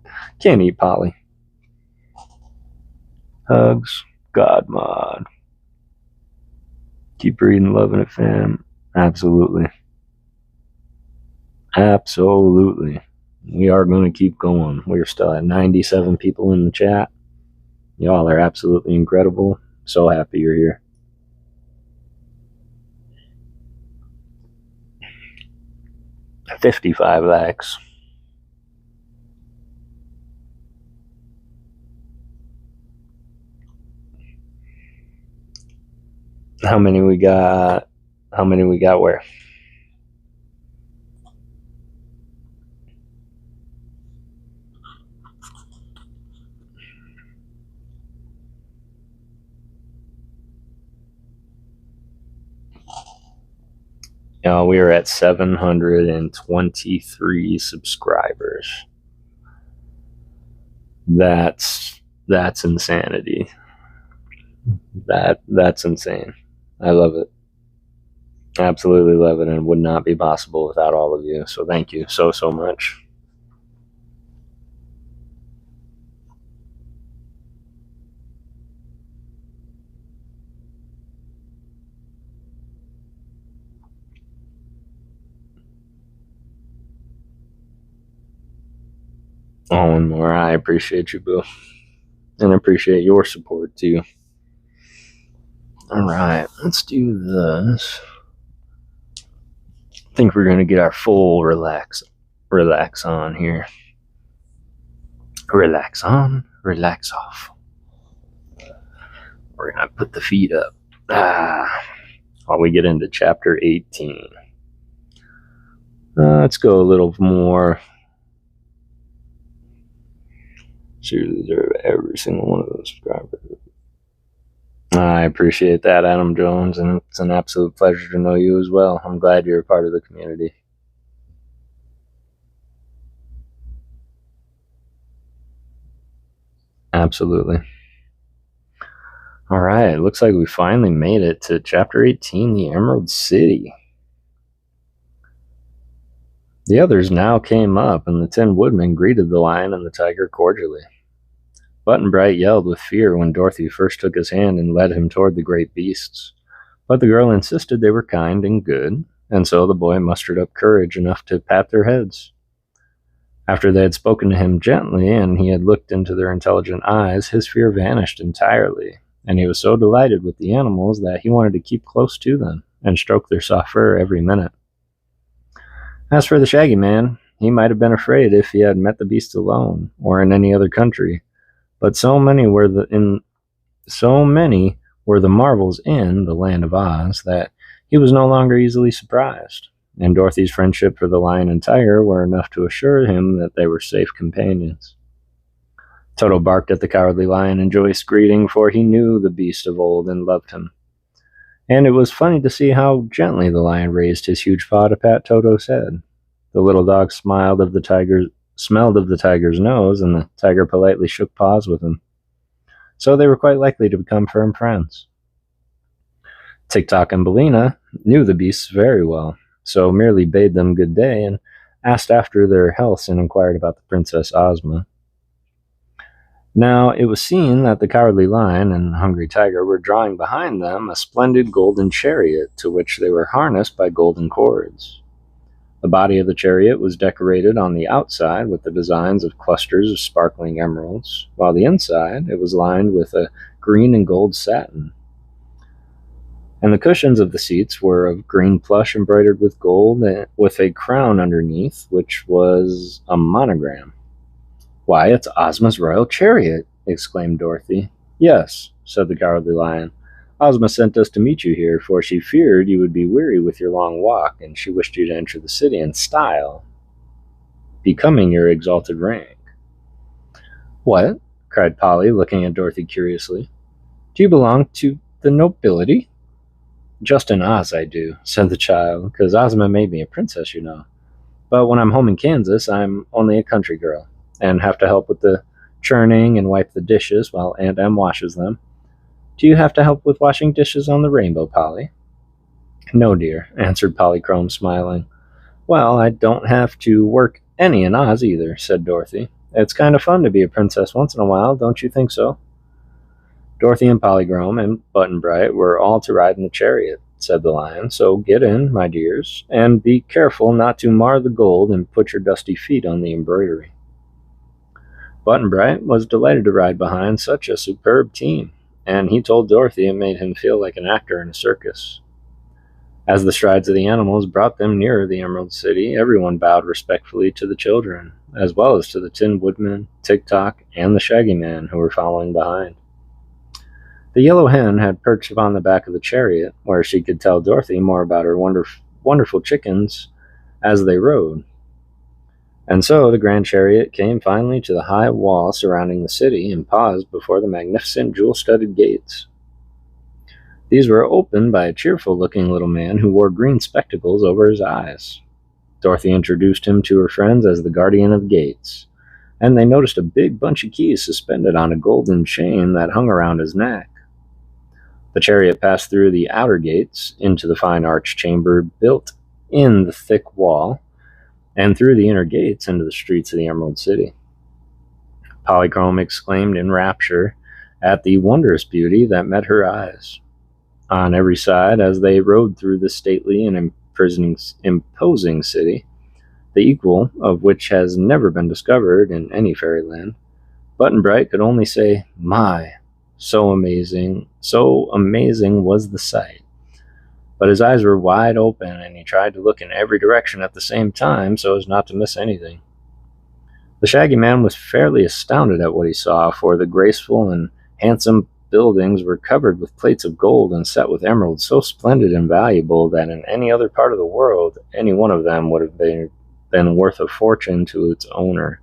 Polly. Hugs, God mod. Keep reading, loving it, fam. Absolutely. We are going to keep going. We're still at 97 people in the chat. Y'all are absolutely incredible. So happy you're here. 55 lakhs. How many we got? How many we got where? We are at 723 subscribers. That's insanity. That's insane. I love it. Absolutely love it, and it would not be possible without all of you. So thank you so much. Oh, and more. I appreciate you, Boo. And I appreciate your support, too. All right, let's do this. I think we're going to get our full relax on here. Relax on, relax off. We're going to put the feet up. While we get into chapter 18. Let's go a little more. To deserve every single one of those subscribers. I appreciate that, Adam Jones, and it's an absolute pleasure to know you as well. I'm glad you're a part of the community. Absolutely. All right, looks like we finally made it to chapter 18, the Emerald City. The others now came up, and the Tin Woodman greeted the lion and the tiger cordially. Button Bright yelled with fear when Dorothy first took his hand and led him toward the great beasts. But the girl insisted they were kind and good, and so the boy mustered up courage enough to pat their heads. After they had spoken to him gently and he had looked into their intelligent eyes, his fear vanished entirely, and he was so delighted with the animals that he wanted to keep close to them and stroke their soft fur every minute. As for the Shaggy Man, he might have been afraid if he had met the beasts alone or in any other country, but so many were the marvels in the land of Oz that he was no longer easily surprised, and Dorothy's friendship for the lion and tiger were enough to assure him that they were safe companions. Toto barked at the Cowardly Lion in joyous greeting, for he knew the beast of old and loved him. And it was funny to see how gently the lion raised his huge paw to pat Toto's head. The little dog smelled of the tiger's nose, and the tiger politely shook paws with him. So they were quite likely to become firm friends. Tock and Bellina knew the beasts very well, so merely bade them good day and asked after their healths and inquired about the Princess Ozma. Now it was seen that the Cowardly Lion and Hungry Tiger were drawing behind them a splendid golden chariot to which they were harnessed by golden cords. The body of the chariot was decorated on the outside with the designs of clusters of sparkling emeralds, while the inside it was lined with a green and gold satin. And the cushions of the seats were of green plush embroidered with gold, with a crown underneath, which was a monogram. "Why, it's Ozma's royal chariot!" exclaimed Dorothy. "Yes," said the Cowardly Lion. "Ozma sent us to meet you here, for she feared you would be weary with your long walk, and she wished you to enter the city in style, becoming your exalted rank." "What?" cried Polly, looking at Dorothy curiously. "Do you belong to the nobility?" "Just in Oz I do," said the child, "because Ozma made me a princess, you know. But when I'm home in Kansas, I'm only a country girl, and have to help with the churning and wipe the dishes while Aunt Em washes them. Do you have to help with washing dishes on the Rainbow, Polly?" "No, dear," answered Polychrome, smiling. "Well, I don't have to work any in Oz either," said Dorothy. "It's kind of fun to be a princess once in a while, don't you think so?" "Dorothy and Polychrome and Button Bright were all to ride in the chariot," said the lion, "so get in, my dears, and be careful not to mar the gold and put your dusty feet on the embroidery." Button Bright was delighted to ride behind such a superb team, and he told Dorothy it made him feel like an actor in a circus. As the strides of the animals brought them nearer the Emerald City, everyone bowed respectfully to the children, as well as to the Tin Woodman, Tock, and the Shaggy Man who were following behind. The yellow hen had perched upon the back of the chariot, where she could tell Dorothy more about her wonderful chickens as they rode. And so the grand chariot came finally to the high wall surrounding the city and paused before the magnificent jewel-studded gates. These were opened by a cheerful-looking little man who wore green spectacles over his eyes. Dorothy introduced him to her friends as the guardian of the gates, and they noticed a big bunch of keys suspended on a golden chain that hung around his neck. The chariot passed through the outer gates into the fine arched chamber built in the thick wall, and through the inner gates into the streets of the Emerald City. Polychrome exclaimed in rapture at the wondrous beauty that met her eyes. On every side, as they rode through the stately and imposing city, the equal of which has never been discovered in any fairyland, Button-Bright could only say, "My, so amazing was the sight." But his eyes were wide open, and he tried to look in every direction at the same time so as not to miss anything. The Shaggy Man was fairly astounded at what he saw, for the graceful and handsome buildings were covered with plates of gold and set with emeralds so splendid and valuable that in any other part of the world, any one of them would have been worth a fortune to its owner.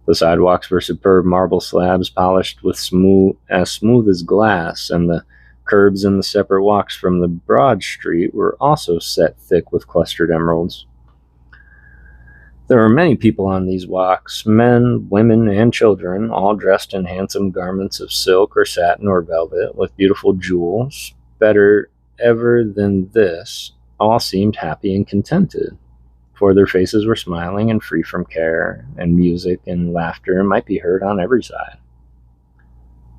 The sidewalks were superb marble slabs polished with smooth as glass, and the curbs in the separate walks from the broad street were also set thick with clustered emeralds. There were many people on these walks, men, women, and children, all dressed in handsome garments of silk or satin or velvet, with beautiful jewels. Better ever than this, all seemed happy and contented, for their faces were smiling and free from care, and music and laughter might be heard on every side.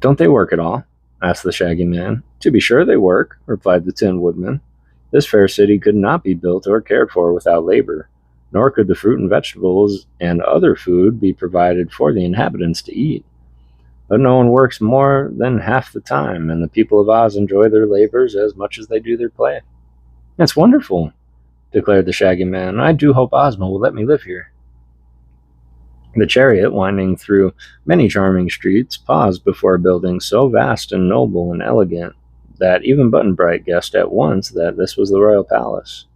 "Don't they work at all?" asked the Shaggy Man. "To be sure they work," replied the Tin Woodman. "This fair city could not be built or cared for without labor, nor could the fruit and vegetables and other food be provided for the inhabitants to eat. But no one works more than half the time, and the people of Oz enjoy their labors as much as they do their play." "That's wonderful," declared the Shaggy Man. "I do hope Ozma will let me live here." The chariot, winding through many charming streets, paused before a building so vast and noble and elegant that even Button-Bright guessed at once that this was the royal palace.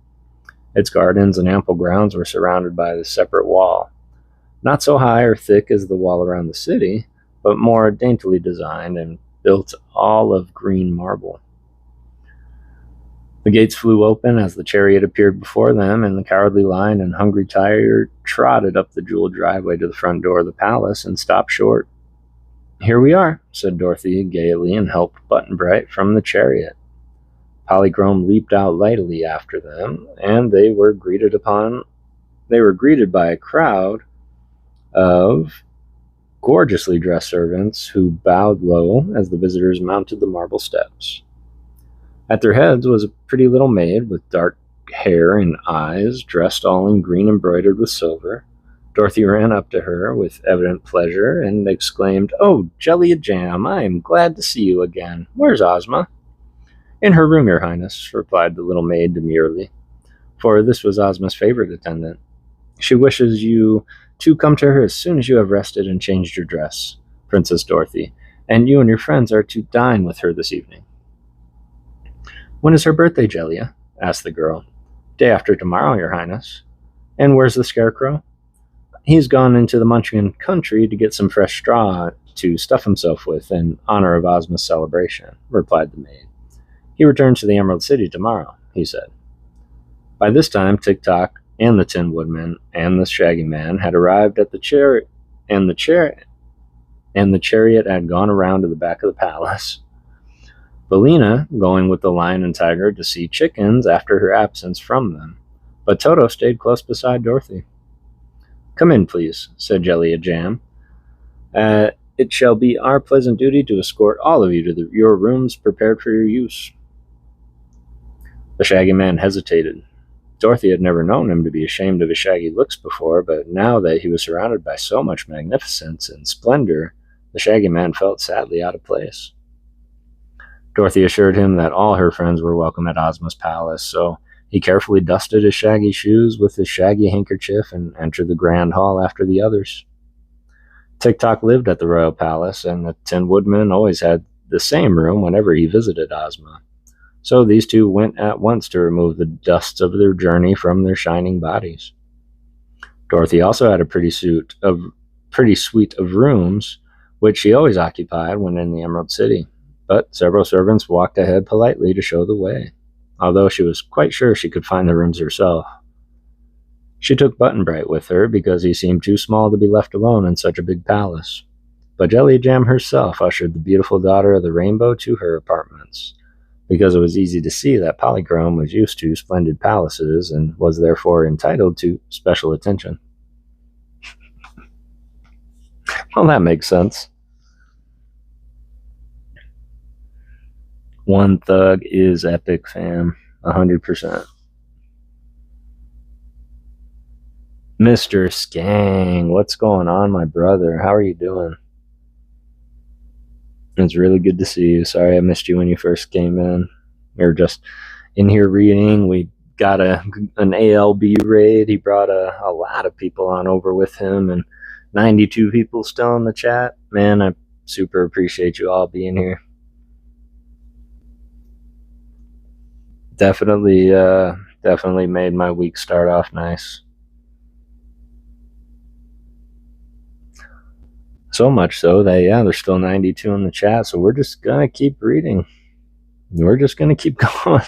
Its gardens and ample grounds were surrounded by the separate wall, not so high or thick as the wall around the city, but more daintily designed and built all of green marble. The gates flew open as the chariot appeared before them, and the Cowardly Lion and Hungry Tiger trotted up the jeweled driveway to the front door of the palace and stopped short. "Here we are," said Dorothy gaily, and helped Button-Bright from the chariot. Polychrome leaped out lightly after them, and they were greeted by a crowd of gorgeously dressed servants who bowed low as the visitors mounted the marble steps. At their heads was a pretty little maid with dark hair and eyes, dressed all in green embroidered with silver. Dorothy ran up to her with evident pleasure and exclaimed, "Oh, Jellia Jam, I am glad to see you again. Where's Ozma?" "In her room, Your Highness," replied the little maid demurely, for this was Ozma's favorite attendant. "She wishes you to come to her as soon as you have rested and changed your dress, Princess Dorothy, and you and your friends are to dine with her this evening." "When is her birthday, Jellia?" asked the girl. "Day after tomorrow, Your Highness." "And where's the Scarecrow?" "He's gone into the Munchkin country to get some fresh straw to stuff himself with in honor of Ozma's celebration," replied the maid. "He returns to the Emerald City tomorrow," he said. By this time, Tock and the Tin Woodman and the Shaggy Man had arrived at the chariot, and the chariot had gone around to the back of the palace. Bellina going with the Lion and Tiger to see chickens after her absence from them, but Toto stayed close beside Dorothy. "Come in, please," said Jellia Jam. "It shall be our pleasant duty to escort all of you to your rooms prepared for your use." The Shaggy Man hesitated. Dorothy had never known him to be ashamed of his shaggy looks before, but now that he was surrounded by so much magnificence and splendor, the Shaggy Man felt sadly out of place. Dorothy assured him that all her friends were welcome at Ozma's palace, so he carefully dusted his shaggy shoes with his shaggy handkerchief and entered the grand hall after the others. Tock lived at the royal palace, and the Tin Woodman always had the same room whenever he visited Ozma. So these two went at once to remove the dust of their journey from their shining bodies. Dorothy also had a pretty suite of rooms, which she always occupied when in the Emerald City, but several servants walked ahead politely to show the way, although she was quite sure she could find the rooms herself. She took Button-Bright with her because he seemed too small to be left alone in such a big palace, but Jelly Jam herself ushered the beautiful daughter of the rainbow to her apartments, because it was easy to see that Polychrome was used to splendid palaces and was therefore entitled to special attention. Well, that makes sense. One Thug is epic, fam. 100%. Mr. Skang, what's going on, my brother? How are you doing? It's really good to see you. Sorry I missed you when you first came in. We were just in here reading. We got an ALB raid. He brought a lot of people on over with him, and 92 people still in the chat. Man, I super appreciate you all being here. Definitely made my week start off nice. So much so that, there's still 92 in the chat, so we're just going to keep reading. We're just going to keep going.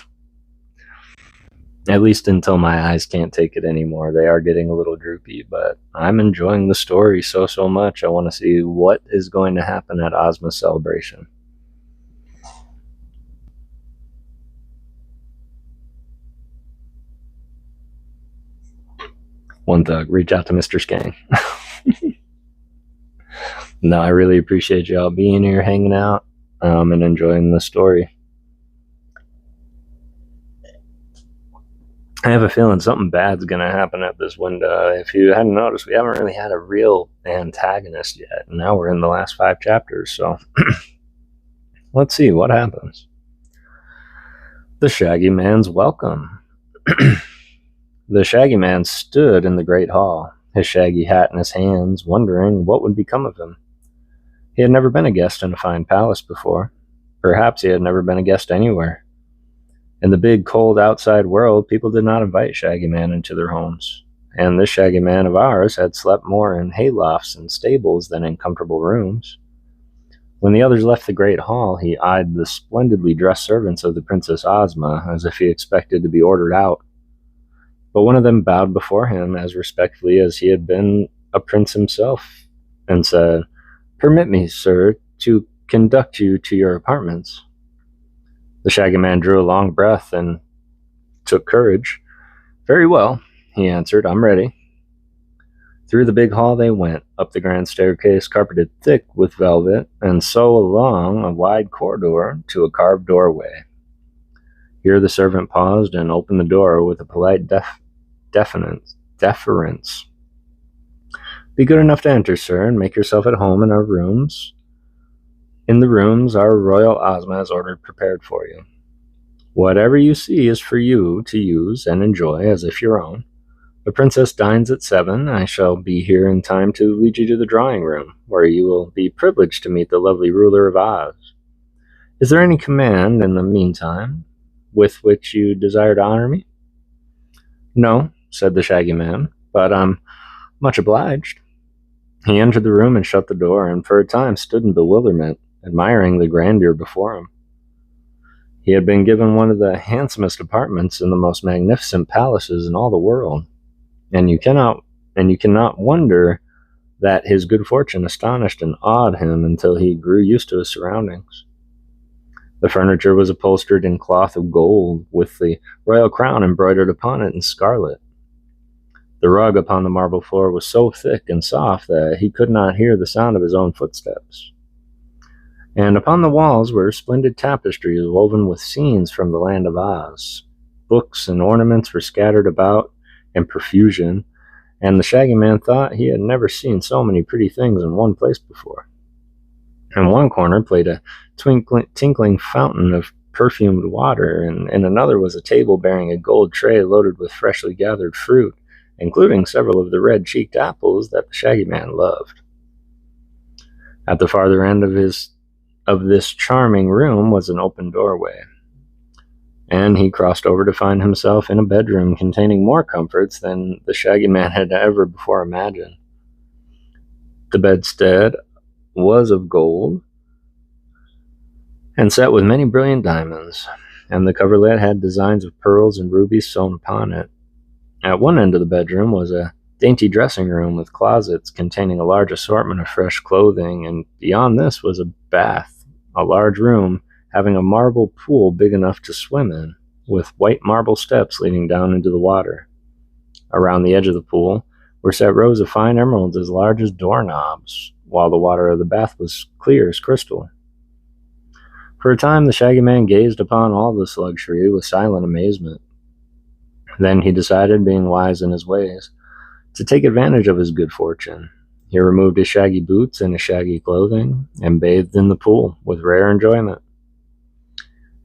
At least until my eyes can't take it anymore. They are getting a little droopy, but I'm enjoying the story so much. I want to see what is going to happen at Ozma's celebration. One Thug, reach out to Mr. Skang. No, I really appreciate y'all being here, hanging out, and enjoying the story. I have a feeling something bad's going to happen at this window. If you hadn't noticed, we haven't really had a real antagonist yet. And now we're in the last 5 chapters, so let's see what happens. The Shaggy Man's welcome. The Shaggy Man stood in the great hall, his shaggy hat in his hands, wondering what would become of him. He had never been a guest in a fine palace before. Perhaps he had never been a guest anywhere. In the big, cold outside world, people did not invite Shaggy Man into their homes, and this Shaggy Man of ours had slept more in haylofts and stables than in comfortable rooms. When the others left the great hall, he eyed the splendidly dressed servants of the Princess Ozma as if he expected to be ordered out. But one of them bowed before him as respectfully as he had been a prince himself, and said, "Permit me, sir, to conduct you to your apartments." The Shaggy Man drew a long breath and took courage. "Very well," he answered, "I'm ready." Through the big hall they went, up the grand staircase carpeted thick with velvet, and so along a wide corridor to a carved doorway. Here the servant paused and opened the door with a polite deference. "Be good enough to enter, sir, and make yourself at home in our rooms. In the rooms our royal Ozma has ordered prepared for you. Whatever you see is for you to use and enjoy as if your own. The princess dines at 7. I shall be here in time to lead you to the drawing room, where you will be privileged to meet the lovely ruler of Oz. Is there any command in the meantime with which you desire to honor me?" "No," said the Shaggy Man, "but I'm much obliged." He entered the room and shut the door, and for a time stood in bewilderment, admiring the grandeur before him. He had been given one of the handsomest apartments in the most magnificent palaces in all the world, and you cannot wonder that his good fortune astonished and awed him until he grew used to his surroundings. The furniture was upholstered in cloth of gold, with the royal crown embroidered upon it in scarlet. The rug upon the marble floor was so thick and soft that he could not hear the sound of his own footsteps. And upon the walls were splendid tapestries woven with scenes from the land of Oz. Books and ornaments were scattered about in profusion, and the Shaggy Man thought he had never seen so many pretty things in one place before. In one corner played a tinkling fountain of perfumed water, and in another was a table bearing a gold tray loaded with freshly gathered fruit, including several of the red-cheeked apples that the Shaggy Man loved. At the farther end of this charming room was an open doorway, and he crossed over to find himself in a bedroom containing more comforts than the Shaggy Man had ever before imagined. The bedstead was of gold and set with many brilliant diamonds, and the coverlet had designs of pearls and rubies sewn upon it. At one end of the bedroom was a dainty dressing room with closets containing a large assortment of fresh clothing, and beyond this was a bath, a large room having a marble pool big enough to swim in, with white marble steps leading down into the water. Around the edge of the pool were set rows of fine emeralds as large as doorknobs, while the water of the bath was clear as crystal. For a time the Shaggy Man gazed upon all this luxury with silent amazement. Then he decided, being wise in his ways, to take advantage of his good fortune. He removed his shaggy boots and his shaggy clothing, and bathed in the pool with rare enjoyment.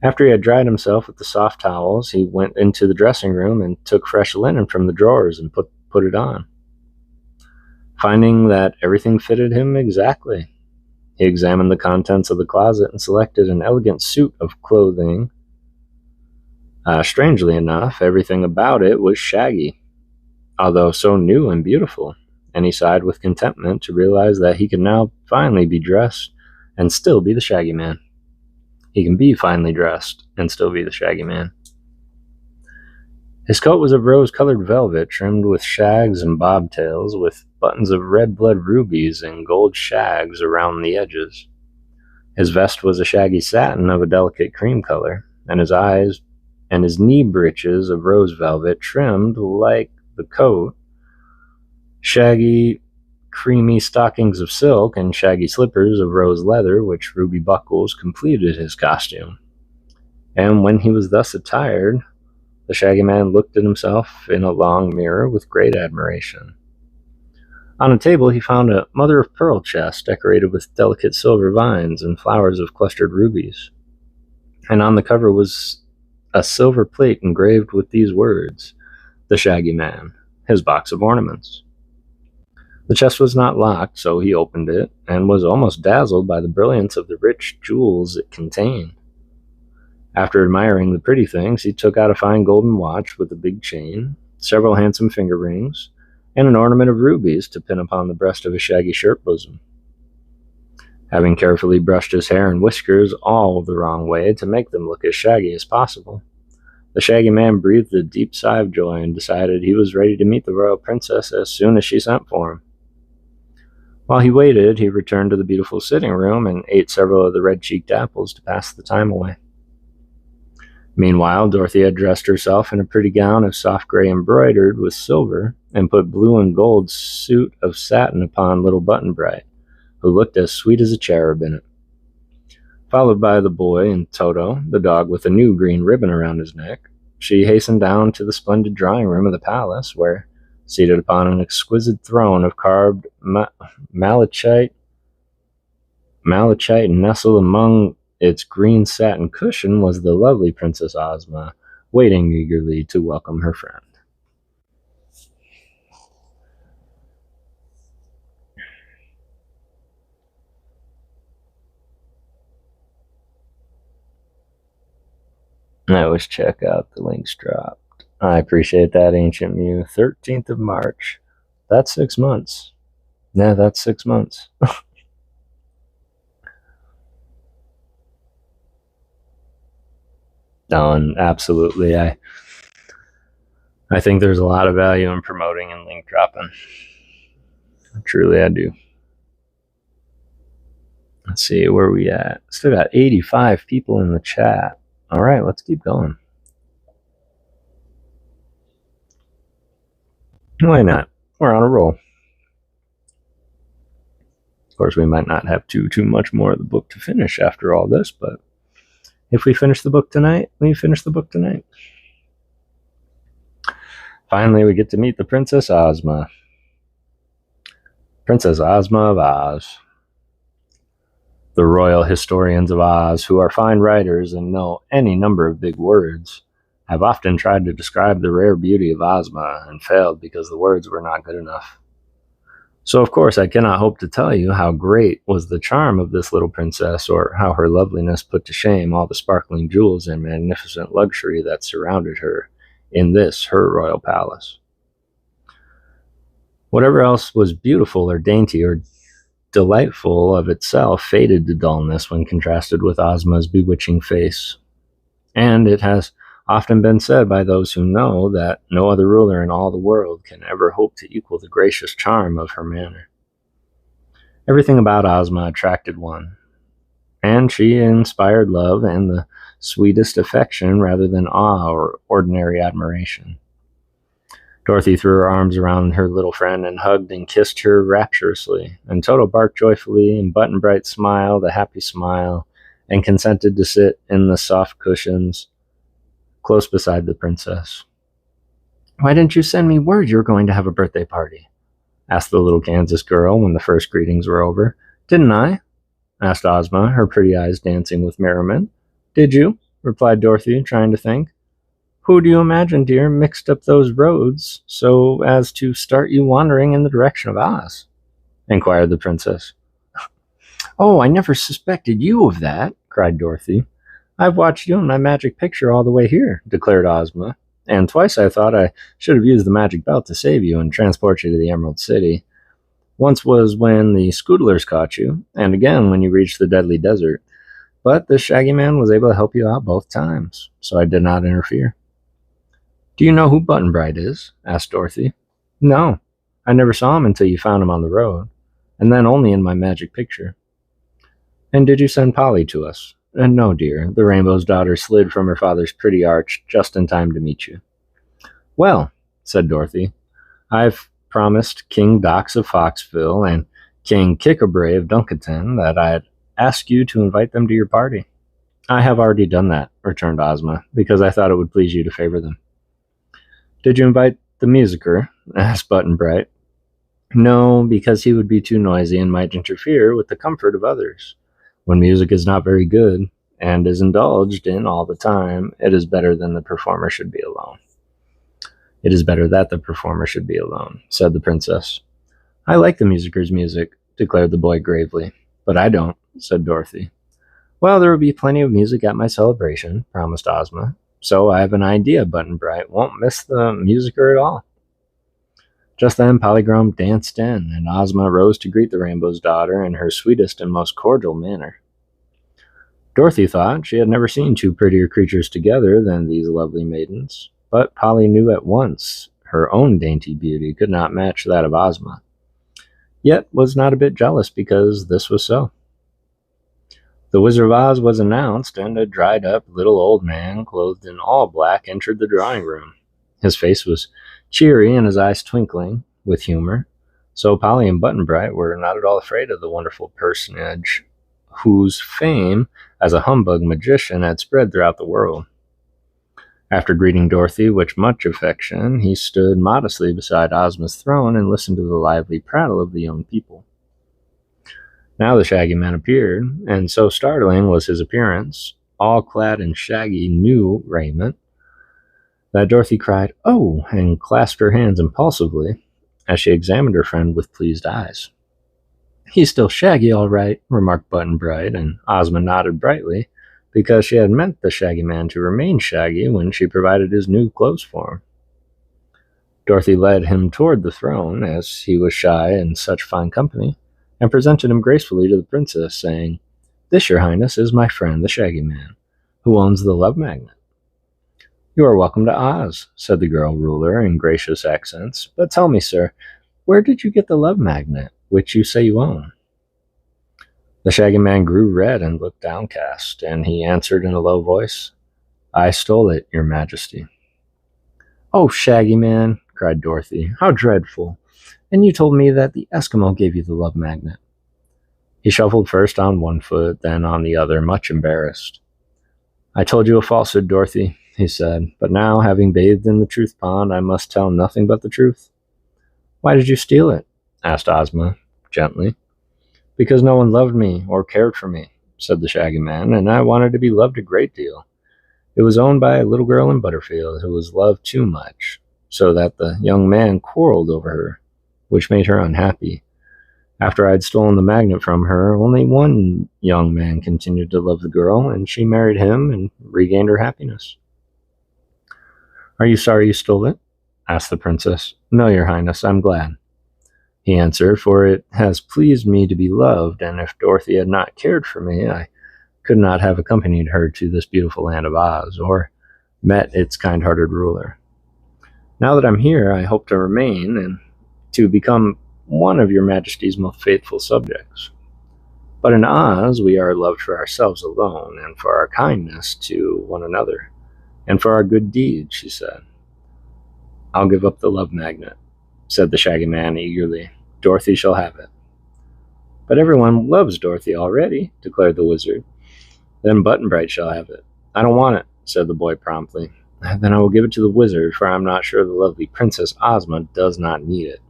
After he had dried himself with the soft towels, he went into the dressing room and took fresh linen from the drawers and put it on. Finding that everything fitted him exactly, he examined the contents of the closet and selected an elegant suit of clothing. Strangely enough, everything about it was shaggy, although so new and beautiful, and he sighed with contentment to realize that he could now finally be dressed and still be the Shaggy Man. He can be finely dressed and still be the Shaggy Man. His coat was of rose-colored velvet trimmed with shags and bobtails, with buttons of red-blood rubies and gold shags around the edges. His vest was a shaggy satin of a delicate cream color, and his knee breeches of rose velvet trimmed like the coat, shaggy, creamy stockings of silk, and shaggy slippers of rose leather, which ruby buckles completed his costume. And when he was thus attired, the Shaggy Man looked at himself in a long mirror with great admiration. On a table he found a mother-of-pearl chest decorated with delicate silver vines and flowers of clustered rubies, and on the cover was a silver plate engraved with these words, "The Shaggy Man, his box of ornaments." The chest was not locked, so he opened it, and was almost dazzled by the brilliance of the rich jewels it contained. After admiring the pretty things, he took out a fine golden watch with a big chain, several handsome finger rings, and an ornament of rubies to pin upon the breast of his shaggy shirt bosom. Having carefully brushed his hair and whiskers all the wrong way to make them look as shaggy as possible, the Shaggy Man breathed a deep sigh of joy and decided he was ready to meet the royal princess as soon as she sent for him. While he waited, he returned to the beautiful sitting room and ate several of the red-cheeked apples to pass the time away. Meanwhile, Dorothy had dressed herself in a pretty gown of soft gray embroidered with silver, and put blue and gold suit of satin upon little Button-Bright, who looked as sweet as a cherub in it. Followed by the boy and Toto, the dog with a new green ribbon around his neck, she hastened down to the splendid drawing room of the palace, where, seated upon an exquisite throne of carved malachite nestled among its green satin cushion, was the lovely Princess Ozma, waiting eagerly to welcome her friend. I always check out the links dropped. I appreciate that, Ancient Mew. 13th of March. That's 6 months. Yeah, that's 6 months. No, and absolutely, I think there's a lot of value in promoting and link dropping. Truly, I do. Let's see, where are we at? Still got 85 people in the chat. All right, let's keep going. Why not? We're on a roll. Of course, we might not have too much more of the book to finish after all this, but if we finish the book tonight, we finish the book tonight. Finally, we get to meet the Princess Ozma. Princess Ozma of Oz. The royal historians of Oz, who are fine writers and know any number of big words, have often tried to describe the rare beauty of Ozma and failed because the words were not good enough. So, of course, I cannot hope to tell you how great was the charm of this little princess, or how her loveliness put to shame all the sparkling jewels and magnificent luxury that surrounded her in this, her royal palace. Whatever else was beautiful or dainty or delightful of itself faded to dullness when contrasted with Ozma's bewitching face. And it has often been said by those who know that no other ruler in all the world can ever hope to equal the gracious charm of her manner. Everything about Ozma attracted one, and she inspired love and the sweetest affection rather than awe or ordinary admiration. Dorothy threw her arms around her little friend and hugged and kissed her rapturously, and Toto barked joyfully, and Button-Bright smiled a happy smile, and consented to sit in the soft cushions close beside the princess. "Why didn't you send me word you were going to have a birthday party?" asked the little Kansas girl when the first greetings were over. "Didn't I?" asked Ozma, her pretty eyes dancing with merriment. "Did you?" replied Dorothy, trying to think. "Who do you imagine, dear, mixed up those roads so as to start you wandering in the direction of Oz?" inquired the princess. "Oh, I never suspected you of that," cried Dorothy. "I've watched you in my magic picture all the way here," declared Ozma, "and twice I thought I should have used the magic belt to save you and transport you to the Emerald City. Once was when the Scoodlers caught you, and again when you reached the Deadly Desert. But the Shaggy Man was able to help you out both times, so I did not interfere." "Do you know who Button-Bright is?" asked Dorothy. "No, I never saw him until you found him on the road, and then only in my magic picture." "And did you send Polly to us?" "No, dear. The Rainbow's daughter slid from her father's pretty arch just in time to meet you." "Well," said Dorothy, "I've promised King Dox of Foxville and King Kickabrey of Duncanton that I'd ask you to invite them to your party." "I have already done that," returned Ozma, "because I thought it would please you to favor them." "Did you invite the musicer?" asked Button-Bright. "No, because he would be too noisy and might interfere with the comfort of others. When music is not very good, and is indulged in all the time, it is better than the performer should be alone." "It is better that the performer should be alone," said the princess. "I like the musicer's music," declared the boy gravely. "But I don't," said Dorothy. "Well, there will be plenty of music at my celebration," promised Ozma. "So I have an idea Button-Bright won't miss the musicer at all." Just then Polychrome danced in, and Ozma rose to greet the Rainbow's daughter in her sweetest and most cordial manner. Dorothy thought she had never seen two prettier creatures together than these lovely maidens, but Polly knew at once her own dainty beauty could not match that of Ozma, yet was not a bit jealous because this was so. The Wizard of Oz was announced, and a dried-up little old man, clothed in all black, entered the drawing room. His face was cheery and his eyes twinkling with humor, so Polly and Button-Bright were not at all afraid of the wonderful personage whose fame as a humbug magician had spread throughout the world. After greeting Dorothy with much affection, he stood modestly beside Ozma's throne and listened to the lively prattle of the young people. Now the Shaggy Man appeared, and so startling was his appearance, all clad in shaggy new raiment, that Dorothy cried, "Oh!" and clasped her hands impulsively as she examined her friend with pleased eyes. "He's still Shaggy, all right," remarked Button-Bright, and Ozma nodded brightly, because she had meant the Shaggy Man to remain shaggy when she provided his new clothes for him. Dorothy led him toward the throne, as he was shy in such fine company, and presented him gracefully to the princess, saying, "This, your highness, is my friend, the Shaggy Man, who owns the Love Magnet." "You are welcome to Oz," said the girl ruler in gracious accents. "But tell me, sir, where did you get the Love Magnet, which you say you own?" The Shaggy Man grew red and looked downcast, and he answered in a low voice, "I stole it, your majesty." "Oh, Shaggy Man," cried Dorothy, "how dreadful! And you told me that the Eskimo gave you the Love Magnet." He shuffled first on one foot, then on the other, much embarrassed. "I told you a falsehood, Dorothy," he said, "but now, having bathed in the truth pond, I must tell nothing but the truth." "Why did you steal it?" asked Ozma, gently. Because no one loved me or cared for me, said the Shaggy Man, and I wanted to be loved a great deal. It was owned by a little girl in Butterfield who was loved too much, so that the young man quarreled over her, which made her unhappy. After I'd stolen the magnet from her, only one young man continued to love the girl, and she married him and regained her happiness. Are you sorry you stole it? Asked the princess. No, your highness, I'm glad, he answered, for it has pleased me to be loved, and if Dorothy had not cared for me, I could not have accompanied her to this beautiful land of Oz, or met its kind-hearted ruler. Now that I'm here, I hope to remain and to become one of your majesty's most faithful subjects. But in Oz, we are loved for ourselves alone, and for our kindness to one another, and for our good deeds, she said. I'll give up the love magnet, said the Shaggy Man eagerly. Dorothy shall have it. But everyone loves Dorothy already, declared the wizard. Then Button-Bright shall have it. I don't want it, said the boy promptly. Then I will give it to the wizard, for I'm not sure the lovely Princess Ozma does not need it.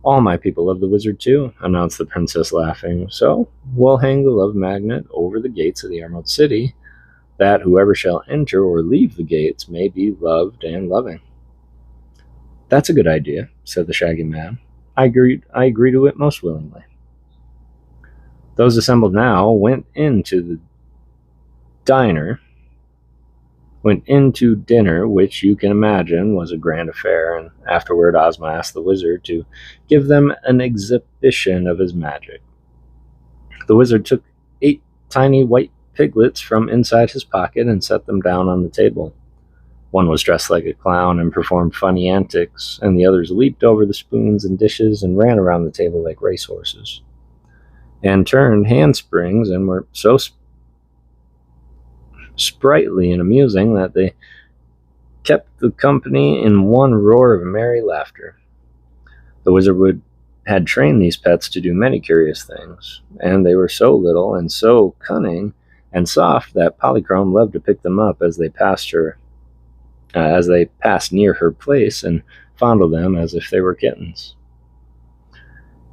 All my people love the wizard too, announced the princess, laughing. So we'll hang the love magnet over the gates of the Emerald City, that whoever shall enter or leave the gates may be loved and loving. That's a good idea, said the Shaggy Man. I agree to it most willingly. Those assembled now went into dinner, which you can imagine was a grand affair, and afterward Ozma asked the wizard to give them an exhibition of his magic. The wizard took 8 tiny white piglets from inside his pocket and set them down on the table. One was dressed like a clown and performed funny antics, and the others leaped over the spoons and dishes and ran around the table like racehorses, and turned handsprings and were so sprightly and amusing that they kept the company in one roar of merry laughter. The wizard had trained these pets to do many curious things, and they were so little and so cunning and soft that Polychrome loved to pick them up as they passed near her place and fondle them as if they were kittens.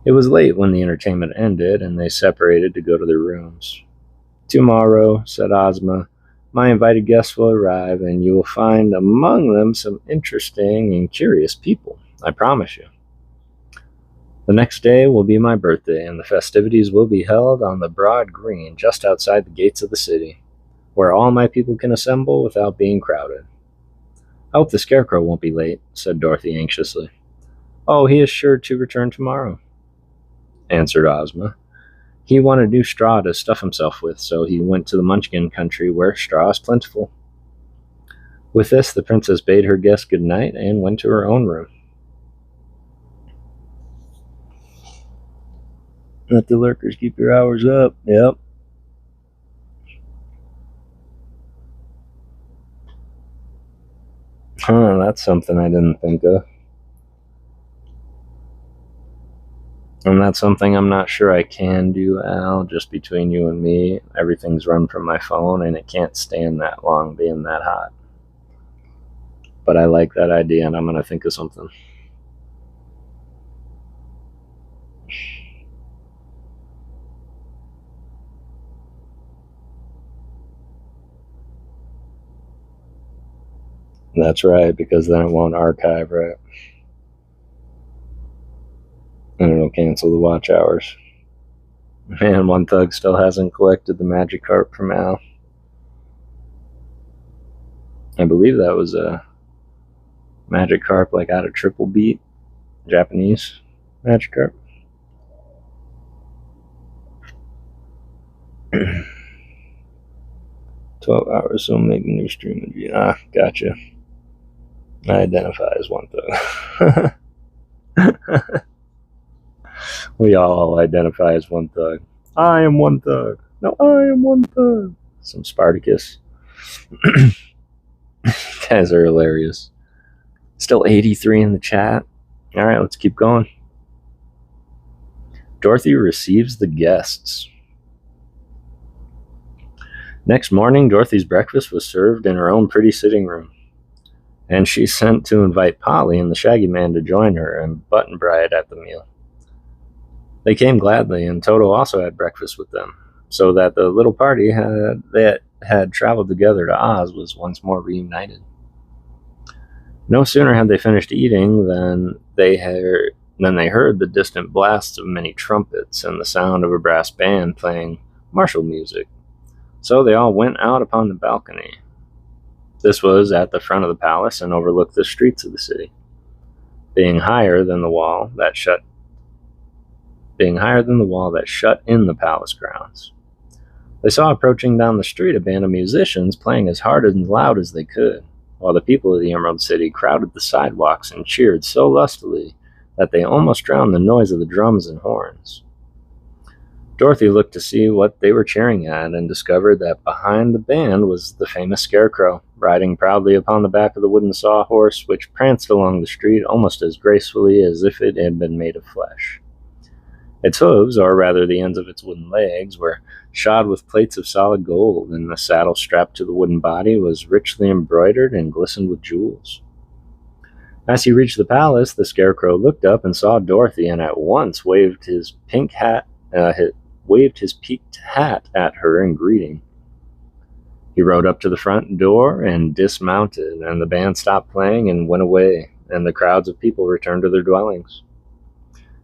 It was late when the entertainment ended, and they separated to go to their rooms. Tomorrow, said Ozma, my invited guests will arrive, and you will find among them some interesting and curious people, I promise you. The next day will be my birthday, and the festivities will be held on the broad green just outside the gates of the city, where all my people can assemble without being crowded. I hope the Scarecrow won't be late, said Dorothy anxiously. Oh, he is sure to return tomorrow, answered Ozma. He wanted new straw to stuff himself with, so he went to the Munchkin country where straw is plentiful. With this, the princess bade her guests good night and went to her own room. Let the lurkers keep your hours up. Yep. That's something I didn't think of. And that's something I'm not sure I can do, Al, just between you and me. Everything's run from my phone, and it can't stand that long being that hot. But I like that idea, and I'm going to think of something. That's right, because then it won't archive, right? And it'll cancel the watch hours. Man, one thug still hasn't collected the magic carp from Al. I believe that was a magic carp like out of Triple Beat, Japanese magic carp. "12 hours, so make a new stream." Gotcha. I identify as one thug. We all identify as one thug. I am one thug. No, I am one thug. Some Spartacus. Guys are hilarious. Still 83 in the chat. All right, let's keep going. Dorothy receives the guests. Next morning, Dorothy's breakfast was served in her own pretty sitting room, and she sent to invite Polly and the Shaggy Man to join her and Button-Bright at the meal. They came gladly, and Toto also had breakfast with them, so that the little party that had traveled together to Oz was once more reunited. No sooner had they finished eating than they heard the distant blasts of many trumpets and the sound of a brass band playing martial music. So they all went out upon the balcony. This was at the front of the palace and overlooked the streets of the city, being higher than the wall that shut in the palace grounds. They saw approaching down the street a band of musicians playing as hard and loud as they could, while the people of the Emerald City crowded the sidewalks and cheered so lustily that they almost drowned the noise of the drums and horns. Dorothy looked to see what they were cheering at and discovered that behind the band was the famous Scarecrow, riding proudly upon the back of the wooden sawhorse, which pranced along the street almost as gracefully as if it had been made of flesh. Its hooves, or rather the ends of its wooden legs, were shod with plates of solid gold, and the saddle strapped to the wooden body was richly embroidered and glistened with jewels. As he reached the palace, the Scarecrow looked up and saw Dorothy, and at once waved his peaked hat at her in greeting. He rode up to the front door and dismounted, and the band stopped playing and went away, and the crowds of people returned to their dwellings.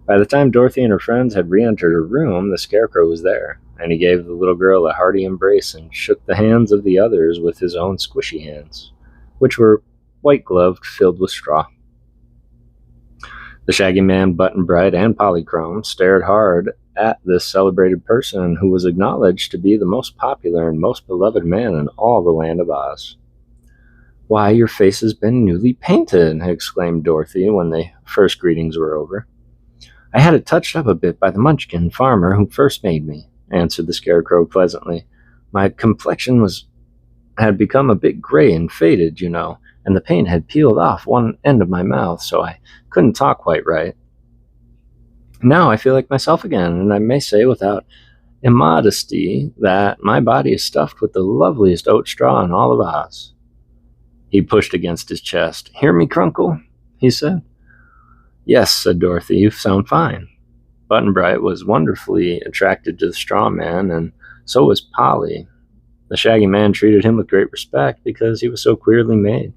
By the time Dorothy and her friends had re-entered her room, the Scarecrow was there, and he gave the little girl a hearty embrace and shook the hands of the others with his own squishy hands, which were white-gloved, filled with straw. The Shaggy Man, Button-Bright, and Polychrome stared hard at this celebrated person who was acknowledged to be the most popular and most beloved man in all the land of Oz. "Why, your face has been newly painted," exclaimed Dorothy when the first greetings were over. "I had it touched up a bit by the Munchkin farmer who first made me," answered the Scarecrow pleasantly. "My complexion had become a bit gray and faded, you know, and the paint had peeled off one end of my mouth, so I couldn't talk quite right. Now I feel like myself again, and I may say without immodesty that my body is stuffed with the loveliest oat straw in all of Oz." He pushed against his chest. "Hear me, Crunkle?" he said. "Yes," said Dorothy, "you sound fine." Button-Bright was wonderfully attracted to the straw man, and so was Polly. The Shaggy Man treated him with great respect because he was so queerly made.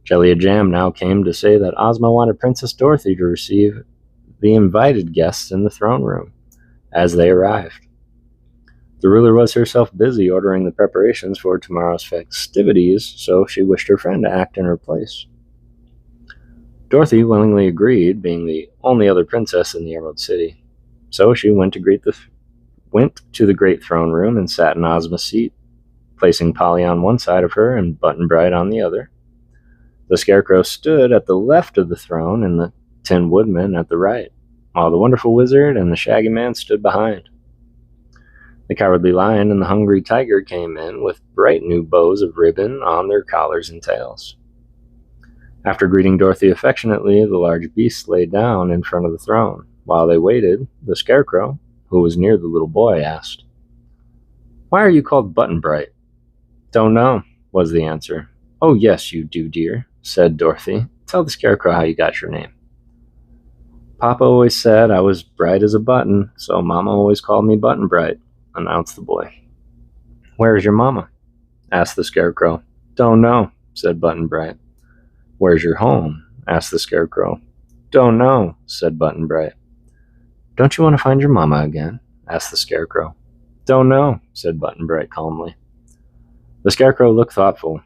Jellia Jam now came to say that Ozma wanted Princess Dorothy to receive the invited guests in the throne room as they arrived. The ruler was herself busy ordering the preparations for tomorrow's festivities, so she wished her friend to act in her place. Dorothy willingly agreed, being the only other princess in the Emerald City. So she went to the great throne room and sat in Ozma's seat, placing Polly on one side of her and Button-Bright on the other. The Scarecrow stood at the left of the throne and the Tin Woodman at the right, while the Wonderful Wizard and the Shaggy Man stood behind. The Cowardly Lion and the Hungry Tiger came in with bright new bows of ribbon on their collars and tails. After greeting Dorothy affectionately, the large beasts lay down in front of the throne. While they waited, the Scarecrow, who was near the little boy, asked, "Why are you called Button-Bright?" "Don't know," was the answer. "Oh, yes, you do, dear," said Dorothy. "Tell the Scarecrow how you got your name." "Papa always said I was bright as a button, so Mama always called me Button-Bright," announced the boy. "Where is your Mama?" asked the Scarecrow. "Don't know," said Button-Bright. "Where's your home?" asked the Scarecrow. "Don't know," said Button-Bright. "Don't you want to find your Mama again?" asked the Scarecrow. "Don't know," said Button-Bright calmly. The Scarecrow looked thoughtful.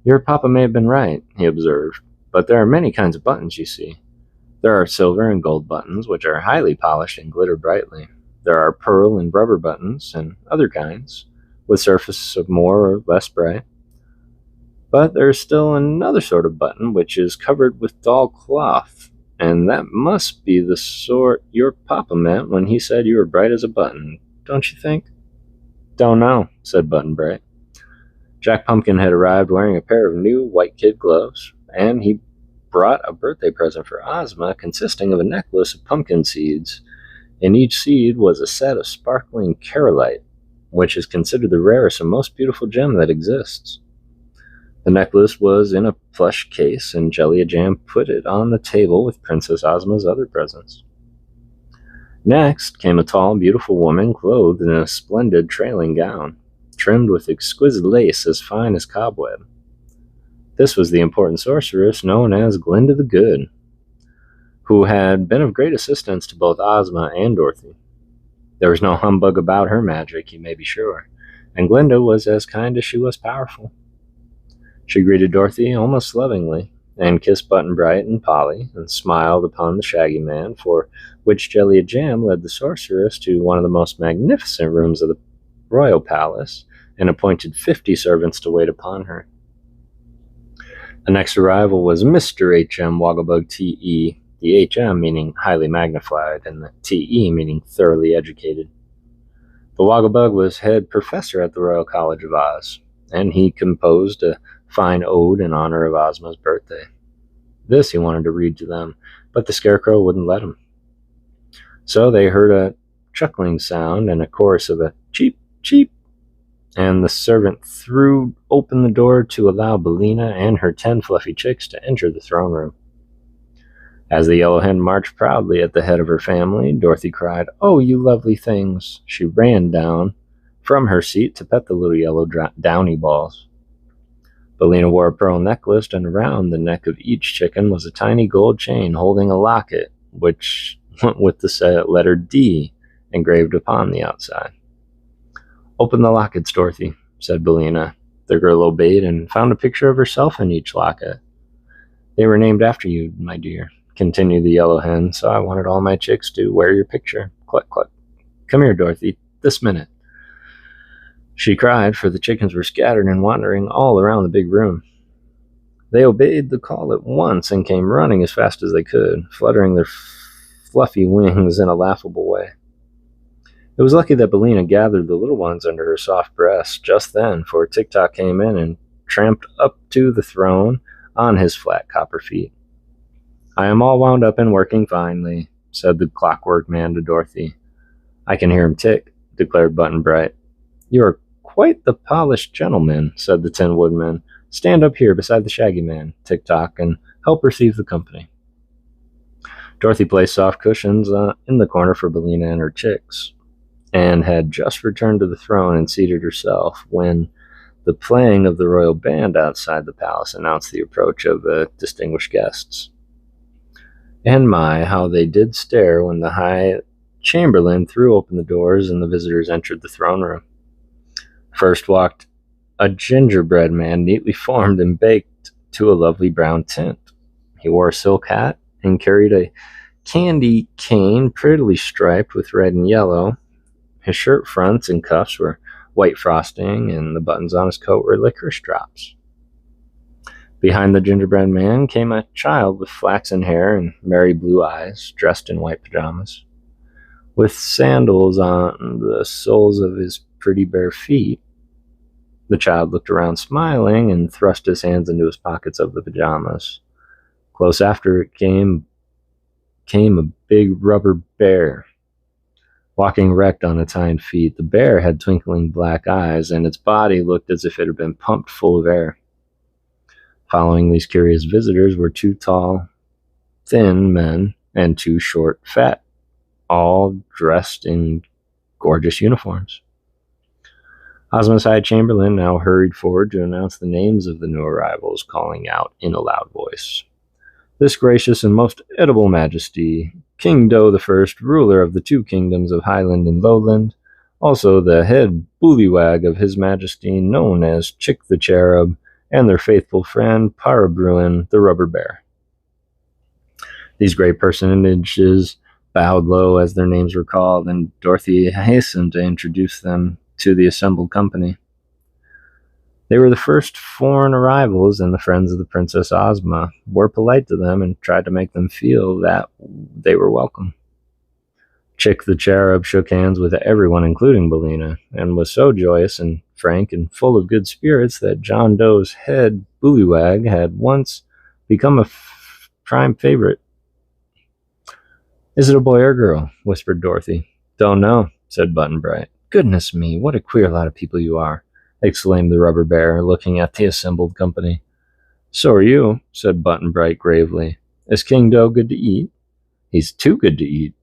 "Your Papa may have been right," he observed, "but there are many kinds of buttons, you see. There are silver and gold buttons, which are highly polished and glitter brightly. There are pearl and rubber buttons, and other kinds, with surfaces of more or less bright. But there is still another sort of button which is covered with dull cloth, and that must be the sort your Papa meant when he said you were bright as a button, don't you think?" "Don't know," said Button-Bright. Jack Pumpkin had arrived wearing a pair of new white kid gloves, and he brought a birthday present for Ozma consisting of a necklace of pumpkin seeds. In each seed was a set of sparkling carolite, which is considered the rarest and most beautiful gem that exists. The necklace was in a plush case, and Jellia Jam put it on the table with Princess Ozma's other presents. Next came a tall, beautiful woman clothed in a splendid trailing gown, trimmed with exquisite lace as fine as cobweb. This was the important sorceress known as Glinda the Good, who had been of great assistance to both Ozma and Dorothy. There was no humbug about her magic, you may be sure, and Glinda was as kind as she was powerful. She greeted Dorothy almost lovingly, and kissed Button-Bright and Polly, and smiled upon the Shaggy Man, for which Jellia Jam led the sorceress to one of the most magnificent rooms of the royal palace, and appointed 50 servants to wait upon her. The next arrival was Mr. H.M. Wogglebug T.E., the H.M. meaning highly magnified, and the T.E. meaning thoroughly educated. The Wogglebug was head professor at the Royal College of Oz, and he composed a fine ode in honor of Ozma's birthday. This he wanted to read to them, but the Scarecrow wouldn't let him. So they heard a chuckling sound and a chorus of a cheep, cheep, and the servant threw open the door to allow Bellina and her 10 fluffy chicks to enter the throne room. As the Yellow Hen marched proudly at the head of her family, Dorothy cried, "Oh, you lovely things!" She ran down from her seat to pet the little yellow downy balls. Bellina wore a pearl necklace, and around the neck of each chicken was a tiny gold chain holding a locket, which went with the letter D engraved upon the outside. "Open the lockets, Dorothy," said Bellina. The girl obeyed and found a picture of herself in each locket. "They were named after you, my dear," continued the Yellow Hen, "so I wanted all my chicks to wear your picture. Cluck, cluck. Come here, Dorothy, this minute," she cried, for the chickens were scattered and wandering all around the big room. They obeyed the call at once and came running as fast as they could, fluttering their fluffy wings in a laughable way. It was lucky that Bellina gathered the little ones under her soft breast just then, for Tock came in and tramped up to the throne on his flat copper feet. "I am all wound up and working finely," said the Clockwork Man to Dorothy. "I can hear him tick," declared Button-Bright. "You are quite the polished gentleman," said the Tin Woodman. "Stand up here beside the Shaggy Man, Tock, and help receive the company." Dorothy placed soft cushions in the corner for Bellina and her chicks, and had just returned to the throne and seated herself when the playing of the royal band outside the palace announced the approach of distinguished guests. And my, how they did stare when the High Chamberlain threw open the doors and the visitors entered the throne room. First walked a gingerbread man neatly formed and baked to a lovely brown tint. He wore a silk hat and carried a candy cane prettily striped with red and yellow. His shirt fronts and cuffs were white frosting, and the buttons on his coat were licorice drops. Behind the gingerbread man came a child with flaxen hair and merry blue eyes, dressed in white pajamas. With sandals on the soles of his pretty bare feet, the child looked around smiling and thrust his hands into his pockets of the pajamas. Close after it came a big rubber bear, walking erect on its hind feet. The bear had twinkling black eyes, and its body looked as if it had been pumped full of air. Following these curious visitors were 2 tall, thin men and 2 short, fat, all dressed in gorgeous uniforms. Ozma's High Chamberlain now hurried forward to announce the names of the new arrivals, calling out in a loud voice, "This gracious and most edible Majesty, King Dough the First, ruler of the 2 kingdoms of Highland and Lowland, also the head bullywag of His Majesty, known as Chick the Cherub, and their faithful friend Parabruin the Rubber Bear." These great personages bowed low as their names were called, and Dorothy hastened to introduce them to the assembled company. They were the first foreign arrivals, and the friends of the Princess Ozma were polite to them and tried to make them feel that they were welcome. Chick the Cherub shook hands with everyone, including Bellina, and was so joyous and frank and full of good spirits that John Doe's head bullywag had once become a prime favorite. "Is it a boy or girl?" whispered Dorothy. "Don't know," said Button-Bright. "Goodness me, what a queer lot of people you are," exclaimed the Rubber Bear, looking at the assembled company. "So are you," said Button-Bright gravely. "Is King Dough good to eat?" "He's too good to eat,"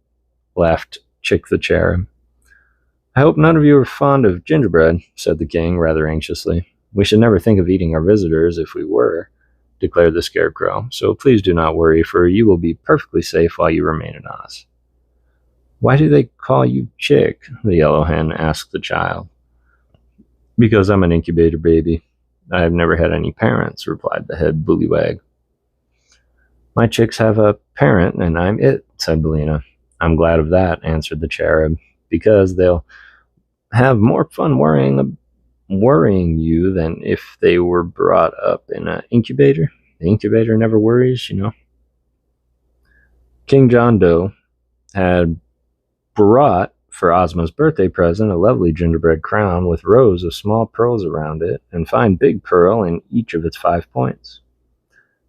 laughed Chick the cherub. I hope none of you are fond of gingerbread, said the king, rather anxiously. We should never think of eating our visitors if we were, declared the scarecrow, so please do not worry, for you will be perfectly safe while you remain in Oz. Why do they call you Chick? The yellow hen asked the child. Because I'm an incubator baby. I have never had any parents, replied the head bullywag. My chicks have a parent, and I'm it, said Bellina. I'm glad of that, answered the cherub, because they'll have more fun worrying you than if they were brought up in an incubator. The incubator never worries, you know. King John Doe had brought for Ozma's birthday present a lovely gingerbread crown with rows of small pearls around it and fine big pearl in each of its 5 points.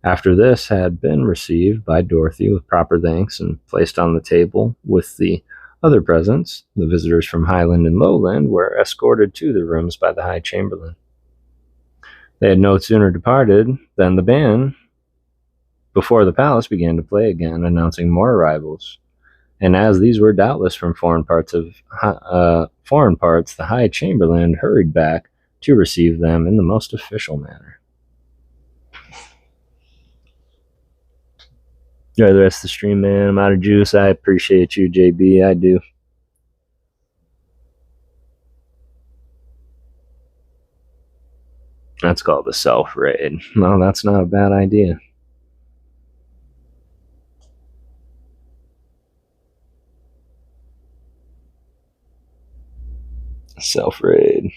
After this had been received by Dorothy with proper thanks and placed on the table with the other presents, the visitors from Highland and Lowland were escorted to their rooms by the High Chamberlain. They had no sooner departed than the band before the palace began to play again, announcing more arrivals. And as these were doubtless from foreign parts, the High Chamberlain hurried back to receive them in the most official manner. Enjoy the rest of the stream, man. I'm out of juice. I appreciate you, JB. I do. That's called a self-raid. No, that's not a bad idea. Self-raid.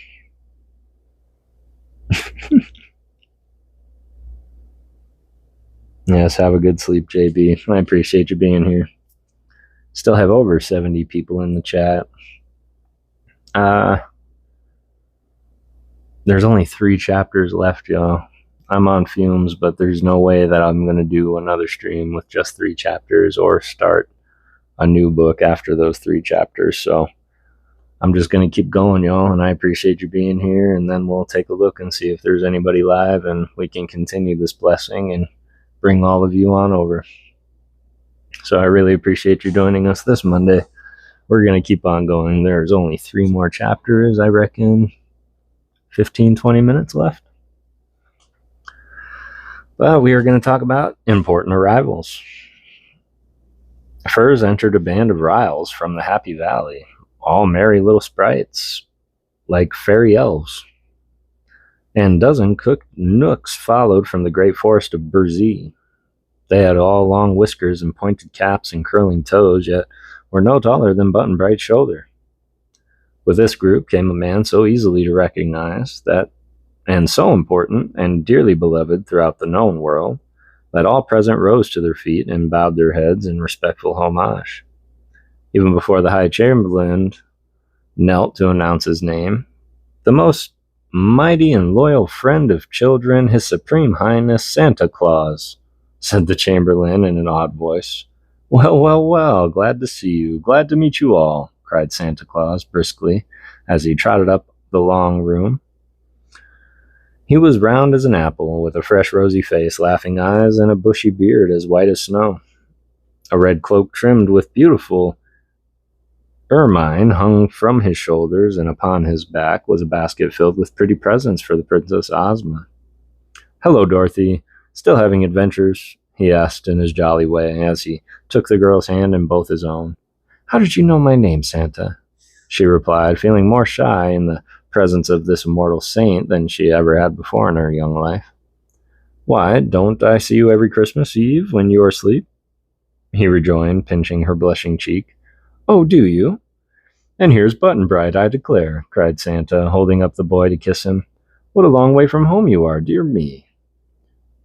Yes, have a good sleep, JB. I appreciate you being here. Still have over 70 people in the chat. There's only 3 chapters left, y'all. I'm on fumes, but there's no way that I'm going to do another stream with just 3 chapters or start a new book after those 3 chapters. So I'm just going to keep going, y'all, and I appreciate you being here, and then we'll take a look and see if there's anybody live, and we can continue this blessing and bring all of you on over. So I really appreciate you joining us this Monday. We're going to keep on going. There's only 3 more chapters, I reckon. 15-20 minutes left. But we are going to talk about important arrivals. Furs entered a band of Riles from the Happy Valley, all merry little sprites, like fairy elves. And dozen cooked Nooks followed from the great forest of Burzee. They had all long whiskers and pointed caps and curling toes, yet were no taller than Button-Bright's shoulder. With this group came a man so easily to recognize and so important and dearly beloved throughout the known world, that all present rose to their feet and bowed their heads in respectful homage. Even before the High Chamberlain knelt to announce his name, the most mighty and loyal friend of children, His Supreme Highness Santa Claus, said the Chamberlain in an odd voice. Well, well, well, glad to see you, glad to meet you all, cried Santa Claus briskly as he trotted up the long room. He was round as an apple, with a fresh rosy face, laughing eyes, and a bushy beard as white as snow. A red cloak trimmed with beautiful ermine hung from his shoulders, and upon his back was a basket filled with pretty presents for the Princess Ozma. Hello, Dorothy. Still having adventures? He asked in his jolly way as he took the girl's hand in both his own. How did you know my name, Santa? She replied, feeling more shy in the presence of this immortal saint than she ever had before in her young life. Why, don't I see you every Christmas Eve when you are asleep? He rejoined, pinching her blushing cheek. Oh, do you? And here's Button-Bright, I declare, cried Santa, holding up the boy to kiss him. What a long way from home you are, dear me.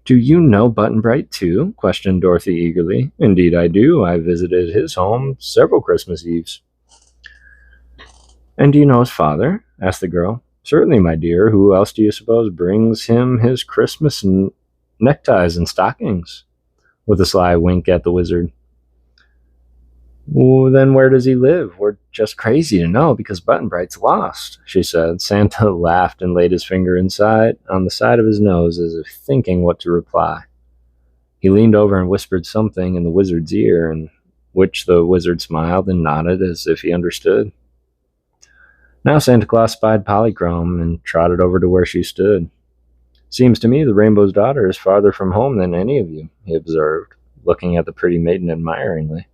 Do you know Button-Bright, too? Questioned Dorothy eagerly. Indeed I do. I visited his home several Christmas Eves. And do you know his father? Asked the girl. Certainly, my dear. Who else do you suppose brings him his Christmas neckties and stockings? With a sly wink at the wizard. Well, then where does he live? We're just crazy to know because Button-Bright's lost, she said. Santa laughed and laid his finger on the side of his nose as if thinking what to reply. He leaned over and whispered something in the wizard's ear, and which the wizard smiled and nodded as if he understood. Now Santa Claus spied Polychrome and trotted over to where she stood. Seems to me the Rainbow's daughter is farther from home than any of you, he observed, looking at the pretty maiden admiringly.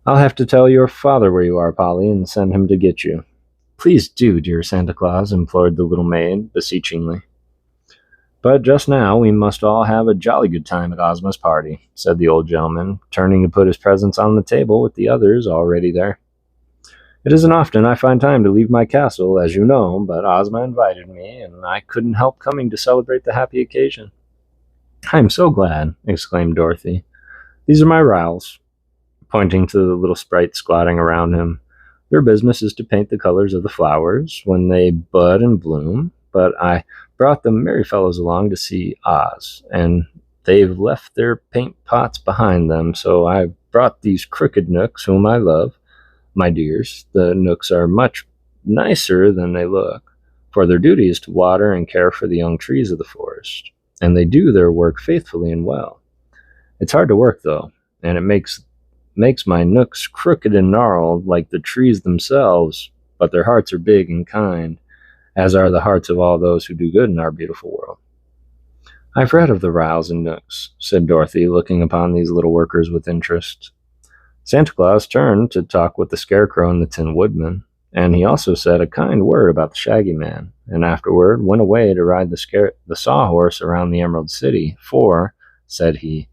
I'll have to tell your father where you are, Polly, and send him to get you. Please do, dear Santa Claus, implored the little maid, beseechingly. But just now we must all have a jolly good time at Ozma's party, said the old gentleman, turning to put his presents on the table with the others already there. It isn't often I find time to leave my castle, as you know, but Ozma invited me, and I couldn't help coming to celebrate the happy occasion. I am so glad, exclaimed Dorothy. These are my Rowls, pointing to the little sprite squatting around him. Their business is to paint the colors of the flowers when they bud and bloom, but I brought the merry fellows along to see Oz, and they've left their paint pots behind them, so I brought these crooked Knooks whom I love. My dears, the Knooks are much nicer than they look, for their duty is to water and care for the young trees of the forest, and they do their work faithfully and well. It's hard to work, though, and it makes my Knooks crooked and gnarled like the trees themselves, but their hearts are big and kind, as are the hearts of all those who do good in our beautiful world. I've read of the Rowls and Knooks, said Dorothy, looking upon these little workers with interest. Santa Claus turned to talk with the Scarecrow and the Tin Woodman, and he also said a kind word about the Shaggy Man, and afterward went away to ride the Sawhorse around the Emerald City, for, said he,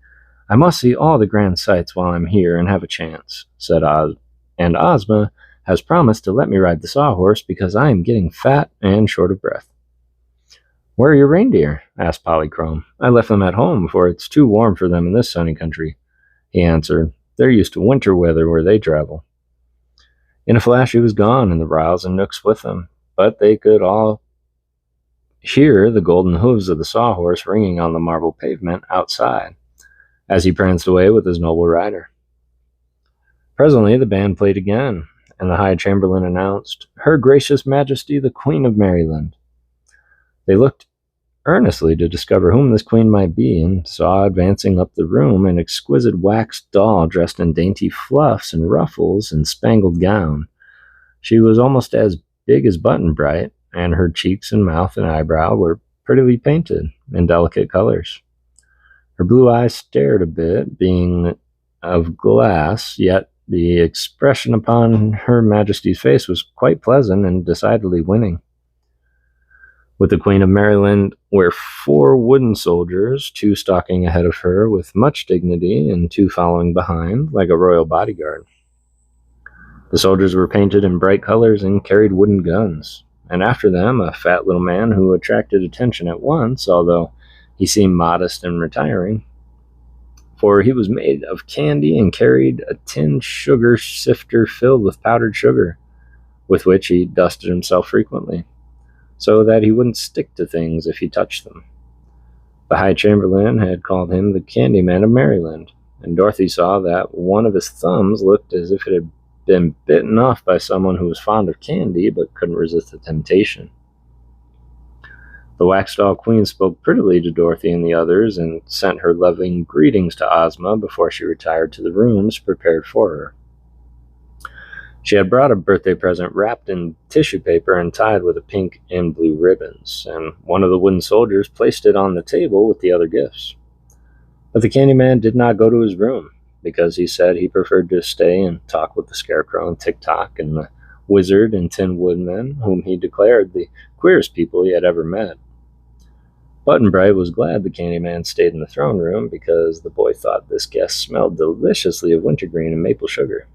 I must see all the grand sights while I'm here and have a chance, said Oz, and Ozma has promised to let me ride the Sawhorse because I am getting fat and short of breath. Where are your reindeer? Asked Polychrome. I left them at home, for it's too warm for them in this sunny country, he answered. They're used to winter weather where they travel. In a flash he was gone, and the Rowls and Knooks with him, but they could all hear the golden hooves of the Sawhorse ringing on the marble pavement outside, as he pranced away with his noble rider. Presently the band played again, and the High Chamberlain announced, Her Gracious Majesty the Queen of Merryland. They looked earnestly to discover whom this queen might be, and saw advancing up the room an exquisite wax doll dressed in dainty fluffs and ruffles and spangled gown. She was almost as big as Button-Bright, and her cheeks and mouth and eyebrow were prettily painted in delicate colors. Her blue eyes stared a bit, being of glass, yet the expression upon Her Majesty's face was quite pleasant and decidedly winning. With the Queen of Merryland were 4 wooden soldiers, 2 stalking ahead of her with much dignity, and 2 following behind, like a royal bodyguard. The soldiers were painted in bright colors and carried wooden guns, and after them a fat little man who attracted attention at once, although he seemed modest and retiring, for he was made of candy and carried a tin sugar sifter filled with powdered sugar, with which he dusted himself frequently, so that he wouldn't stick to things if he touched them. The High Chamberlain had called him the Candy Man of Merryland, and Dorothy saw that one of his thumbs looked as if it had been bitten off by someone who was fond of candy but couldn't resist the temptation. The wax doll queen spoke prettily to Dorothy and the others, and sent her loving greetings to Ozma before she retired to the rooms prepared for her. She had brought a birthday present wrapped in tissue paper and tied with pink and blue ribbons, and one of the wooden soldiers placed it on the table with the other gifts. But the Candyman did not go to his room, because he said he preferred to stay and talk with the Scarecrow and Tock and the Wizard and Tin Woodman, whom he declared the queerest people he had ever met. Button-Bright was glad the Candyman stayed in the throne room, because the boy thought this guest smelled deliciously of wintergreen and maple sugar.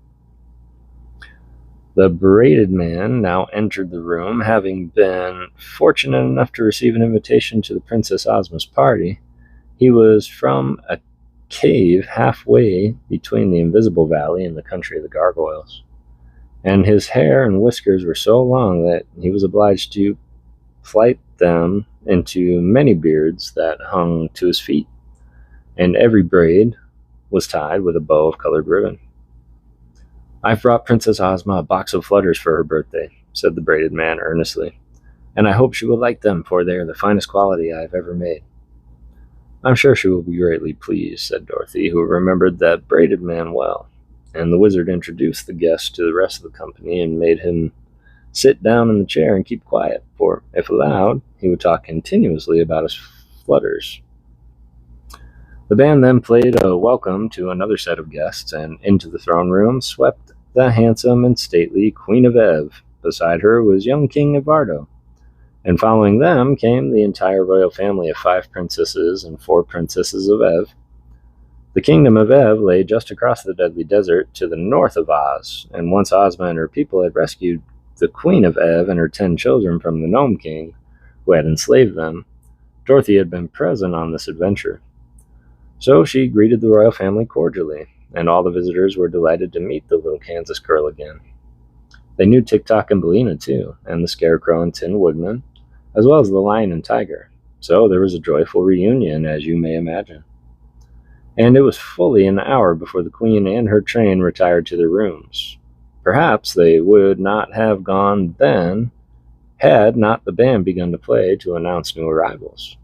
The braided man now entered the room, having been fortunate enough to receive an invitation to the Princess Ozma's party. He was from a cave halfway between the Invisible Valley and the country of the Gargoyles, and his hair and whiskers were so long that he was obliged to plait them into many beards that hung to his feet, and every braid was tied with a bow of colored ribbon. I've brought Princess Ozma a box of flutters for her birthday, said the braided man earnestly, and I hope she will like them, for they are the finest quality I have ever made. I'm sure she will be greatly pleased, said Dorothy, who remembered that braided man well. And the wizard introduced the guest to the rest of the company and made him sit down in the chair and keep quiet, for, if allowed, he would talk continuously about his flutters. The band then played a welcome to another set of guests, and into the throne room swept the handsome and stately Queen of Ev. Beside her was young King Evardo, and following them came the entire royal family of 5 princesses and 4 princesses of Ev. The kingdom of Ev lay just across the deadly desert to the north of Oz, and once Ozma and her people had rescued the Queen of Ev and her 10 children from the Gnome King, who had enslaved them, Dorothy had been present on this adventure. So she greeted the royal family cordially, and all the visitors were delighted to meet the little Kansas girl again. They knew Tock and Bellina too, and the Scarecrow and Tin Woodman, as well as the Lion and Tiger. So there was a joyful reunion, as you may imagine. And it was fully an hour before the Queen and her train retired to their rooms. Perhaps they would not have gone then, had not the band begun to play to announce new arrivals.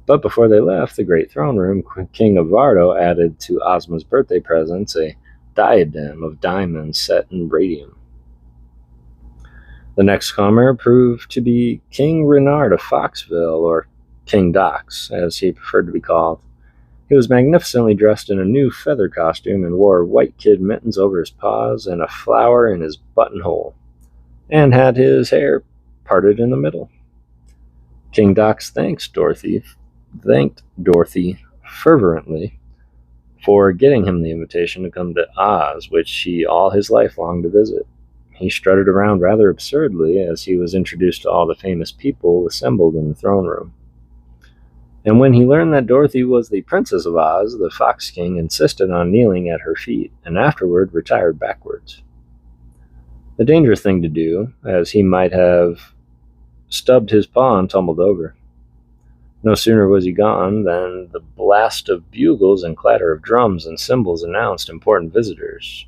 But before they left the great throne room, King Evardo added to Ozma's birthday presents a diadem of diamonds set in radium. The next comer proved to be King Renard of Foxville, or King Docks, as he preferred to be called. He was magnificently dressed in a new feather costume and wore white kid mittens over his paws and a flower in his buttonhole, and had his hair parted in the middle. King Docks thanked Dorothy fervently for getting him the invitation to come to Oz, which he all his life longed to visit. He strutted around rather absurdly as he was introduced to all the famous people assembled in the throne room. And when he learned that Dorothy was the Princess of Oz, the Fox King insisted on kneeling at her feet, and afterward retired backwards. A dangerous thing to do, as he might have stubbed his paw and tumbled over. No sooner was he gone than the blast of bugles and clatter of drums and cymbals announced important visitors,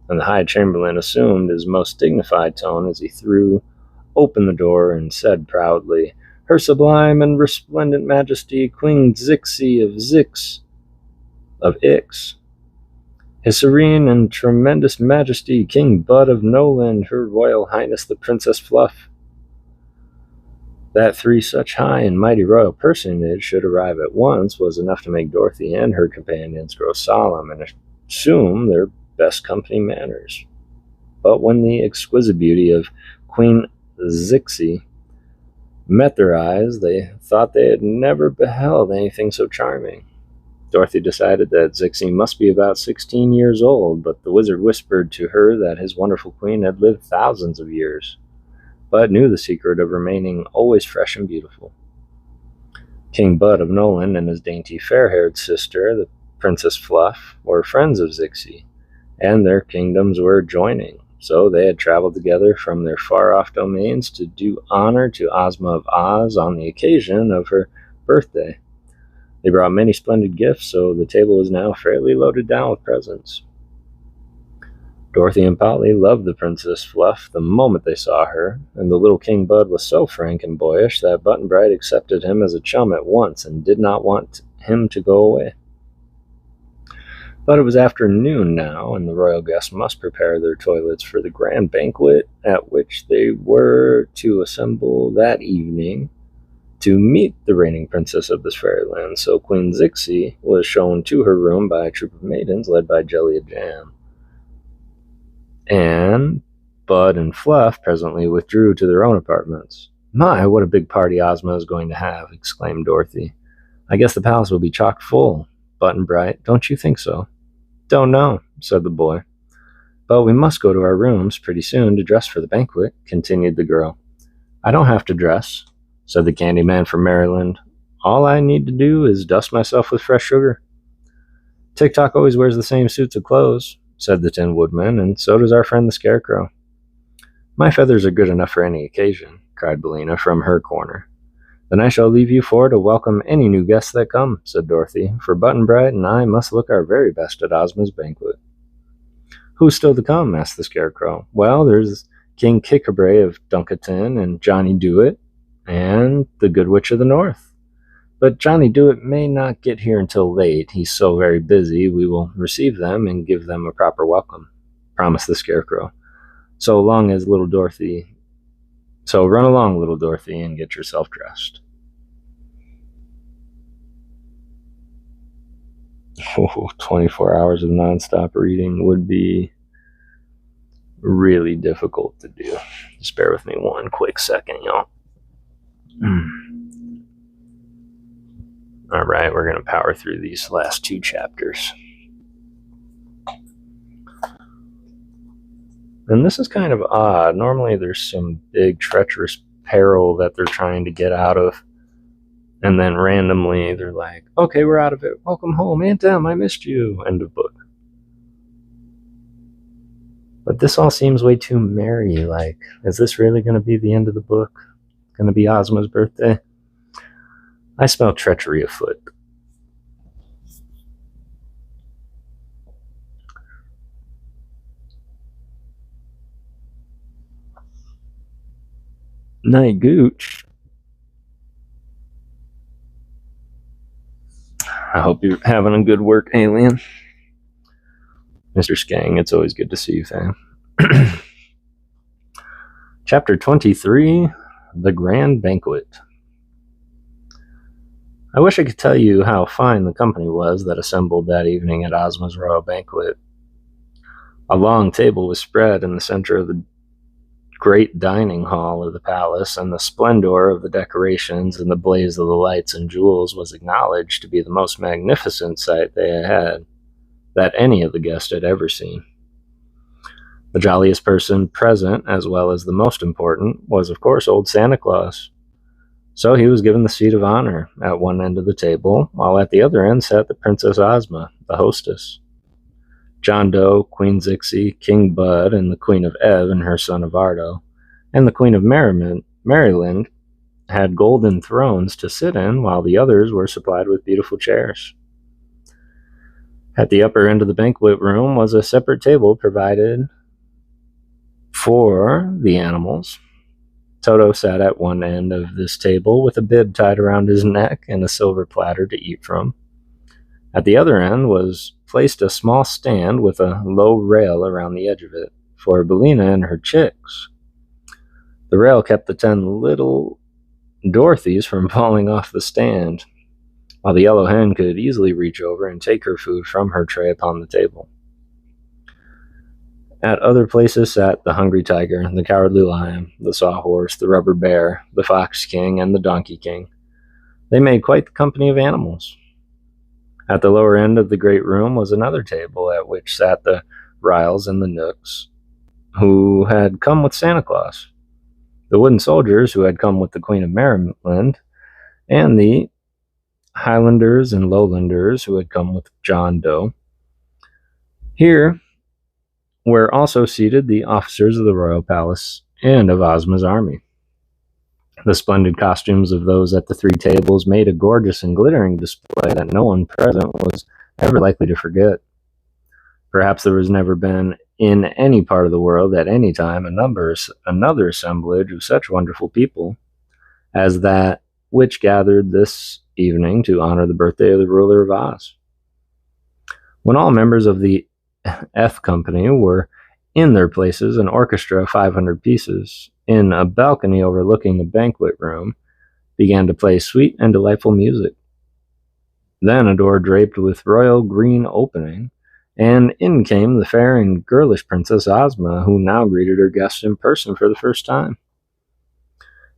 and the High Chamberlain assumed his most dignified tone as he threw open the door and said proudly, "Her sublime and resplendent Majesty, Queen Zixi of Ix. His Serene and Tremendous Majesty, King Bud of Noland, Her Royal Highness the Princess Fluff." That 3 such high and mighty royal personages should arrive at once was enough to make Dorothy and her companions grow solemn and assume their best company manners. But when the exquisite beauty of Queen Zixi met their eyes, they thought they had never beheld anything so charming. Dorothy decided that Zixi must be about 16 years old, but the wizard whispered to her that his wonderful queen had lived thousands of years, but knew the secret of remaining always fresh and beautiful. King Bud of Noland and his dainty fair-haired sister, the Princess Fluff, were friends of Zixi, and their kingdoms were joining, so they had traveled together from their far-off domains to do honor to Ozma of Oz on the occasion of her birthday. They brought many splendid gifts, so the table was now fairly loaded down with presents. Dorothy and Polly loved the Princess Fluff the moment they saw her, and the little King Bud was so frank and boyish that Button-Bright accepted him as a chum at once and did not want him to go away. But it was afternoon now, and the royal guests must prepare their toilets for the grand banquet at which they were to assemble that evening to meet the reigning princess of this fairyland. So Queen Zixi was shown to her room by a troop of maidens led by Jellia Jam. And Bud and Fluff presently withdrew to their own apartments. "My, what a big party Ozma is going to have!" exclaimed Dorothy. "I guess the palace will be chock full. Button-Bright, don't you think so?" "Don't know," said the boy. "But we must go to our rooms pretty soon to dress for the banquet," continued the girl. "I don't have to dress," said the candy man from Maryland. "All I need to do is dust myself with fresh sugar." "Tock always wears the same suits of clothes," said the Tin Woodman, "and so does our friend the Scarecrow." "My feathers are good enough for any occasion," cried Bellina from her corner. "Then I shall leave you 4 to welcome any new guests that come," said Dorothy, "for Button-Bright and I must look our very best at Ozma's banquet." "Who's still to come?" asked the Scarecrow. "Well, there's King Kickabre of Duncaton, and Johnny Dewett, and the Good Witch of the North." But Johnny Dewett may not get here until late. He's so very busy. We will receive them and give them a proper welcome," promised the Scarecrow. So long as little Dorothy. So run along, little Dorothy, and get yourself dressed." Oh, 24 hours of nonstop reading would be really difficult to do. Just bear with me one quick second, y'all. All right, we're going to power through these last 2 chapters. And this is kind of odd. Normally there's some big treacherous peril that they're trying to get out of. And then randomly they're like, "Okay, we're out of it. Welcome home, Aunt Em, I missed you." End of book. But this all seems way too merry. Like, is this really going to be the end of the book? Going to be Ozma's birthday? I smell treachery afoot. Night, Gooch. I hope you're having a good work, alien. Mr. Skang, it's always good to see you, fam. Chapter 23, The Grand Banquet. I wish I could tell you how fine the company was that assembled that evening at Ozma's royal banquet. A long table was spread in the center of the great dining hall of the palace, and the splendor of the decorations and the blaze of the lights and jewels was acknowledged to be the most magnificent sight they had that any of the guests had ever seen. The jolliest person present, as well as the most important, was of course old Santa Claus. So he was given the seat of honor at one end of the table, while at the other end sat the Princess Ozma, the hostess. John Doe, Queen Zixie, King Bud, and the Queen of Ev and her son Avardo, and the Queen of Maryland had golden thrones to sit in, while the others were supplied with beautiful chairs. At the upper end of the banquet room was a separate table provided for the animals. Toto sat at one end of this table with a bib tied around his neck and a silver platter to eat from. At the other end was placed a small stand with a low rail around the edge of it for Bellina and her chicks. The rail kept the 10 little Dorothys from falling off the stand, while the yellow hen could easily reach over and take her food from her tray upon the table. At other places sat the hungry tiger, the cowardly lion, the sawhorse, the rubber bear, the fox king, and the donkey king. They made quite the company of animals. At the lower end of the great room was another table at which sat the Riles and the Knooks, who had come with Santa Claus, the wooden soldiers who had come with the Queen of Maryland, and the Highlanders and Lowlanders who had come with John Doe. Here were also seated the officers of the royal palace and of Ozma's army. The splendid costumes of those at the 3 tables made a gorgeous and glittering display that no one present was ever likely to forget. Perhaps there was never been in any part of the world at any time another assemblage of such wonderful people as that which gathered this evening to honor the birthday of the ruler of Oz. When all members of the F Company were in their places, an orchestra of 500 pieces, in a balcony overlooking the banquet room, began to play sweet and delightful music. Then a door draped with royal green opening, and in came the fair and girlish Princess Ozma, who now greeted her guests in person for the first time.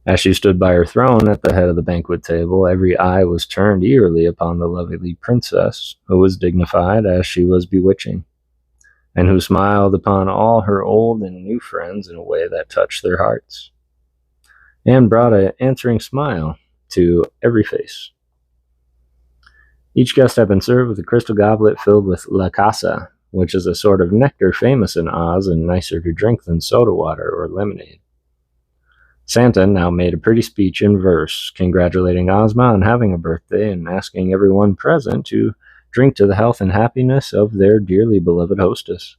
As she stood by her throne at the head of the banquet table, every eye was turned eagerly upon the lovely princess, who was dignified as she was bewitching, and who smiled upon all her old and new friends in a way that touched their hearts, and brought an answering smile to every face. Each guest had been served with a crystal goblet filled with La Casa, which is a sort of nectar famous in Oz and nicer to drink than soda water or lemonade. Santa now made a pretty speech in verse, congratulating Ozma on having a birthday and asking everyone present to drink to the health and happiness of their dearly beloved hostess.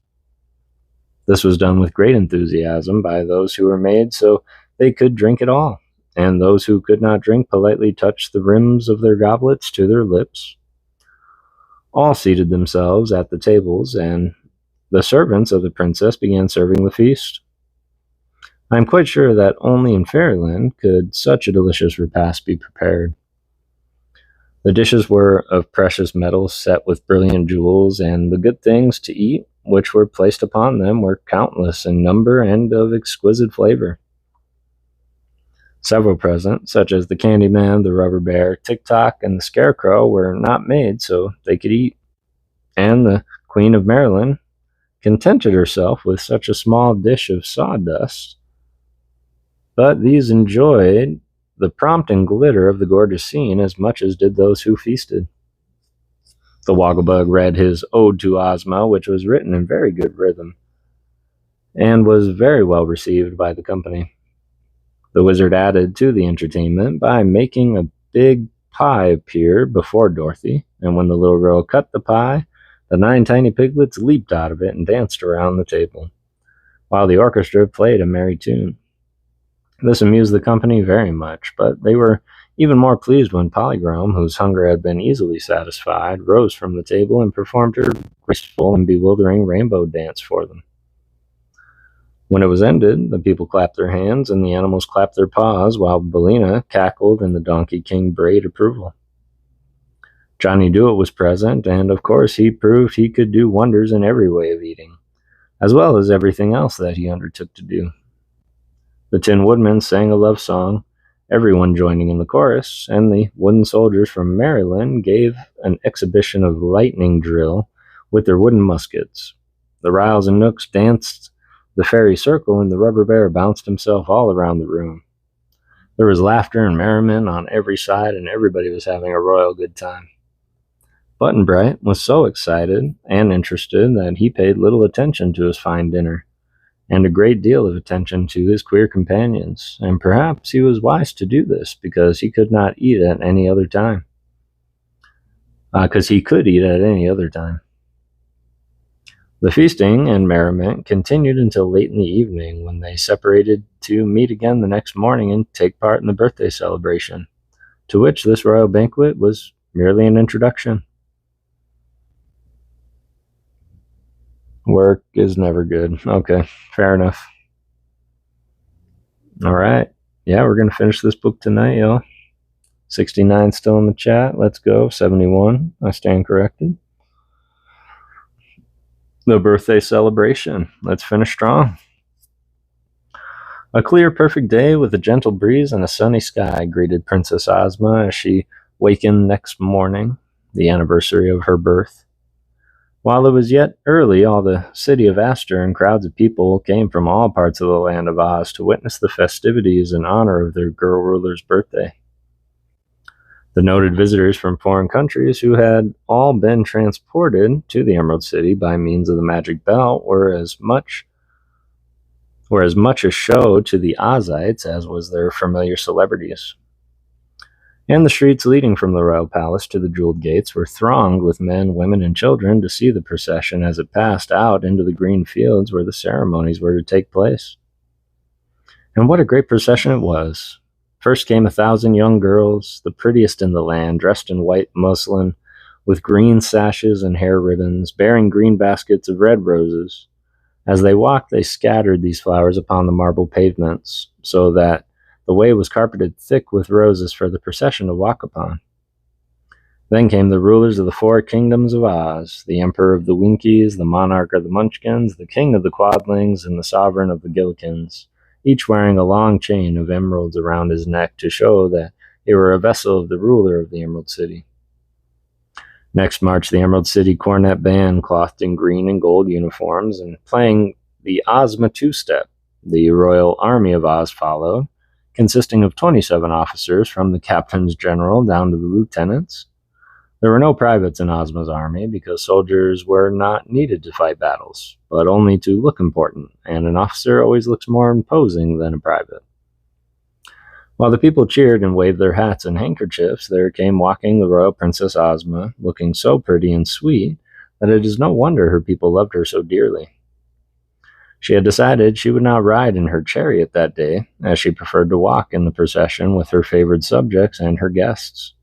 This was done with great enthusiasm by those who were made so they could drink it all, and those who could not drink politely touched the rims of their goblets to their lips. All seated themselves at the tables, and the servants of the princess began serving the feast. I am quite sure that only in fairyland could such a delicious repast be prepared. The dishes were of precious metals set with brilliant jewels, and the good things to eat which were placed upon them were countless in number and of exquisite flavor. Several presents, such as the Candyman, the Rubber Bear, Tock, and the Scarecrow, were not made so they could eat, and the Queen of Maryland contented herself with such a small dish of sawdust. But these enjoyed the prompt and glitter of the gorgeous scene as much as did those who feasted. The Wogglebug read his Ode to Ozma, which was written in very good rhythm, and was very well received by the company. The wizard added to the entertainment by making a big pie appear before Dorothy, and when the little girl cut the pie, the 9 tiny piglets leaped out of it and danced around the table, while the orchestra played a merry tune. This amused the company very much, but they were even more pleased when Polychrome, whose hunger had been easily satisfied, rose from the table and performed her graceful and bewildering rainbow dance for them. When it was ended, the people clapped their hands and the animals clapped their paws, while Bellina cackled and the Donkey King brayed approval. Johnny Dewett was present, and of course he proved he could do wonders in every way of eating, as well as everything else that he undertook to do. The Tin Woodman sang a love song, everyone joining in the chorus, and the wooden soldiers from Maryland gave an exhibition of lightning drill with their wooden muskets. The Riles and Knooks danced the fairy circle, and the Rubber Bear bounced himself all around the room. There was laughter and merriment on every side, and everybody was having a royal good time. Button Bright was so excited and interested that he paid little attention to his fine dinner, and a great deal of attention to his queer companions, and perhaps he was wise to do this, because he could not eat at any other time. The feasting and merriment continued until late in the evening, when they separated to meet again the next morning and take part in the birthday celebration, to which this royal banquet was merely an introduction. Work is never good. Okay, fair enough. All right. Yeah, we're going to finish this book tonight, y'all. 69 still in the chat. Let's go. 71. I stand corrected. The birthday celebration. Let's finish strong. A clear, perfect day with a gentle breeze and a sunny sky greeted Princess Ozma as she wakened next morning, the anniversary of her birth. While it was yet early, all the city of Astor and crowds of people came from all parts of the land of Oz to witness the festivities in honor of their girl ruler's birthday. The noted visitors from foreign countries who had all been transported to the Emerald City by means of the magic belt were as much a show to the Ozites as was their familiar celebrities. And the streets leading from the royal palace to the jeweled gates were thronged with men, women, and children to see the procession as it passed out into the green fields where the ceremonies were to take place. And what a great procession it was! First came 1,000 young girls, the prettiest in the land, dressed in white muslin, with green sashes and hair ribbons, bearing green baskets of red roses. As they walked, they scattered these flowers upon the marble pavements, so that the way was carpeted thick with roses for the procession to walk upon. Then came the rulers of the 4 kingdoms of Oz, the emperor of the Winkies, the monarch of the Munchkins, the king of the Quadlings, and the sovereign of the Gillikins, each wearing a long chain of emeralds around his neck to show that they were a vessel of the ruler of the Emerald City. Next marched the Emerald City Cornet Band, clothed in green and gold uniforms, and playing the Ozma two-step. The Royal Army of Oz followed, consisting of 27 officers from the captains general down to the lieutenants. There were no privates in Ozma's army because soldiers were not needed to fight battles, but only to look important, and an officer always looks more imposing than a private. While the people cheered and waved their hats and handkerchiefs, there came walking the royal Princess Ozma, looking so pretty and sweet that it is no wonder her people loved her so dearly. She had decided she would not ride in her chariot that day, as she preferred to walk in the procession with her favored subjects and her guests.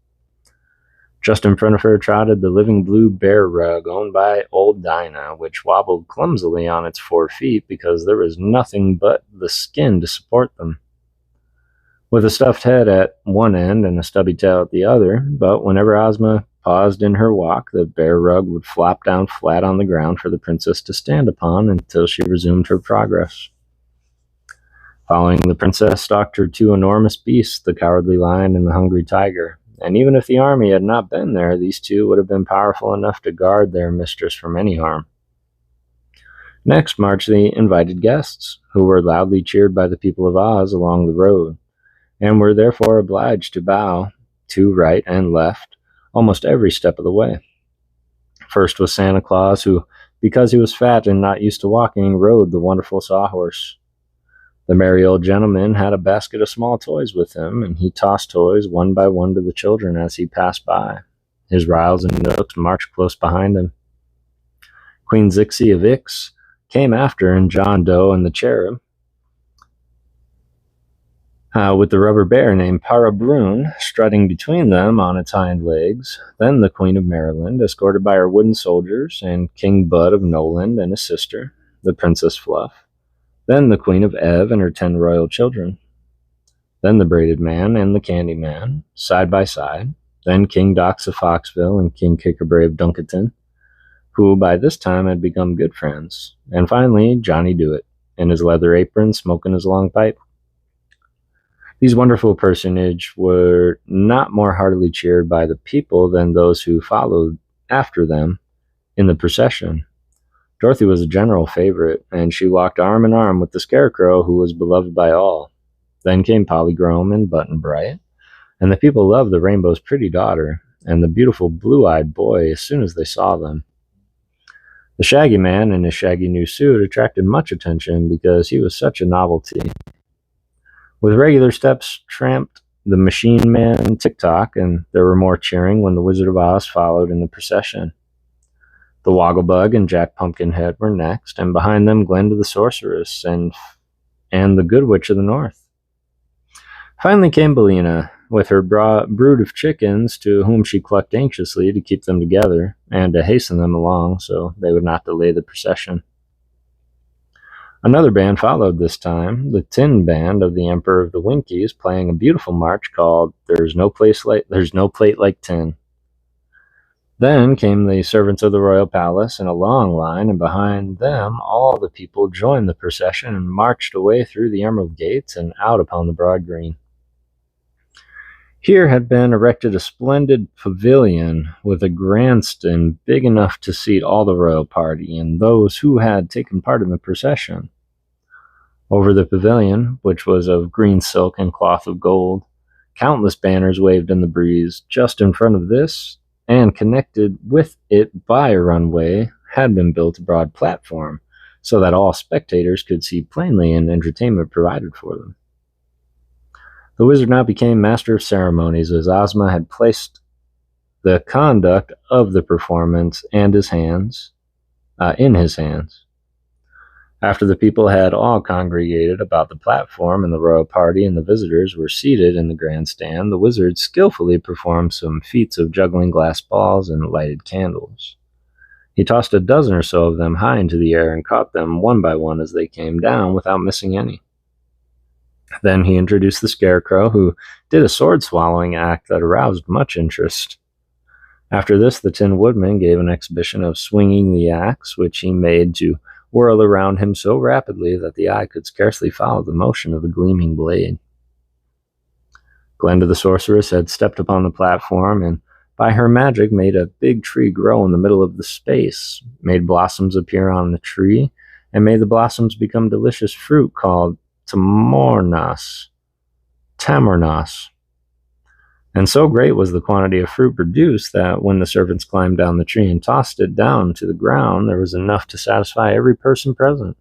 Just in front of her trotted the living blue bear rug owned by old Dinah, which wobbled clumsily on its 4 feet because there was nothing but the skin to support them. With a stuffed head at one end and a stubby tail at the other, but whenever Ozma paused in her walk, the bear rug would flop down flat on the ground for the princess to stand upon until she resumed her progress. Following the princess stalked her 2 enormous beasts, the cowardly lion and the hungry tiger, and even if the army had not been there, these 2 would have been powerful enough to guard their mistress from any harm. Next marched the invited guests, who were loudly cheered by the people of Oz along the road, and were therefore obliged to bow to right and left almost every step of the way. First was Santa Claus, who, because he was fat and not used to walking, rode the wonderful sawhorse. The merry old gentleman had a basket of small toys with him, and he tossed toys one by one to the children as he passed by. His Riles and Nooks marched close behind him. Queen Zixie of Ix came after, and John Doe and the cherub, with the rubber bear named Parabrune strutting between them on its hind legs. Then the Queen of Maryland, escorted by her wooden soldiers, and King Bud of Noland and his sister, the Princess Fluff. Then the Queen of Ev and her 10 royal children. Then the Braided Man and the Candy Man, side by side. Then King Dox of Foxville and King Kickerbray of Dunkerton, who by this time had become good friends. And finally, Johnny Dewett, in his leather apron, smoking his long pipe. These wonderful personages were not more heartily cheered by the people than those who followed after them in the procession. Dorothy was a general favorite, and she walked arm in arm with the Scarecrow, who was beloved by all. Then came Polychrome and Button Bright, and the people loved the Rainbow's pretty daughter and the beautiful blue-eyed boy as soon as they saw them. The Shaggy Man in his shaggy new suit attracted much attention because he was such a novelty. With regular steps tramped the Machine Man Tock, and there were more cheering when the Wizard of Oz followed in the procession. The Wogglebug and Jack Pumpkinhead were next, and behind them Glinda the Sorceress and the Good Witch of the North. Finally came Bellina, with her brood of chickens, to whom she clucked anxiously to keep them together and to hasten them along so they would not delay the procession. Another band followed this time, the Tin Band of the Emperor of the Winkies, playing a beautiful march called There's No Plate Like Tin. Then came the servants of the royal palace in a long line, and behind them all the people joined the procession and marched away through the emerald gates and out upon the broad green. Here had been erected a splendid pavilion with a grandstand big enough to seat all the royal party and those who had taken part in the procession. Over the pavilion, which was of green silk and cloth of gold, countless banners waved in the breeze. Just in front of this, and connected with it by a runway, had been built a broad platform, so that all spectators could see plainly and entertainment provided for them. The wizard now became master of ceremonies, as Ozma had placed the conduct of the performance and in his hands. After the people had all congregated about the platform and the royal party and the visitors were seated in the grandstand, the wizard skillfully performed some feats of juggling glass balls and lighted candles. He tossed a dozen or so of them high into the air and caught them one by one as they came down without missing any. Then he introduced the Scarecrow, who did a sword-swallowing act that aroused much interest. After this, the Tin Woodman gave an exhibition of swinging the axe, which he made to whirl around him so rapidly that the eye could scarcely follow the motion of the gleaming blade. Glinda the Sorceress had stepped upon the platform, and by her magic made a big tree grow in the middle of the space, made blossoms appear on the tree, and made the blossoms become delicious fruit called tamornas. And so great was the quantity of fruit produced that when the servants climbed down the tree and tossed it down to the ground, there was enough to satisfy every person present.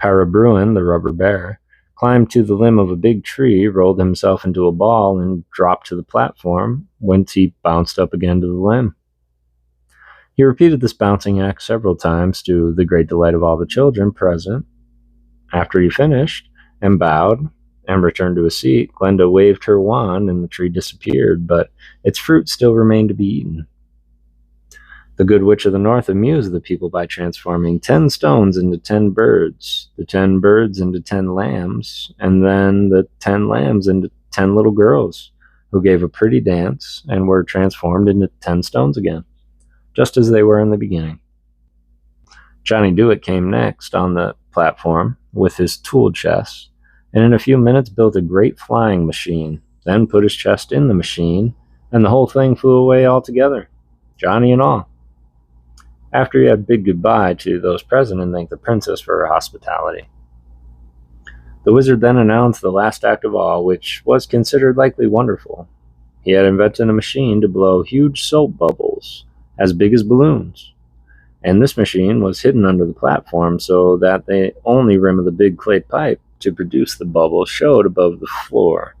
Parabrune, the rubber bear, climbed to the limb of a big tree, rolled himself into a ball, and dropped to the platform, whence he bounced up again to the limb. He repeated this bouncing act several times to the great delight of all the children present. After he finished and bowed and returned to his seat, Glenda waved her wand and the tree disappeared, but its fruit still remained to be eaten. The Good Witch of the North amused the people by transforming 10 stones into 10 birds, the 10 birds into 10 lambs, and then the 10 lambs into 10 little girls, who gave a pretty dance and were transformed into 10 stones again, just as they were in the beginning. Johnny Dewett came next on the platform with his tool chest, and in a few minutes built a great flying machine, then put his chest in the machine, and the whole thing flew away altogether, Johnny and all. After he had bid goodbye to those present and thanked the princess for her hospitality. The wizard then announced the last act of all, which was considered likely wonderful. He had invented a machine to blow huge soap bubbles, as big as balloons, and this machine was hidden under the platform so that the only rim of the big clay pipe to produce the bubbles showed above the floor.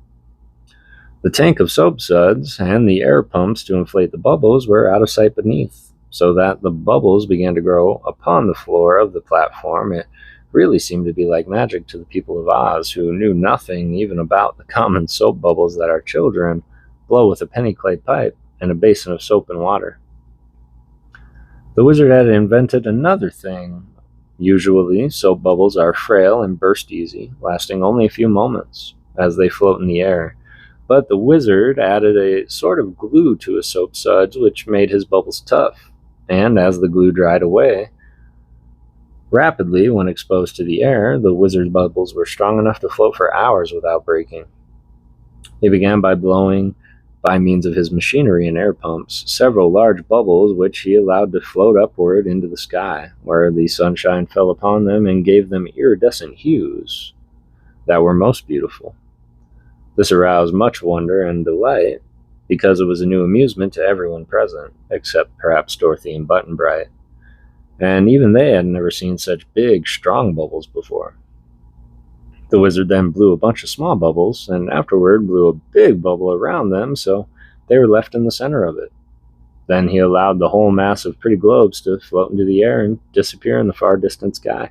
The tank of soap suds and the air pumps to inflate the bubbles were out of sight beneath, so that the bubbles began to grow upon the floor of the platform. It really seemed to be like magic to the people of Oz, who knew nothing even about the common soap bubbles that our children blow with a penny clay pipe and a basin of soap and water. The wizard had invented another thing. Usually, soap bubbles are frail and burst easy, lasting only a few moments as they float in the air. But the wizard added a sort of glue to his soap suds, which made his bubbles tough, and as the glue dried away rapidly when exposed to the air, the wizard's bubbles were strong enough to float for hours without breaking. He began by blowing, by means of his machinery and air pumps, several large bubbles which he allowed to float upward into the sky, where the sunshine fell upon them and gave them iridescent hues that were most beautiful. This aroused much wonder and delight, because it was a new amusement to everyone present, except perhaps Dorothy and Button-Bright, and even they had never seen such big, strong bubbles before. The wizard then blew a bunch of small bubbles, and afterward blew a big bubble around them, so they were left in the center of it. Then he allowed the whole mass of pretty globes to float into the air and disappear in the far distant sky.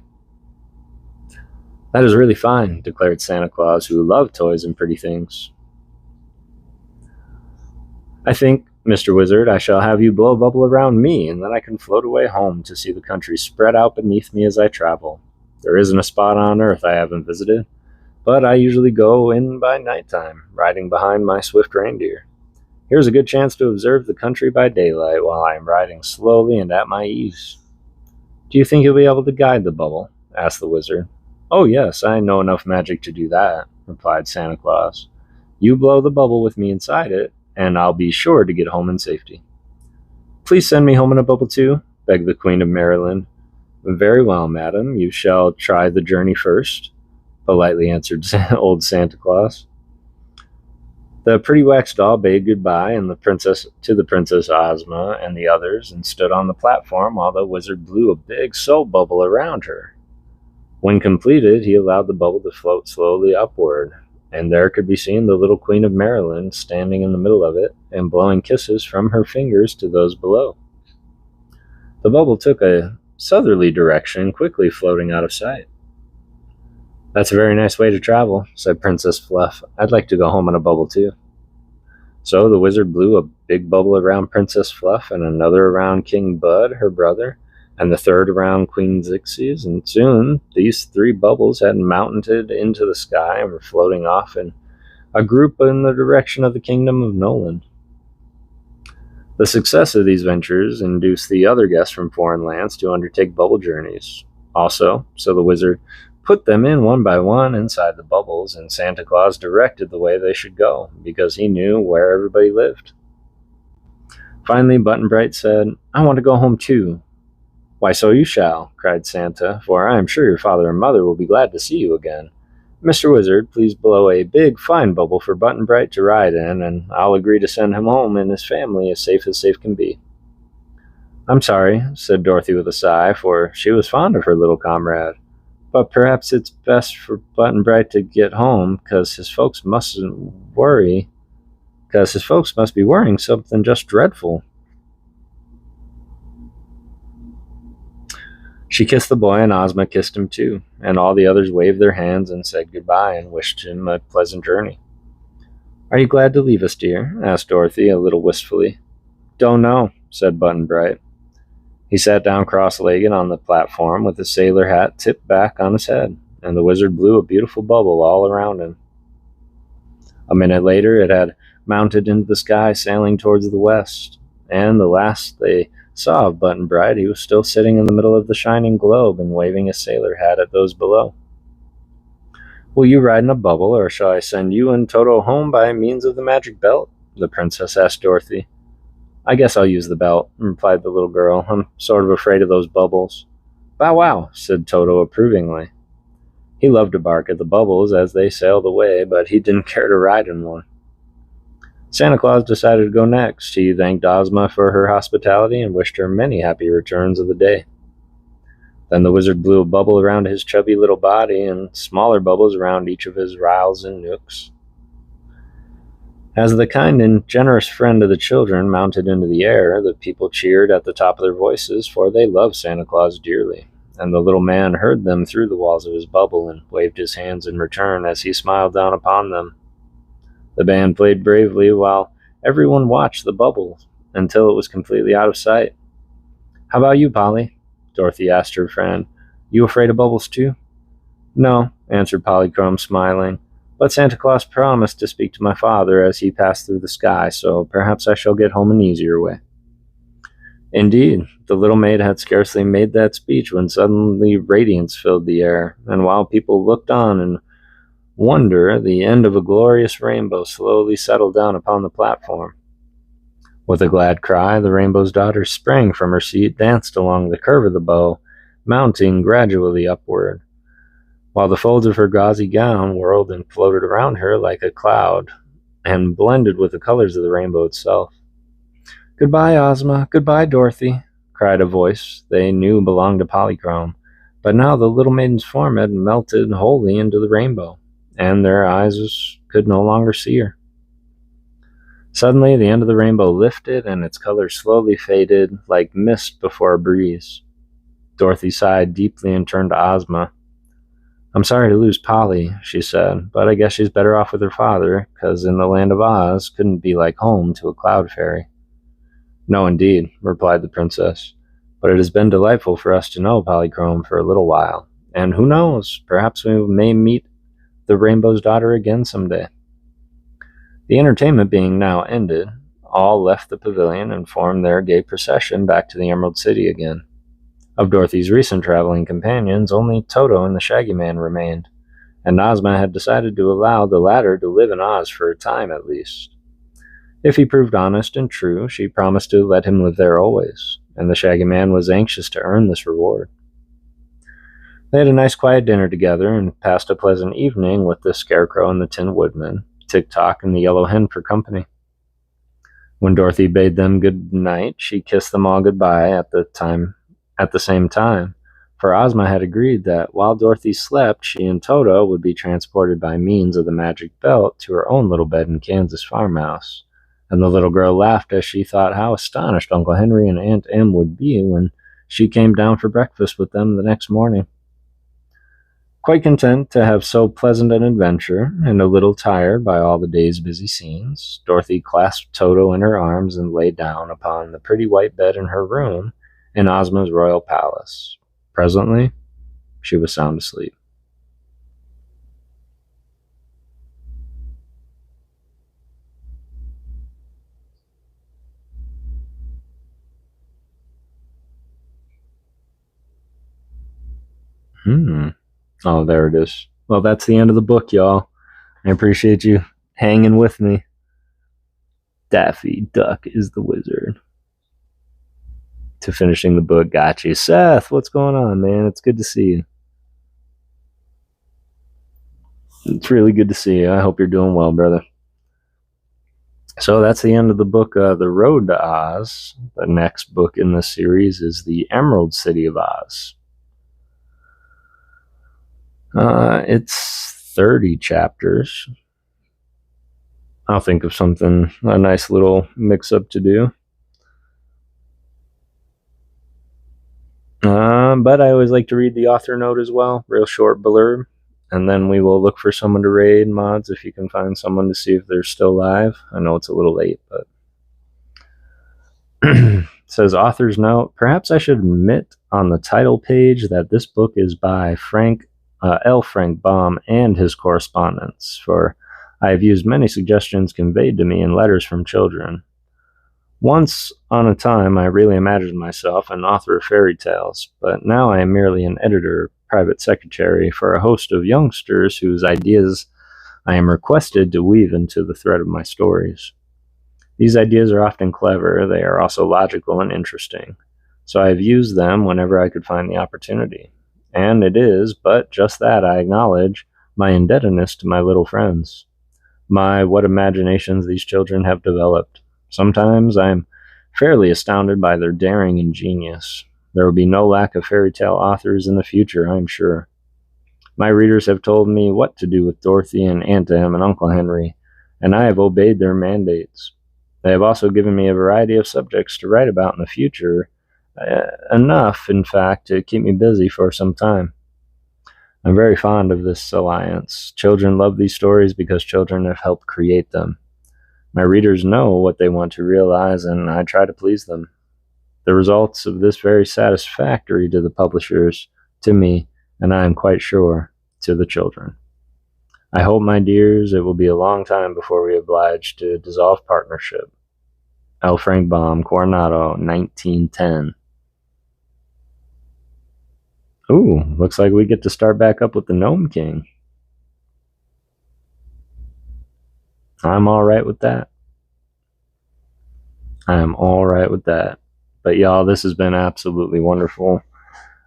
"That is really fine," declared Santa Claus, who loved toys and pretty things. "I think, Mr. Wizard, I shall have you blow a bubble around me, and then I can float away home to see the country spread out beneath me as I travel. There isn't a spot on Earth I haven't visited, but I usually go in by nighttime, riding behind my swift reindeer. Here's a good chance to observe the country by daylight while I am riding slowly and at my ease." "Do you think you'll be able to guide the bubble?" asked the wizard. "Oh yes, I know enough magic to do that," replied Santa Claus. "You blow the bubble with me inside it, and I'll be sure to get home in safety." "Please send me home in a bubble too," begged the Queen of Maryland. "Very well, madam, you shall try the journey first," politely answered old Santa Claus. The pretty wax doll bade goodbye to the Princess Ozma and the others, and stood on the platform while the wizard blew a big soap bubble around her. When completed, he allowed the bubble to float slowly upward, and there could be seen the little Queen of Maryland standing in the middle of it and blowing kisses from her fingers to those below. The bubble took a southerly direction, quickly floating out of sight. "That's a very nice way to travel," said Princess Fluff. "I'd like to go home in a bubble too." So the wizard blew a big bubble around Princess Fluff, and another around King Bud, her brother, and the third around Queen Zixes, and soon these 3 bubbles had mounted into the sky and were floating off in a group in the direction of the kingdom of Noland. The success of these ventures induced the other guests from foreign lands to undertake bubble journeys also, so the wizard put them in one by one inside the bubbles, and Santa Claus directed the way they should go, because he knew where everybody lived. Finally, Button-Bright said, "I want to go home too." "Why, so you shall," cried Santa, "for I am sure your father and mother will be glad to see you again. Mr. Wizard, please blow a big, fine bubble for Button-Bright to ride in, and I'll agree to send him home and his family as safe can be." "I'm sorry," said Dorothy with a sigh, for she was fond of her little comrade. "But perhaps it's best for Button-Bright to get home, because his folks must be worrying something just dreadful." She kissed the boy, and Ozma kissed him too, and all the others waved their hands and said goodbye and wished him a pleasant journey. "Are you glad to leave us, dear?" asked Dorothy, a little wistfully. "Don't know," said Button Bright. He sat down cross-legged on the platform with his sailor hat tipped back on his head, and the wizard blew a beautiful bubble all around him. A minute later, it had mounted into the sky, sailing towards the west, and the last they saw of Button Bright, he was still sitting in the middle of the shining globe and waving his sailor hat at those below. "Will you ride in a bubble, or shall I send you and Toto home by means of the magic belt?" the princess asked Dorothy. "I guess I'll use the belt," replied the little girl. "I'm sort of afraid of those bubbles." "Bow wow," said Toto approvingly. He loved to bark at the bubbles as they sailed away, but he didn't care to ride in one. Santa Claus decided to go next. He thanked Ozma for her hospitality and wished her many happy returns of the day. Then the wizard blew a bubble around his chubby little body and smaller bubbles around each of his riles and nooks. As the kind and generous friend of the children mounted into the air, the people cheered at the top of their voices, for they loved Santa Claus dearly, and the little man heard them through the walls of his bubble and waved his hands in return as he smiled down upon them. The band played bravely while everyone watched the bubble until it was completely out of sight. "How about you, Polly?" Dorothy asked her friend. "You afraid of bubbles too?" "No," answered Polychrome, smiling, "but Santa Claus promised to speak to my father as he passed through the sky, so perhaps I shall get home an easier way." Indeed, the little maid had scarcely made that speech when suddenly radiance filled the air, and while people looked on in wonder, the end of a glorious rainbow slowly settled down upon the platform. With a glad cry, the Rainbow's daughter sprang from her seat, danced along the curve of the bow, mounting gradually upward, while the folds of her gauzy gown whirled and floated around her like a cloud, and blended with the colors of the rainbow itself. "Goodbye, Ozma. Goodbye, Dorothy," cried a voice they knew belonged to Polychrome. But now the little maiden's form had melted wholly into the rainbow, and their eyes could no longer see her. Suddenly, the end of the rainbow lifted, and its color slowly faded like mist before a breeze. Dorothy sighed deeply and turned to Ozma. "I'm sorry to lose Polly," she said, "but I guess she's better off with her father, 'cause in the land of Oz couldn't be like home to a cloud fairy." "No, indeed," replied the princess, "but it has been delightful for us to know Polychrome for a little while, and who knows, perhaps we may meet the Rainbow's daughter again someday." The entertainment being now ended, all left the pavilion and formed their gay procession back to the Emerald City again. Of Dorothy's recent traveling companions, only Toto and the Shaggy Man remained, and Ozma had decided to allow the latter to live in Oz for a time at least. If he proved honest and true, she promised to let him live there always, and the Shaggy Man was anxious to earn this reward. They had a nice quiet dinner together and passed a pleasant evening with the Scarecrow and the Tin Woodman, Tock and the Yellow Hen for company. When Dorothy bade them good night, she kissed them all goodbye at the same time, for Ozma had agreed that while Dorothy slept, she and Toto would be transported by means of the magic belt to her own little bed in Kansas farmhouse. And the little girl laughed as she thought how astonished Uncle Henry and Aunt Em would be when she came down for breakfast with them the next morning. Quite content to have so pleasant an adventure, and a little tired by all the day's busy scenes, Dorothy clasped Toto in her arms and lay down upon the pretty white bed in her room in Ozma's royal palace. Presently, she was sound asleep. Oh, there it is. Well, that's the end of the book, y'all. I appreciate you hanging with me. Daffy Duck is the wizard. To finishing the book, got you. Seth, what's going on, man? It's good to see you. It's really good to see you. I hope you're doing well, brother. So that's the end of the book, The Road to Oz. The next book in this series is The Emerald City of Oz. It's 30 chapters. I'll think of something, a nice little mix-up to do. But I always like to read the author note as well, real short blurb. And then we will look for someone to raid, mods, if you can find someone, to see if they're still live. I know it's a little late, but it says author's note. Perhaps I should admit on the title page that this book is by Frank Baum and his correspondence, for I have used many suggestions conveyed to me in letters from children. Once on a time, I really imagined myself an author of fairy tales, but now I am merely an editor, private secretary for a host of youngsters whose ideas I am requested to weave into the thread of my stories. These ideas are often clever, they are also logical and interesting, so I have used them whenever I could find the opportunity. And it is but just that I acknowledge my indebtedness to my little friends. What imaginations these children have developed. Sometimes I am fairly astounded by their daring and genius. There will be no lack of fairy tale authors in the future, I am sure. My readers have told me what to do with Dorothy and Aunt Em and Uncle Henry, and I have obeyed their mandates. They have also given me a variety of subjects to write about in the future, enough, in fact, to keep me busy for some time. I'm very fond of this alliance. Children love these stories because children have helped create them. My readers know what they want to realize, and I try to please them. The results of this very satisfactory to the publishers, to me, and I am quite sure, to the children. I hope, my dears, it will be a long time before we are obliged to dissolve partnership. L. Frank Baum, Coronado, 1910. Ooh, looks like we get to start back up with the Gnome King. I'm all right with that. I am all right with that. But y'all, this has been absolutely wonderful.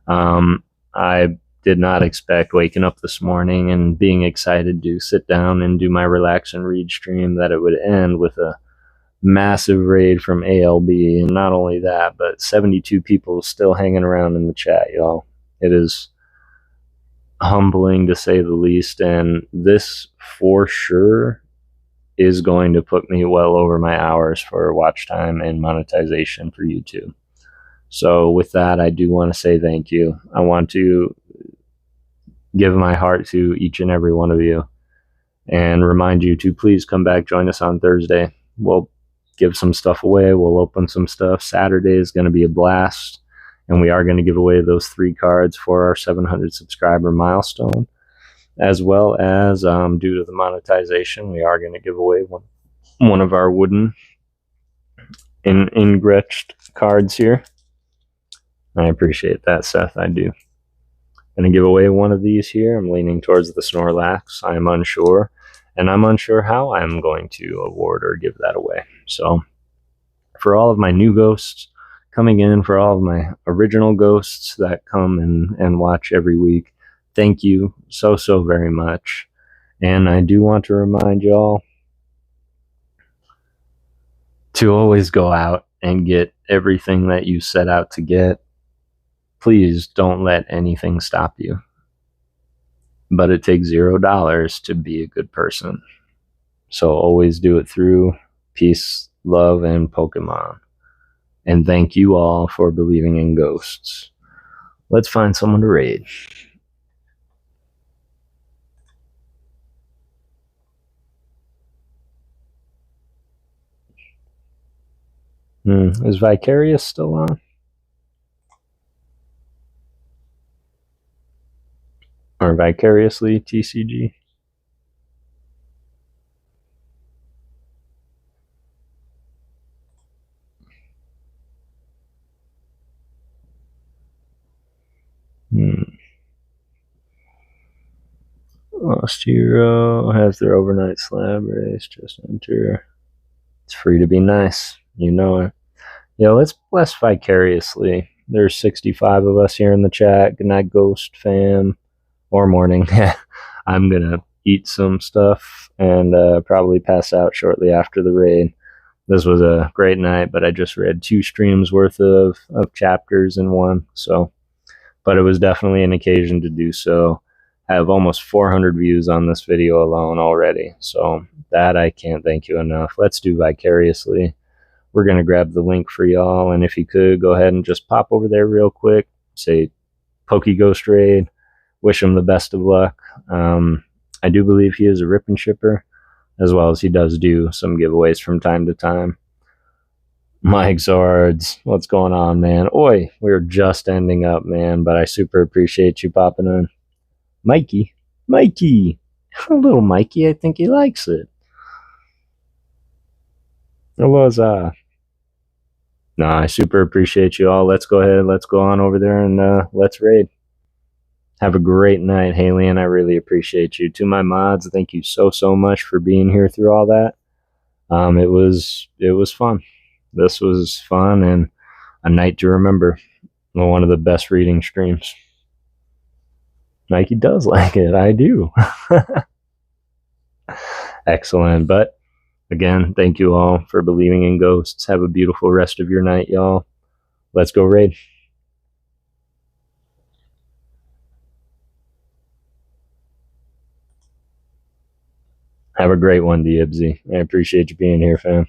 I did not expect waking up this morning and being excited to sit down and do my relax and read stream that it would end with a massive raid from ALB. And not only that, but 72 people still hanging around in the chat, y'all. It is humbling to say the least, and this for sure is going to put me well over my hours for watch time and monetization for YouTube. So with that, I do want to say thank you. I want to give my heart to each and every one of you and remind you to please come back, join us on Thursday. We'll give some stuff away. We'll open some stuff. Saturday is going to be a blast, and we are going to give away those 3 cards for our 700 subscriber milestone, as well as due to the monetization, we are going to give away one of our wooden ingretched cards here. I appreciate that, Seth. I do. Going to give away one of these here. I'm leaning towards the Snorlax. I am unsure, and I'm unsure how I'm going to award or give that away. So for all of my new ghosts coming in, for all of my original ghosts that come and watch every week, thank you so very much. And I do want to remind y'all to always go out and get everything that you set out to get. Please don't let anything stop you. But it takes $0 to be a good person. So always do it through peace, love, and Pokemon. And thank you all for believing in ghosts. Let's find someone to raid. Is Vicarious still on? Or Vicariously TCG? Lost Hero has their overnight slab race. Just enter. It's free to be nice. You know it. Yeah, let's bless Vicariously. There's 65 of us here in the chat. Good night, Ghost fam. Or morning. I'm going to eat some stuff and probably pass out shortly after the raid. This was a great night, but I just read 2 streams worth of chapters in one. So, but it was definitely an occasion to do so. I have almost 400 views on this video alone already. So that I can't thank you enough. Let's do Vicariously. We're going to grab the link for y'all. And if you could, go ahead and just pop over there real quick. say Pokey Ghost Raid. Wish him the best of luck. I do believe he is a rip and shipper, as well as he does do some giveaways from time to time. Mike Zards, what's going on, man? Oi, we're just ending up, man, but I super appreciate you popping in. Mikey, little Mikey, I think he likes it. It was, no, I super appreciate you all. Let's go ahead, let's go on over there and let's raid. Have a great night, Haley, and I really appreciate you. To my mods, thank you so much for being here through all that. It was fun. This was fun and a night to remember. One of the best reading streams. Nike does like it. I do. Excellent. But again, thank you all for believing in ghosts. Have a beautiful rest of your night, y'all. Let's go raid. Have a great one, Diebsy. I appreciate you being here, fam.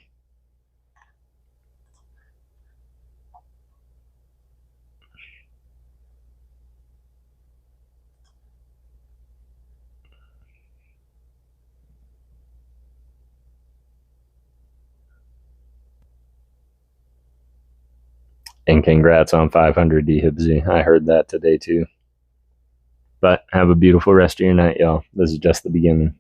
And congrats on 500, Diebsy. I heard that today, too. But have a beautiful rest of your night, y'all. This is just the beginning.